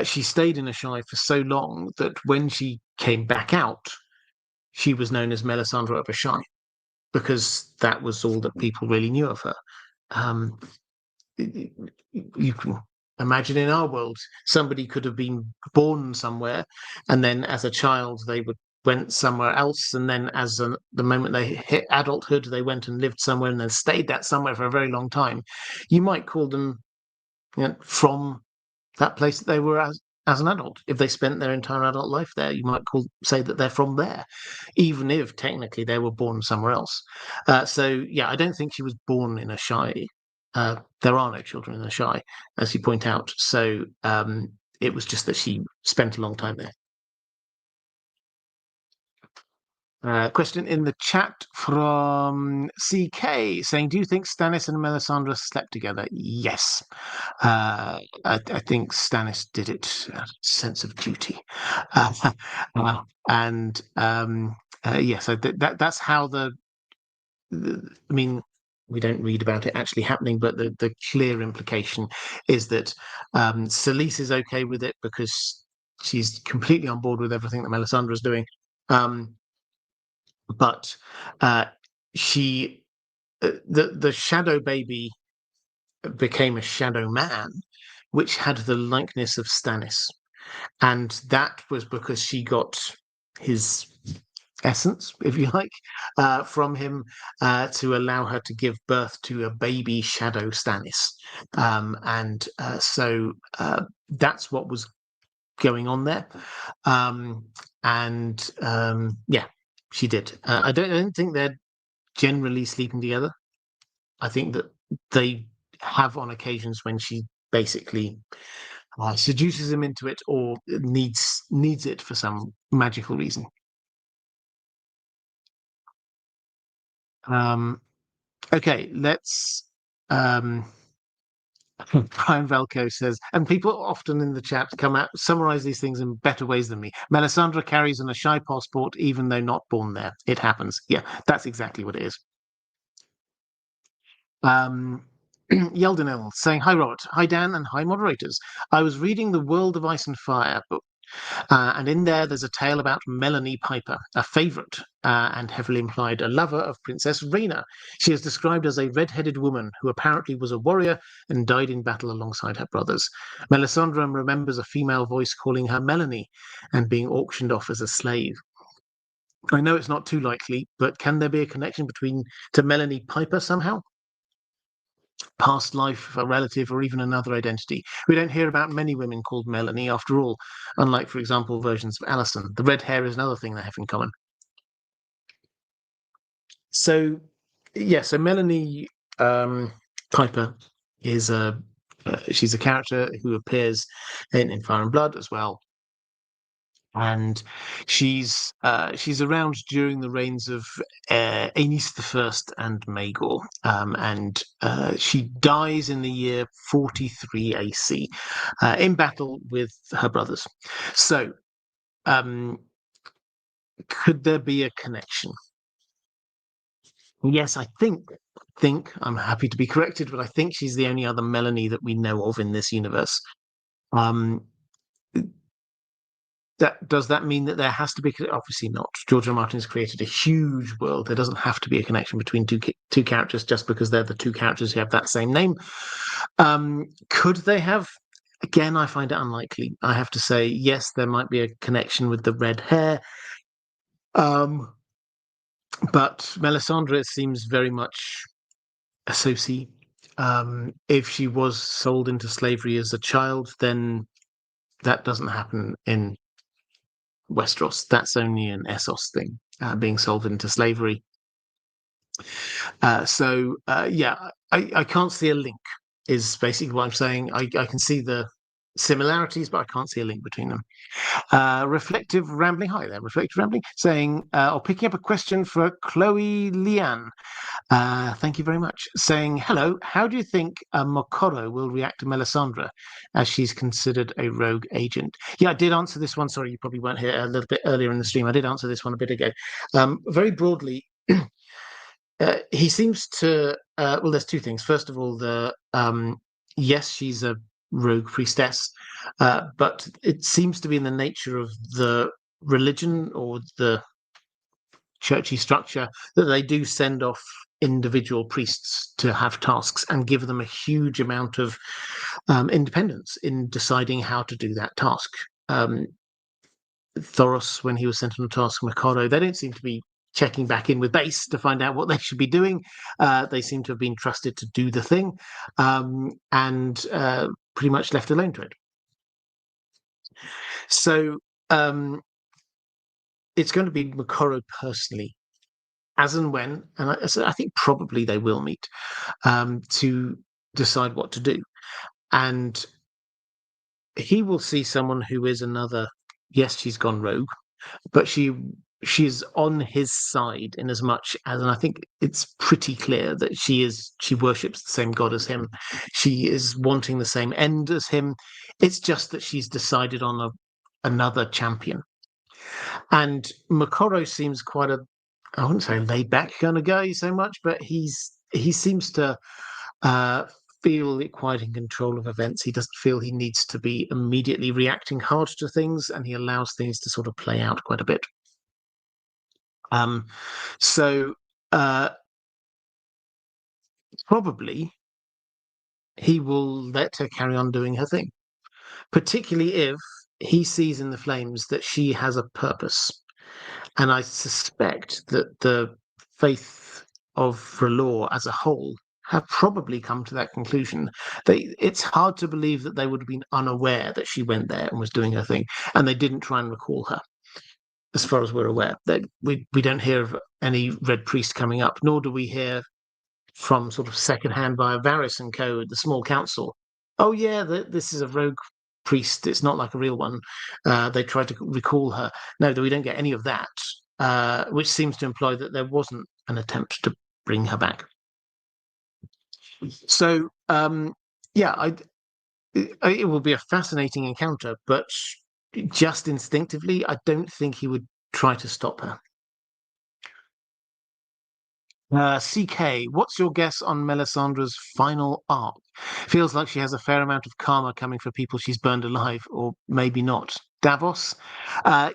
she stayed in a Shy for so long that when she came back out, she was known as Melisandre of a Shy, because that was all that people really knew of her. You can imagine in our world, somebody could have been born somewhere, and then as a child they went somewhere else, and then the moment they hit adulthood, they went and lived somewhere and then stayed that somewhere for a very long time. You might call them from that place that they were as an adult. If they spent their entire adult life there, you might say that they're from there, even if technically they were born somewhere else. So yeah, I don't think she was born in a Shy. There are no children in a Shy, as you point out. So it was just that she spent a long time there. Question in the chat from CK saying, "Do you think Stannis and Melisandre slept together?" Yes. I think Stannis did it out of sense of duty. And yes, that's how I mean, we don't read about it actually happening, but the clear implication is that Selyse is okay with it because she's completely on board with everything that Melisandre is doing. But the shadow baby became a shadow man, which had the likeness of Stannis, and that was because she got his essence, if you like, from him to allow her to give birth to a baby Shadow Stannis. So that's what was going on there. Yeah, she did. I don't think they're generally sleeping together. I think that they have on occasions when she basically seduces him into it or needs it for some magical reason. Okay, let's. Brian Velko says, and people often in the chat come out summarize these things in better ways than me. Melisandre carries an Ashai passport, even though not born there. It happens. Yeah, that's exactly what it is. Yeldenil saying, "Hi Robert, hi Dan, and hi moderators. I was reading the World of Ice and Fire book, and in there's a tale about Melanie Piper, a favourite and heavily implied a lover of Princess Rhaena. She is described as a red-headed woman who apparently was a warrior and died in battle alongside her brothers. Melisandre remembers a female voice calling her Melanie and being auctioned off as a slave. I know it's not too likely, but can there be a connection to Melanie Piper somehow? Past life, a relative, or even another identity. We don't hear about many women called Melanie after all, unlike, for example, versions of Alison. The red hair is another thing they have in common. So, yeah, so Melanie Piper is she's a character who appears in Fire and Blood as well. And she's around during the reigns of Aenys I and Maegor, and she dies in the year 43 AC in battle with her brothers. So, could there be a connection? Yes, I think I'm happy to be corrected, but I think she's the only other Melanie that we know of in this universe. Um, does that mean that there has to be? Obviously not. George R. Martin has created a huge world. There doesn't have to be a connection between two characters just because they're the two characters who have that same name. Could they have? Again, I find it unlikely. I have to say, yes, there might be a connection with the red hair. But Melisandre seems very much a Soci. If she was sold into slavery as a child, then that doesn't happen in Westeros. That's only an Essos thing, being sold into slavery. Yeah, I can't see a link, is basically what I'm saying. I can see the similarities, but I can't see a link between them. Reflective Rambling, hi there, Reflective Rambling, saying, or picking up a question for Chloe Lian. Thank you very much. Saying, hello, how do you think Mokoro will react to Melisandre as she's considered a rogue agent? Yeah, I did answer this one. Sorry, you probably weren't here a little bit earlier in the stream. I did answer this one a bit ago. Very broadly, he seems to, well, there's two things. First of all, yes, she's a rogue priestess, but it seems to be in the nature of the religion or the churchy structure that they do send off individual priests to have tasks and give them a huge amount of independence in deciding how to do that task. Thoros, when he was sent on a task, Mikado, they don't seem to be checking back in with base to find out what they should be doing. They seem to have been trusted to do the thing and pretty much left alone to it. So it's going to be Mikoro personally, as and when, and I think probably they will meet to decide what to do. And he will see someone who is another, yes, she's gone rogue, but she's on his side in as much as, and I think it's pretty clear that she worships the same god as him. She is wanting the same end as him. It's just that she's decided on another champion. And Makoro seems quite I wouldn't say laid back kind of guy so much, but he seems to feel quite in control of events. He doesn't feel he needs to be immediately reacting hard to things, and he allows things to sort of play out quite a bit. So probably he will let her carry on doing her thing, particularly if he sees in the flames that she has a purpose. And I suspect that the faith of Vrelor as a whole have probably come to that conclusion. It's hard to believe that they would have been unaware that she went there and was doing her thing, and they didn't try and recall her, as far as we're aware. We don't hear of any Red Priest coming up, nor do we hear from sort of secondhand via Varys and co. the small council. Oh yeah, this is a rogue priest. It's not like a real one. They tried to recall her. No, we don't get any of that, which seems to imply that there wasn't an attempt to bring her back. So yeah, it will be a fascinating encounter, but just instinctively, I don't think he would try to stop her. CK, what's your guess on Melisandre's final arc? Feels like she has a fair amount of karma coming for people she's burned alive, or maybe not. Davos?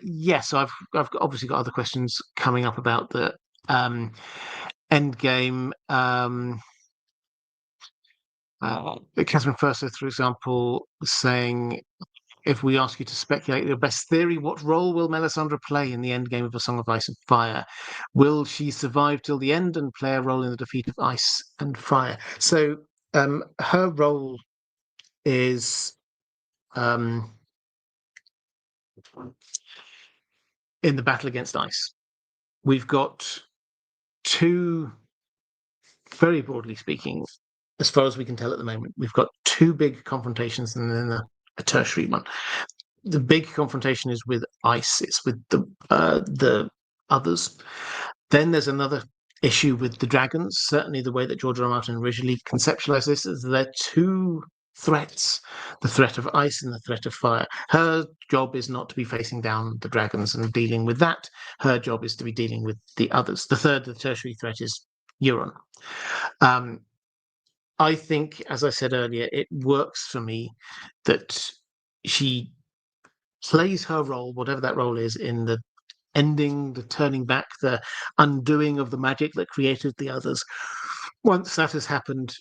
Yes, I've obviously got other questions coming up about the endgame. Catherine Furso, for example, saying, if we ask you to speculate your best theory, what role will Melisandre play in the end game of A Song of Ice and Fire? Will she survive till the end and play a role in the defeat of Ice and Fire? So her role is in the battle against Ice. We've got two, very broadly speaking, as far as we can tell at the moment, we've got two big confrontations and then a tertiary one. The big confrontation is with Ice. It's with the others. Then there's another issue with the dragons. Certainly, the way that George R. R. Martin originally conceptualized this is there are two threats: the threat of ice and the threat of fire. Her job is not to be facing down the dragons and dealing with that. Her job is to be dealing with the others. The third, the tertiary threat, is Euron. I think, as I said earlier, it works for me that she plays her role, whatever that role is, in the ending, the turning back, the undoing of the magic that created the others. Once that has happened,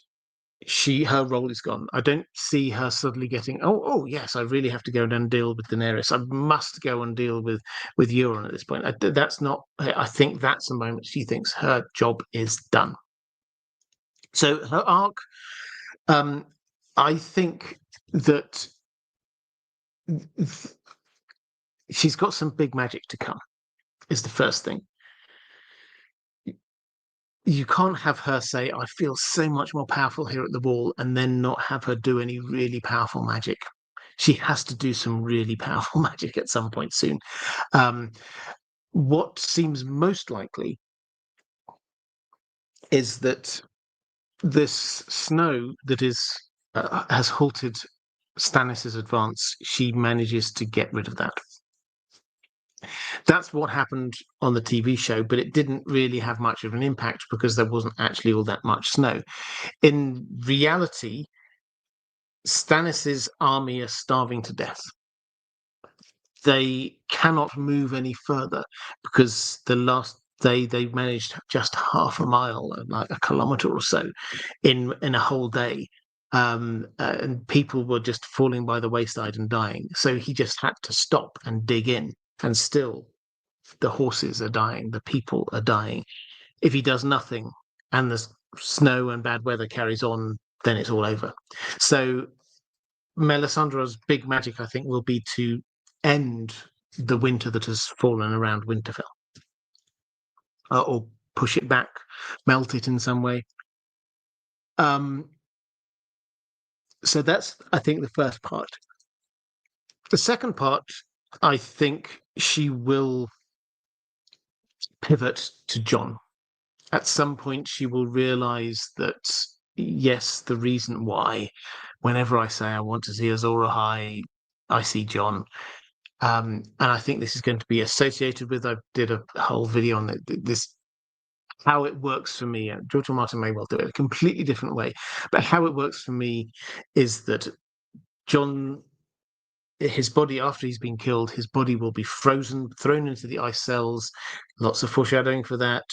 her role is gone. I don't see her suddenly getting, oh yes, I really have to go and deal with Daenerys. I must go and deal with Euron at this point. That's not. I think that's the moment she thinks her job is done. So her arc, I think that she's got some big magic to come, is the first thing. You can't have her say, I feel so much more powerful here at the wall, and then not have her do any really powerful magic. She has to do some really powerful magic at some point soon. What seems most likely is that this snow that has halted Stannis' advance, she manages to get rid of that. That's what happened on the TV show, but it didn't really have much of an impact because there wasn't actually all that much snow. In reality, Stannis' army are starving to death. They cannot move any further because the last day they managed just half a mile, like a kilometer or so, in a whole day. And people were just falling by the wayside and dying. So he just had to stop and dig in, and still the horses are dying, the people are dying. If he does nothing and the snow and bad weather carries on, then it's all over. So Melisandre's big magic, I think, will be to end the winter that has fallen around Winterfell, or push it back, melt it in some way. So that's, I think, the first part. The second part, I think she will pivot to Jon. At some point, she will realize that, yes, the reason why, whenever I say I want to see Azor Ahai, I see Jon. And I think this is going to be associated with, I did a whole video on this, how it works for me. George R. R. Martin may well do it a completely different way, but how it works for me is that Jon, his body, after he's been killed, his body will be frozen, thrown into the ice cells. Lots of foreshadowing for that.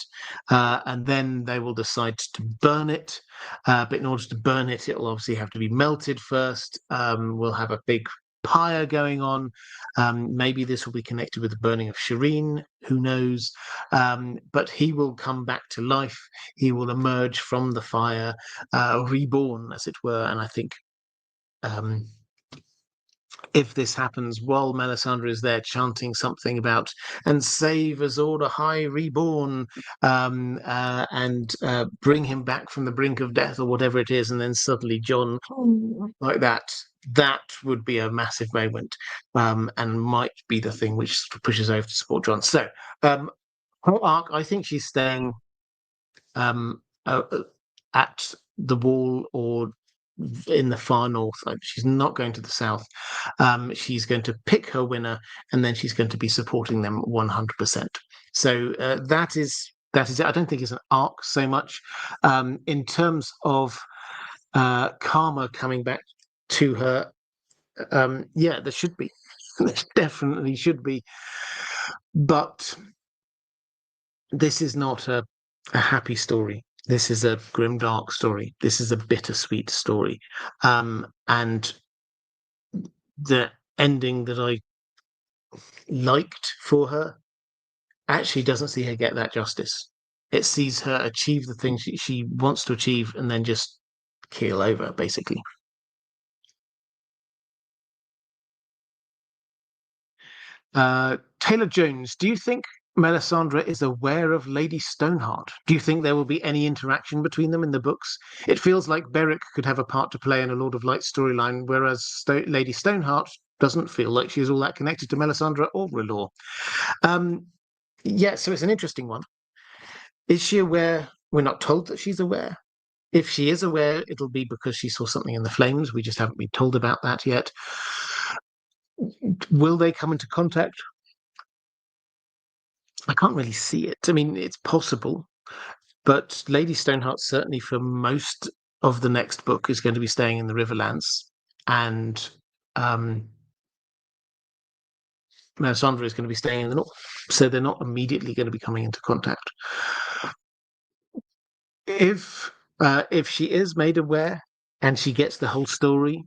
And then they will decide to burn it. But in order to burn it, it'll obviously have to be melted first. We'll have a big pyre going on. Maybe this will be connected with the burning of Shireen, who knows? But he will come back to life. He will emerge from the fire, reborn, as it were. And I think if this happens while Melisandre is there chanting something about "and save us all the High Reborn," and bring him back from the brink of death or whatever it is, and then suddenly Jon like that would be a massive moment, and might be the thing which pushes over to support Jon. So her arc, I think she's staying at the Wall or in the far north. She's not going to the south. She's going to pick her winner, and then she's going to be supporting them 100%. So that is it. I don't think it's an arc so much. In terms of karma coming back to her, yeah, there should be. There definitely should be. But this is not a happy story. This is a grimdark story. This is a bittersweet story. And the ending that I liked for her actually doesn't see her get that justice. It sees her achieve the things she wants to achieve and then just keel over, basically. Taylor Jones, do you think Melisandre is aware of Lady Stoneheart? Do you think there will be any interaction between them in the books? It feels like Beric could have a part to play in a Lord of Light storyline, whereas Lady Stoneheart doesn't feel like she's all that connected to Melisandre or R'hllor. Yeah, so it's an interesting one. Is she aware? We're not told that she's aware. If she is aware, it'll be because she saw something in the flames. We just haven't been told about that yet. Will they come into contact? I can't really see it. I mean, it's possible, but Lady Stoneheart certainly for most of the next book is going to be staying in the Riverlands, and Melisandre is going to be staying in the north. So they're not immediately going to be coming into contact. If she is made aware and she gets the whole story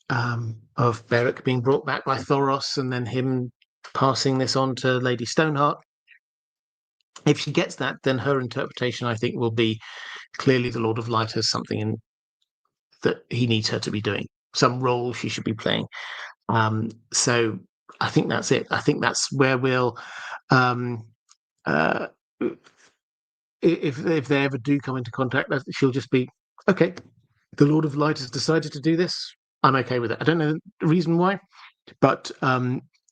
of Beric being brought back by Thoros and then him passing this on to Lady Stoneheart, if she gets that, then her interpretation, I think, will be clearly the Lord of Light has something in that he needs her to be doing, some role she should be playing. So I think that's it. I think that's where we'll, if they ever do come into contact, she'll just be, okay, the Lord of Light has decided to do this. I'm okay with it. I don't know the reason why, but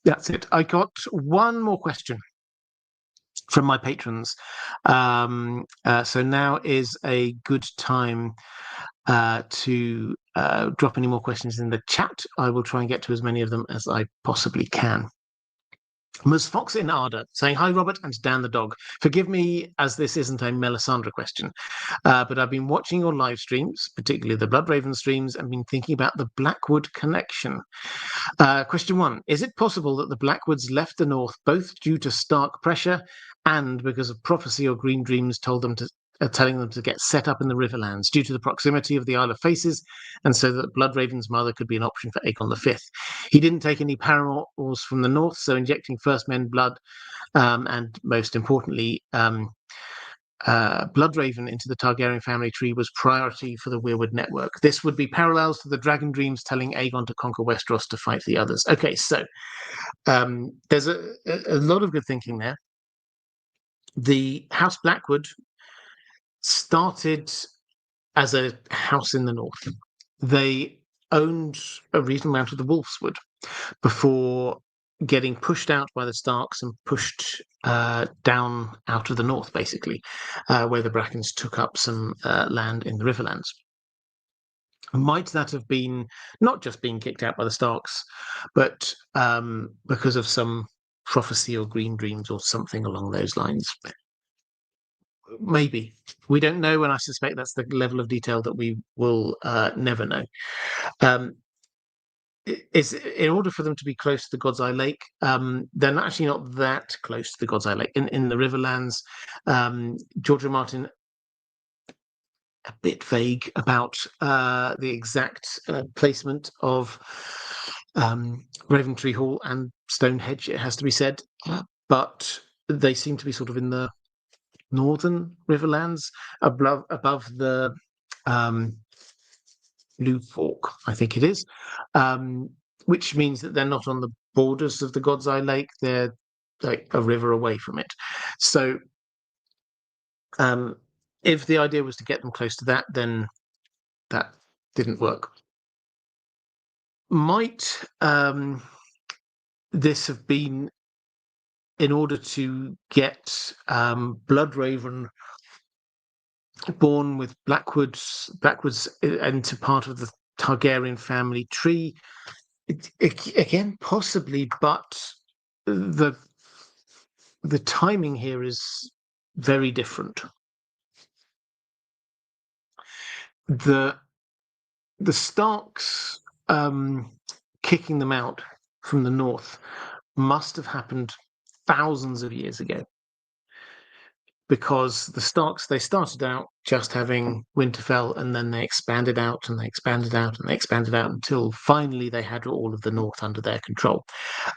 that's it. I got one more question from my patrons. So now is a good time to drop any more questions in the chat. I will try and get to as many of them as I possibly can. Ms. Fox in Arda saying, "Hi, Robert and Dan the dog. Forgive me as this isn't a Melisandre question, but I've been watching your live streams, particularly the Bloodraven streams, and been thinking about the Blackwood connection. Question 1, is it possible that the Blackwoods left the north both due to Stark pressure and because of prophecy or green dreams telling them to get set up in the Riverlands due to the proximity of the Isle of Faces, and so that Bloodraven's mother could be an option for Aegon V? He didn't take any paramours from the north, so injecting First Men blood and most importantly Bloodraven into the Targaryen family tree was priority for the Weirwood network. This would be parallels to the Dragon Dreams telling Aegon to conquer Westeros to fight the others." Okay, so there's a lot of good thinking there. The House Blackwood started as a house in the north. They owned a reasonable amount of the Wolfswood before getting pushed out by the Starks and pushed down out of the north, basically, where the Brackens took up some land in the Riverlands. Might that have been not just being kicked out by the Starks, but because of some prophecy or green dreams or something along those lines? Maybe. We don't know, and I suspect that's the level of detail that we will never know. Is in order for them to be close to the God's Eye Lake, they're actually not that close to the God's Eye Lake. In the Riverlands, George R. Martin, a bit vague about the exact placement of Raventree Hall and Stonehenge, it has to be said, but they seem to be sort of in the northern Riverlands, above the Blue Fork, I think it is, which means that they're not on the borders of the God's Eye Lake. They're like a river away from it. So if the idea was to get them close to that, then that didn't work. Might this have been in order to get Bloodraven born with backwards into part of the Targaryen family tree? Again, possibly, but the timing here is very different. The Starks kicking them out from the north must have happened thousands of years ago, because the Starks, they started out just having Winterfell, and then they expanded out and they expanded out and they expanded out until finally they had all of the north under their control.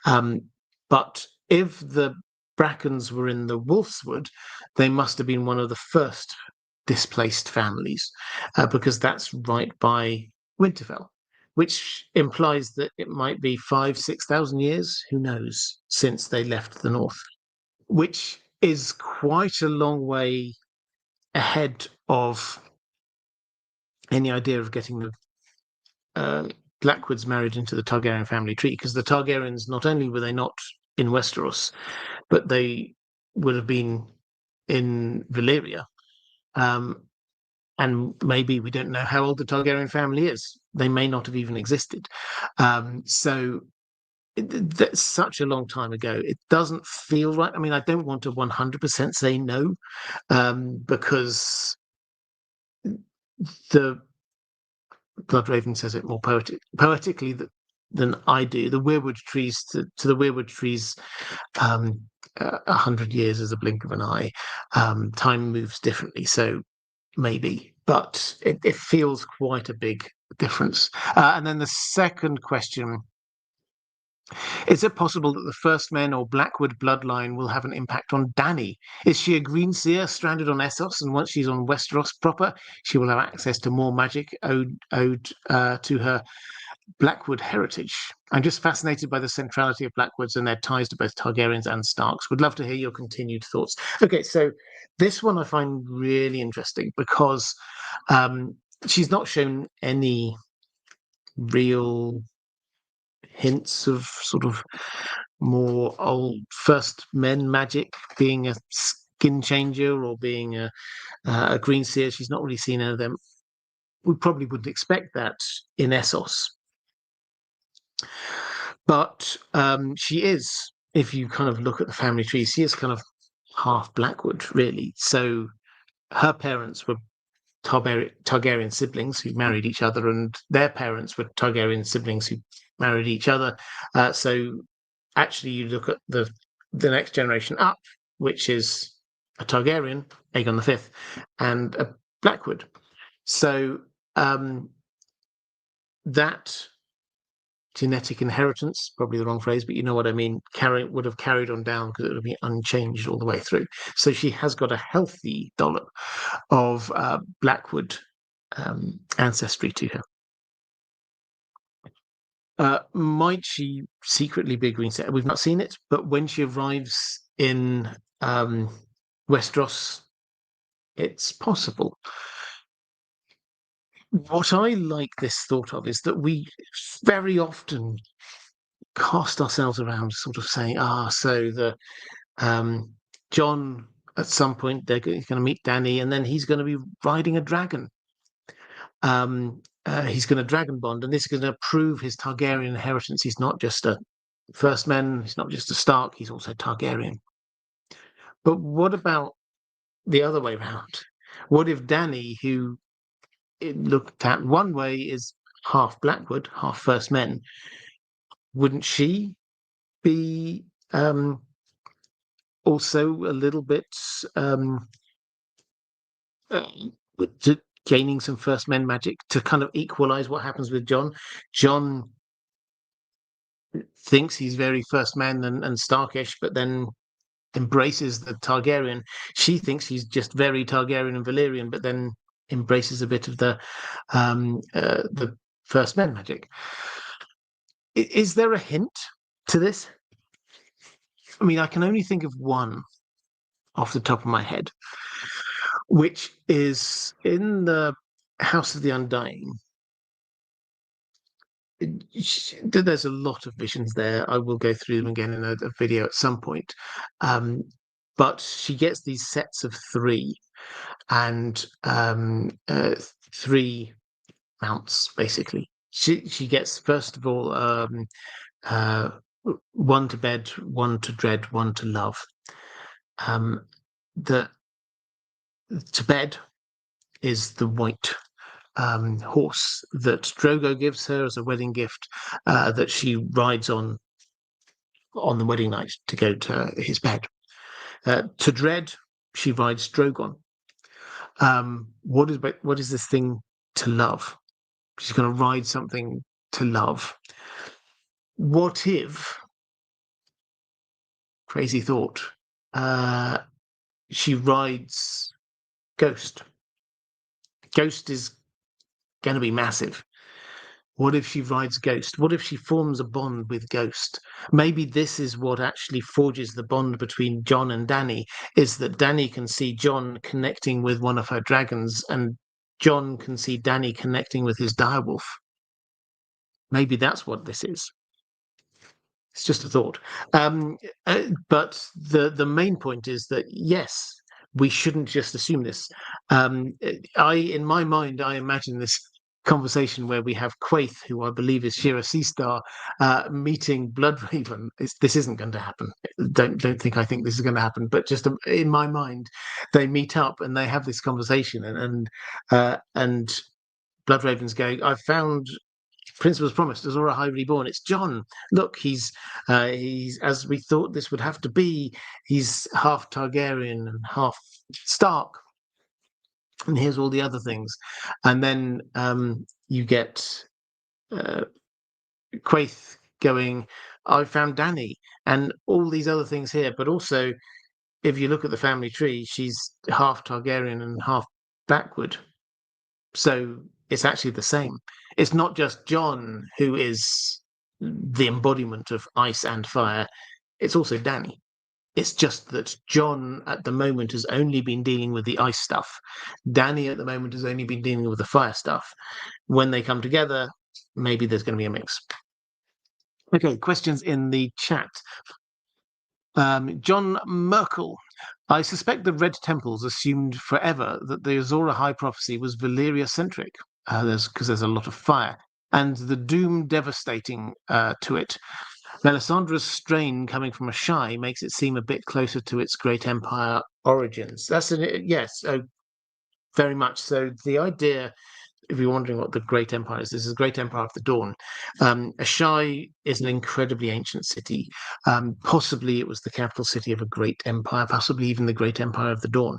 But if the Brackens were in the Wolfswood, they must have been one of the first displaced families, because that's right by Winterfell, which implies that it might be 5,000-6,000 years, who knows, since they left the north, which is quite a long way ahead of any idea of getting the Blackwoods married into the Targaryen family tree, because the Targaryens, not only were they not in Westeros, but they would have been in Valyria. And maybe we don't know how old the Targaryen family is. They may not have even existed. So that's such a long time ago. It doesn't feel right. I mean, I don't want to 100% say no, because the Bloodraven says it more poetically than I do. The weirwood trees, to the weirwood trees, 100 years is a blink of an eye. Time moves differently, so maybe, but it feels quite a big difference. And then the second question: is it possible that the First Men or Blackwood bloodline will have an impact on Dany? Is she a green seer stranded on Essos, and once she's on Westeros proper, she will have access to more magic owed to her Blackwood heritage? I'm just fascinated by the centrality of Blackwoods and their ties to both Targaryens and Starks. Would love to hear your continued thoughts. Okay, so this one I find really interesting, because she's not shown any real hints of sort of more old First Men magic, being a skin changer or being a green seer. She's not really seen any of them. We probably wouldn't expect that in Essos. But she is, if you kind of look at the family tree, she is kind of half Blackwood, really. So her parents were Targaryen siblings who married each other, and their parents were Targaryen siblings who married each other. So actually, you look at the next generation up, which is a Targaryen, Aegon V, and a Blackwood. So that genetic inheritance, probably the wrong phrase, but you know what I mean, would have carried on down, because it would have been unchanged all the way through. So she has got a healthy dollop of Blackwood ancestry to her. Might she secretly be a green setter? We've not seen it, but when she arrives in Westeros, it's possible. What I like this thought of is that we very often cast ourselves around sort of saying, so the Jon, at some point he's going to meet Dany, and then he's going to be riding a dragon. He's going to dragon bond, and this is going to prove his Targaryen inheritance. He's not just a First Men, he's not just a Stark, he's also Targaryen. But what about the other way around? What if Dany, who it looked at one way is half Blackwood, half First Men, wouldn't she be also a little bit gaining some First Men magic to kind of equalize what happens with Jon? Jon thinks he's very First Man and Starkish, but then embraces the Targaryen. She thinks he's just very Targaryen and Valyrian, but then embraces a bit of the First Men magic. Is there a hint to this? I mean, I can only think of one off the top of my head, which is in the House of the Undying. There's a lot of visions there. I will go through them again in a video at some point. But she gets these sets of three, and three mounts basically. She gets, first of all, uh, one to bed, one to dread, one to love. The to bed is the white horse that Drogo gives her as a wedding gift, that she rides on the wedding night to go to his bed. To dread, she rides Drogon. What is this thing to love? She's going to ride something to love. What if, crazy thought, she rides Ghost? Ghost is going to be massive. What if she rides Ghost? What if she forms a bond with Ghost? Maybe this is what actually forges the bond between Jon and Dany, is that Dany can see Jon connecting with one of her dragons, and Jon can see Dany connecting with his direwolf. Maybe that's what this is. It's just a thought. But the main point is that, yes, we shouldn't just assume this. In my mind, I imagine this conversation where we have Quaithe, who I believe is Shira Seastar, meeting Bloodraven. This isn't going to happen. Don't think I think this is going to happen. But just in my mind, they meet up and they have this conversation, and Bloodraven's going, "I found Principal's promised, Azor Ahai reborn. It's Jon. Look, he's as we thought this would have to be. He's half Targaryen and half Stark. And here's all the other things." And then you get Quaithe going, "I found Dany," and all these other things here. But also, if you look at the family tree, she's half Targaryen and half backward. So it's actually the same. It's not just Jon who is the embodiment of ice and fire. It's also Dany. It's just that Jon at the moment has only been dealing with the ice stuff. Dany at the moment has only been dealing with the fire stuff. When they come together, maybe there's going to be a mix. Okay, questions in the chat. John Merkel. I suspect the Red Temples assumed forever that the Azor Ahai prophecy was Valyria-centric, because there's a lot of fire, and the doom devastating to it. Melisandre's strain coming from a shy makes it seem a bit closer to its great empire origins. Yes, very much so. The idea, if you're wondering what the Great Empire is, this is the Great Empire of the Dawn. Asshai is an incredibly ancient city. Possibly it was the capital city of a great empire, possibly even the Great Empire of the Dawn.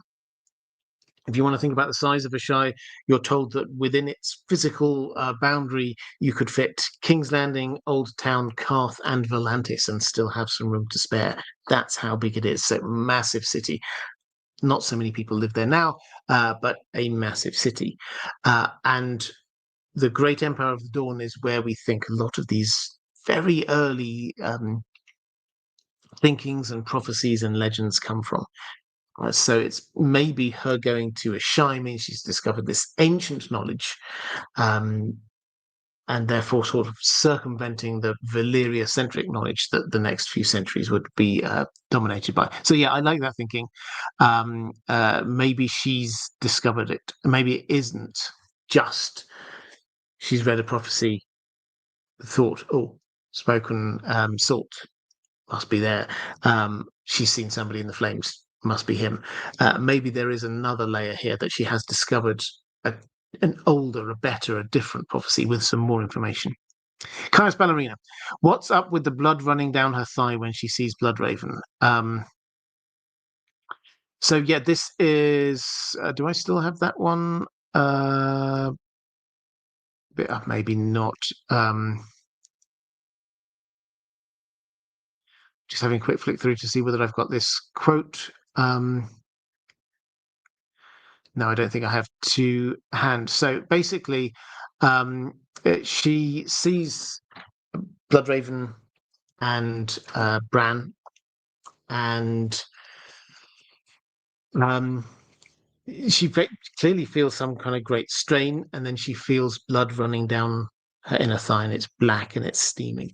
If you want to think about the size of Asshai, you're told that within its physical boundary, you could fit King's Landing, Old Town, Karth, and Volantis and still have some room to spare. That's how big it is. So, massive city. Not so many people live there now, but a massive city. And the Great Empire of the Dawn is where we think a lot of these very early thinkings and prophecies and legends come from. So it's maybe her going to Asshai means she's discovered this ancient knowledge, and therefore sort of circumventing the Valyria-centric knowledge that the next few centuries would be dominated by. So yeah, I like that thinking. Maybe she's discovered it. Maybe it isn't just she's read a prophecy, thought, oh, spoken salt must be there. She's seen somebody in the flames, must be him. Maybe there is another layer here that she has discovered an older, a better, a different prophecy with some more information. Caius Ballerina, what's up with the blood running down her thigh when she sees Bloodraven? So yeah, this is. Do I still have that one? Maybe not. just having a quick flick through to see whether I've got this quote. No, I don't think I have to hand. So basically, she sees Bloodraven and Bran, and she clearly feels some kind of great strain, and then she feels blood running down her inner thigh, and it's black and it's steaming.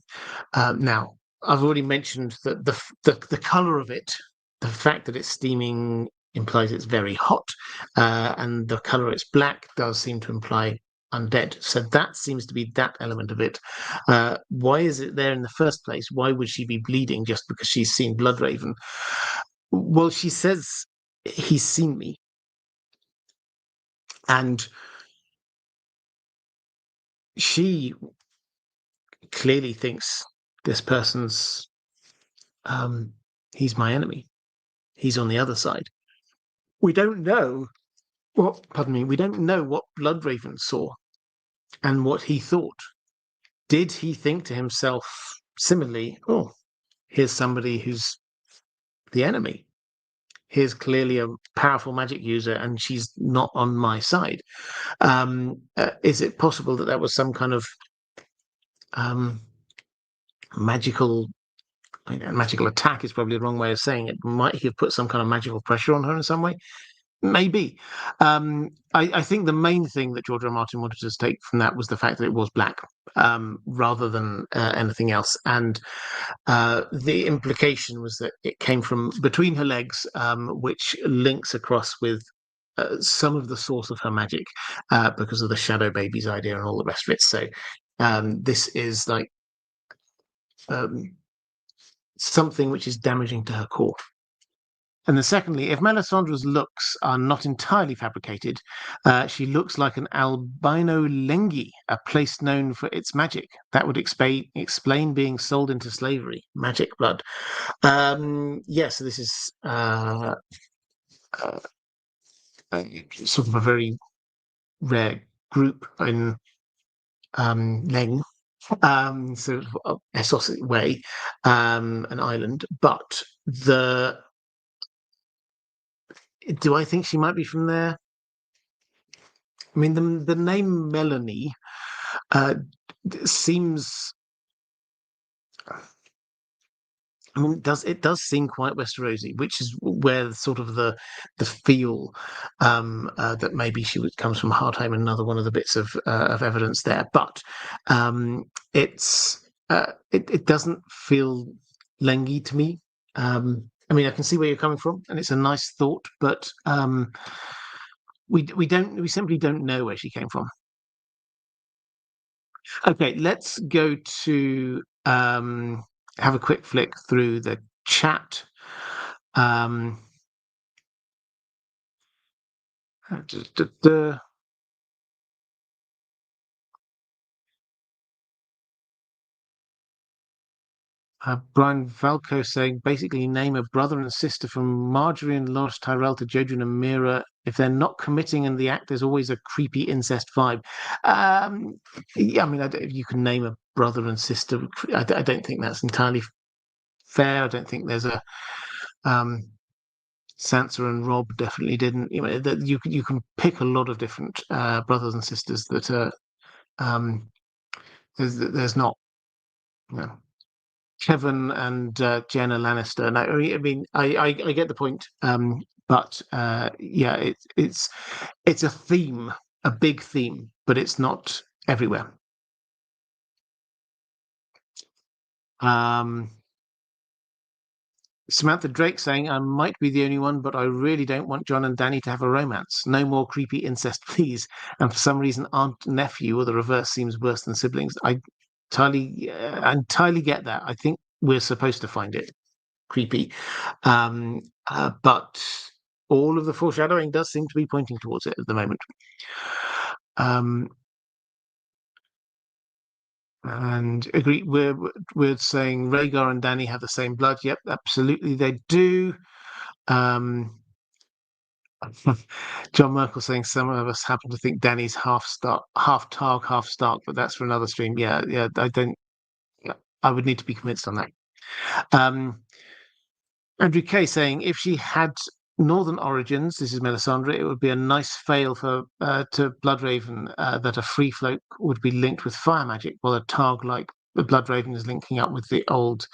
Now, I've already mentioned that the color of it, the fact that it's steaming implies it's very hot, and the color it's black does seem to imply undead. So that seems to be that element of it. Why is it there in the first place? Why would she be bleeding just because she's seen Bloodraven? Well, she says he's seen me, and she clearly thinks this person's he's my enemy. He's on the other side. We don't know we don't know what Bloodraven saw and what he thought. Did he think to himself similarly, oh, here's somebody who's the enemy? Here's clearly a powerful magic user and she's not on my side. Is it possible that that was some kind of magical attack is probably the wrong way of saying it. Might he have put some kind of magical pressure on her in some way? Maybe. I think the main thing that George R. R. Martin wanted us to take from that was the fact that it was black, rather than anything else. And the implication was that it came from between her legs, which links across with some of the source of her magic, because of the shadow babies idea and all the rest of it. So this is like something which is damaging to her core. And then secondly, if Melisandre's looks are not entirely fabricated, she looks like an albino lengi, a place known for its magic. That would explain being sold into slavery, magic blood. So this is sort of a very rare group in Leng, sort of Essos way, an island. But do I think she might be from there? I mean, the name Melanie seems. I mean, it does seem quite Westerosi, which is where sort of the feel that maybe comes from Hardheim, another one of the bits of evidence there. But it doesn't feel Lengi to me. I mean, I can see where you're coming from, and it's a nice thought, but we simply don't know where she came from. Okay, let's go to have a quick flick through the chat. Brian Valco saying, basically name a brother and sister from Marjorie and Loras Tyrell to Jodryn and Meera. If they're not committing in the act, there's always a creepy incest vibe. Yeah, I mean, you can name a brother and sister. I don't think that's entirely fair. I don't think there's a Sansa and Rob definitely didn't. You know, that you can pick a lot of different brothers and sisters that are there's not. You know, Kevin and Jenna Lannister. No, I mean, I get the point, but yeah, it's a theme, a big theme, but it's not everywhere. Samantha Drake saying, I might be the only one, but I really don't want Jon and Dany to have a romance. No more creepy incest, please. And for some reason, aunt nephew or the reverse seems worse than siblings. I entirely get that. I think we're supposed to find it creepy, but all of the foreshadowing does seem to be pointing towards it at the moment. And agree, we're saying Rhaegar and Dany have the same blood. Yep, absolutely they do. John Merkel saying some of us happen to think Dany's half Targ, half Stark, but that's for another stream. Yeah, I don't. Yeah, I would need to be convinced on that. Andrew K saying if she had northern origins, this is Melisandre, it would be a nice fail for to Bloodraven that a free folk would be linked with fire magic, while a Targ like Bloodraven is linking up with the old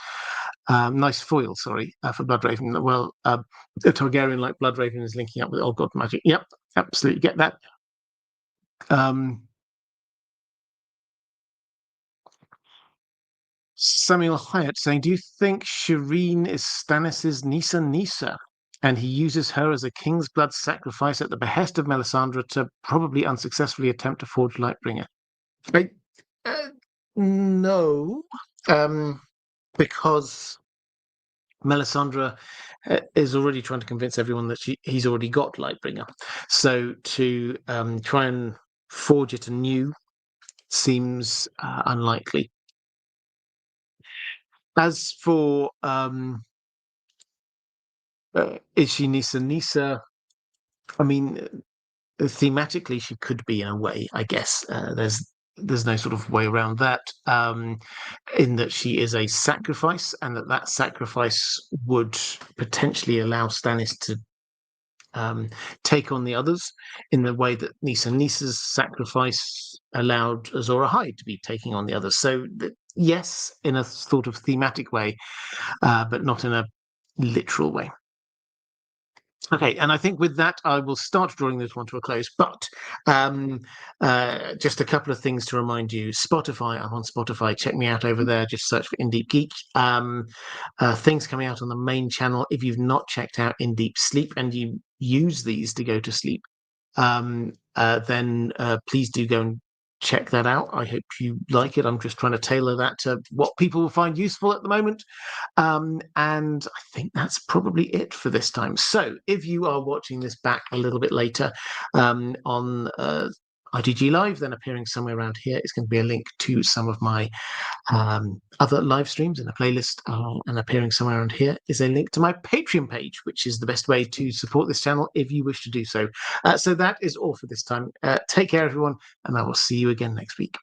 nice foil, sorry, for Bloodraven. Well, a Targaryen like Bloodraven is linking up with old god magic. Yep, absolutely get that. Samuel Hyatt saying, do you think Shireen is Stannis' Nisa, and he uses her as a king's blood sacrifice at the behest of Melisandre to probably unsuccessfully attempt to forge Lightbringer? I, uh, no, because Melisandre is already trying to convince everyone that he's already got Lightbringer. So to try and forge it anew seems unlikely. As for is she Nisa? I mean, thematically, she could be in a way. I guess there's no sort of way around that. In that she is a sacrifice, and that sacrifice would potentially allow Stannis to take on the others in the way that Nisa's sacrifice allowed Azor Ahai to be taking on the others. So yes, in a sort of thematic way, but not in a literal way. Okay, and I think with that, I will start drawing this one to a close. But just a couple of things to remind you. Spotify, I'm on Spotify. Check me out over there. Just search for In Deep Geek. Things coming out on the main channel. If you've not checked out In Deep Sleep and you use these to go to sleep, then please do go and check that out. I hope you like it. I'm just trying to tailor that to what people will find useful at the moment. And I think that's probably it for this time. So if you are watching this back a little bit later on IDG Live, then appearing somewhere around here is going to be a link to some of my other live streams in a playlist, and appearing somewhere around here is a link to my Patreon page, which is the best way to support this channel if you wish to do so. So that is all for this time. Take care, everyone, and I will see you again next week.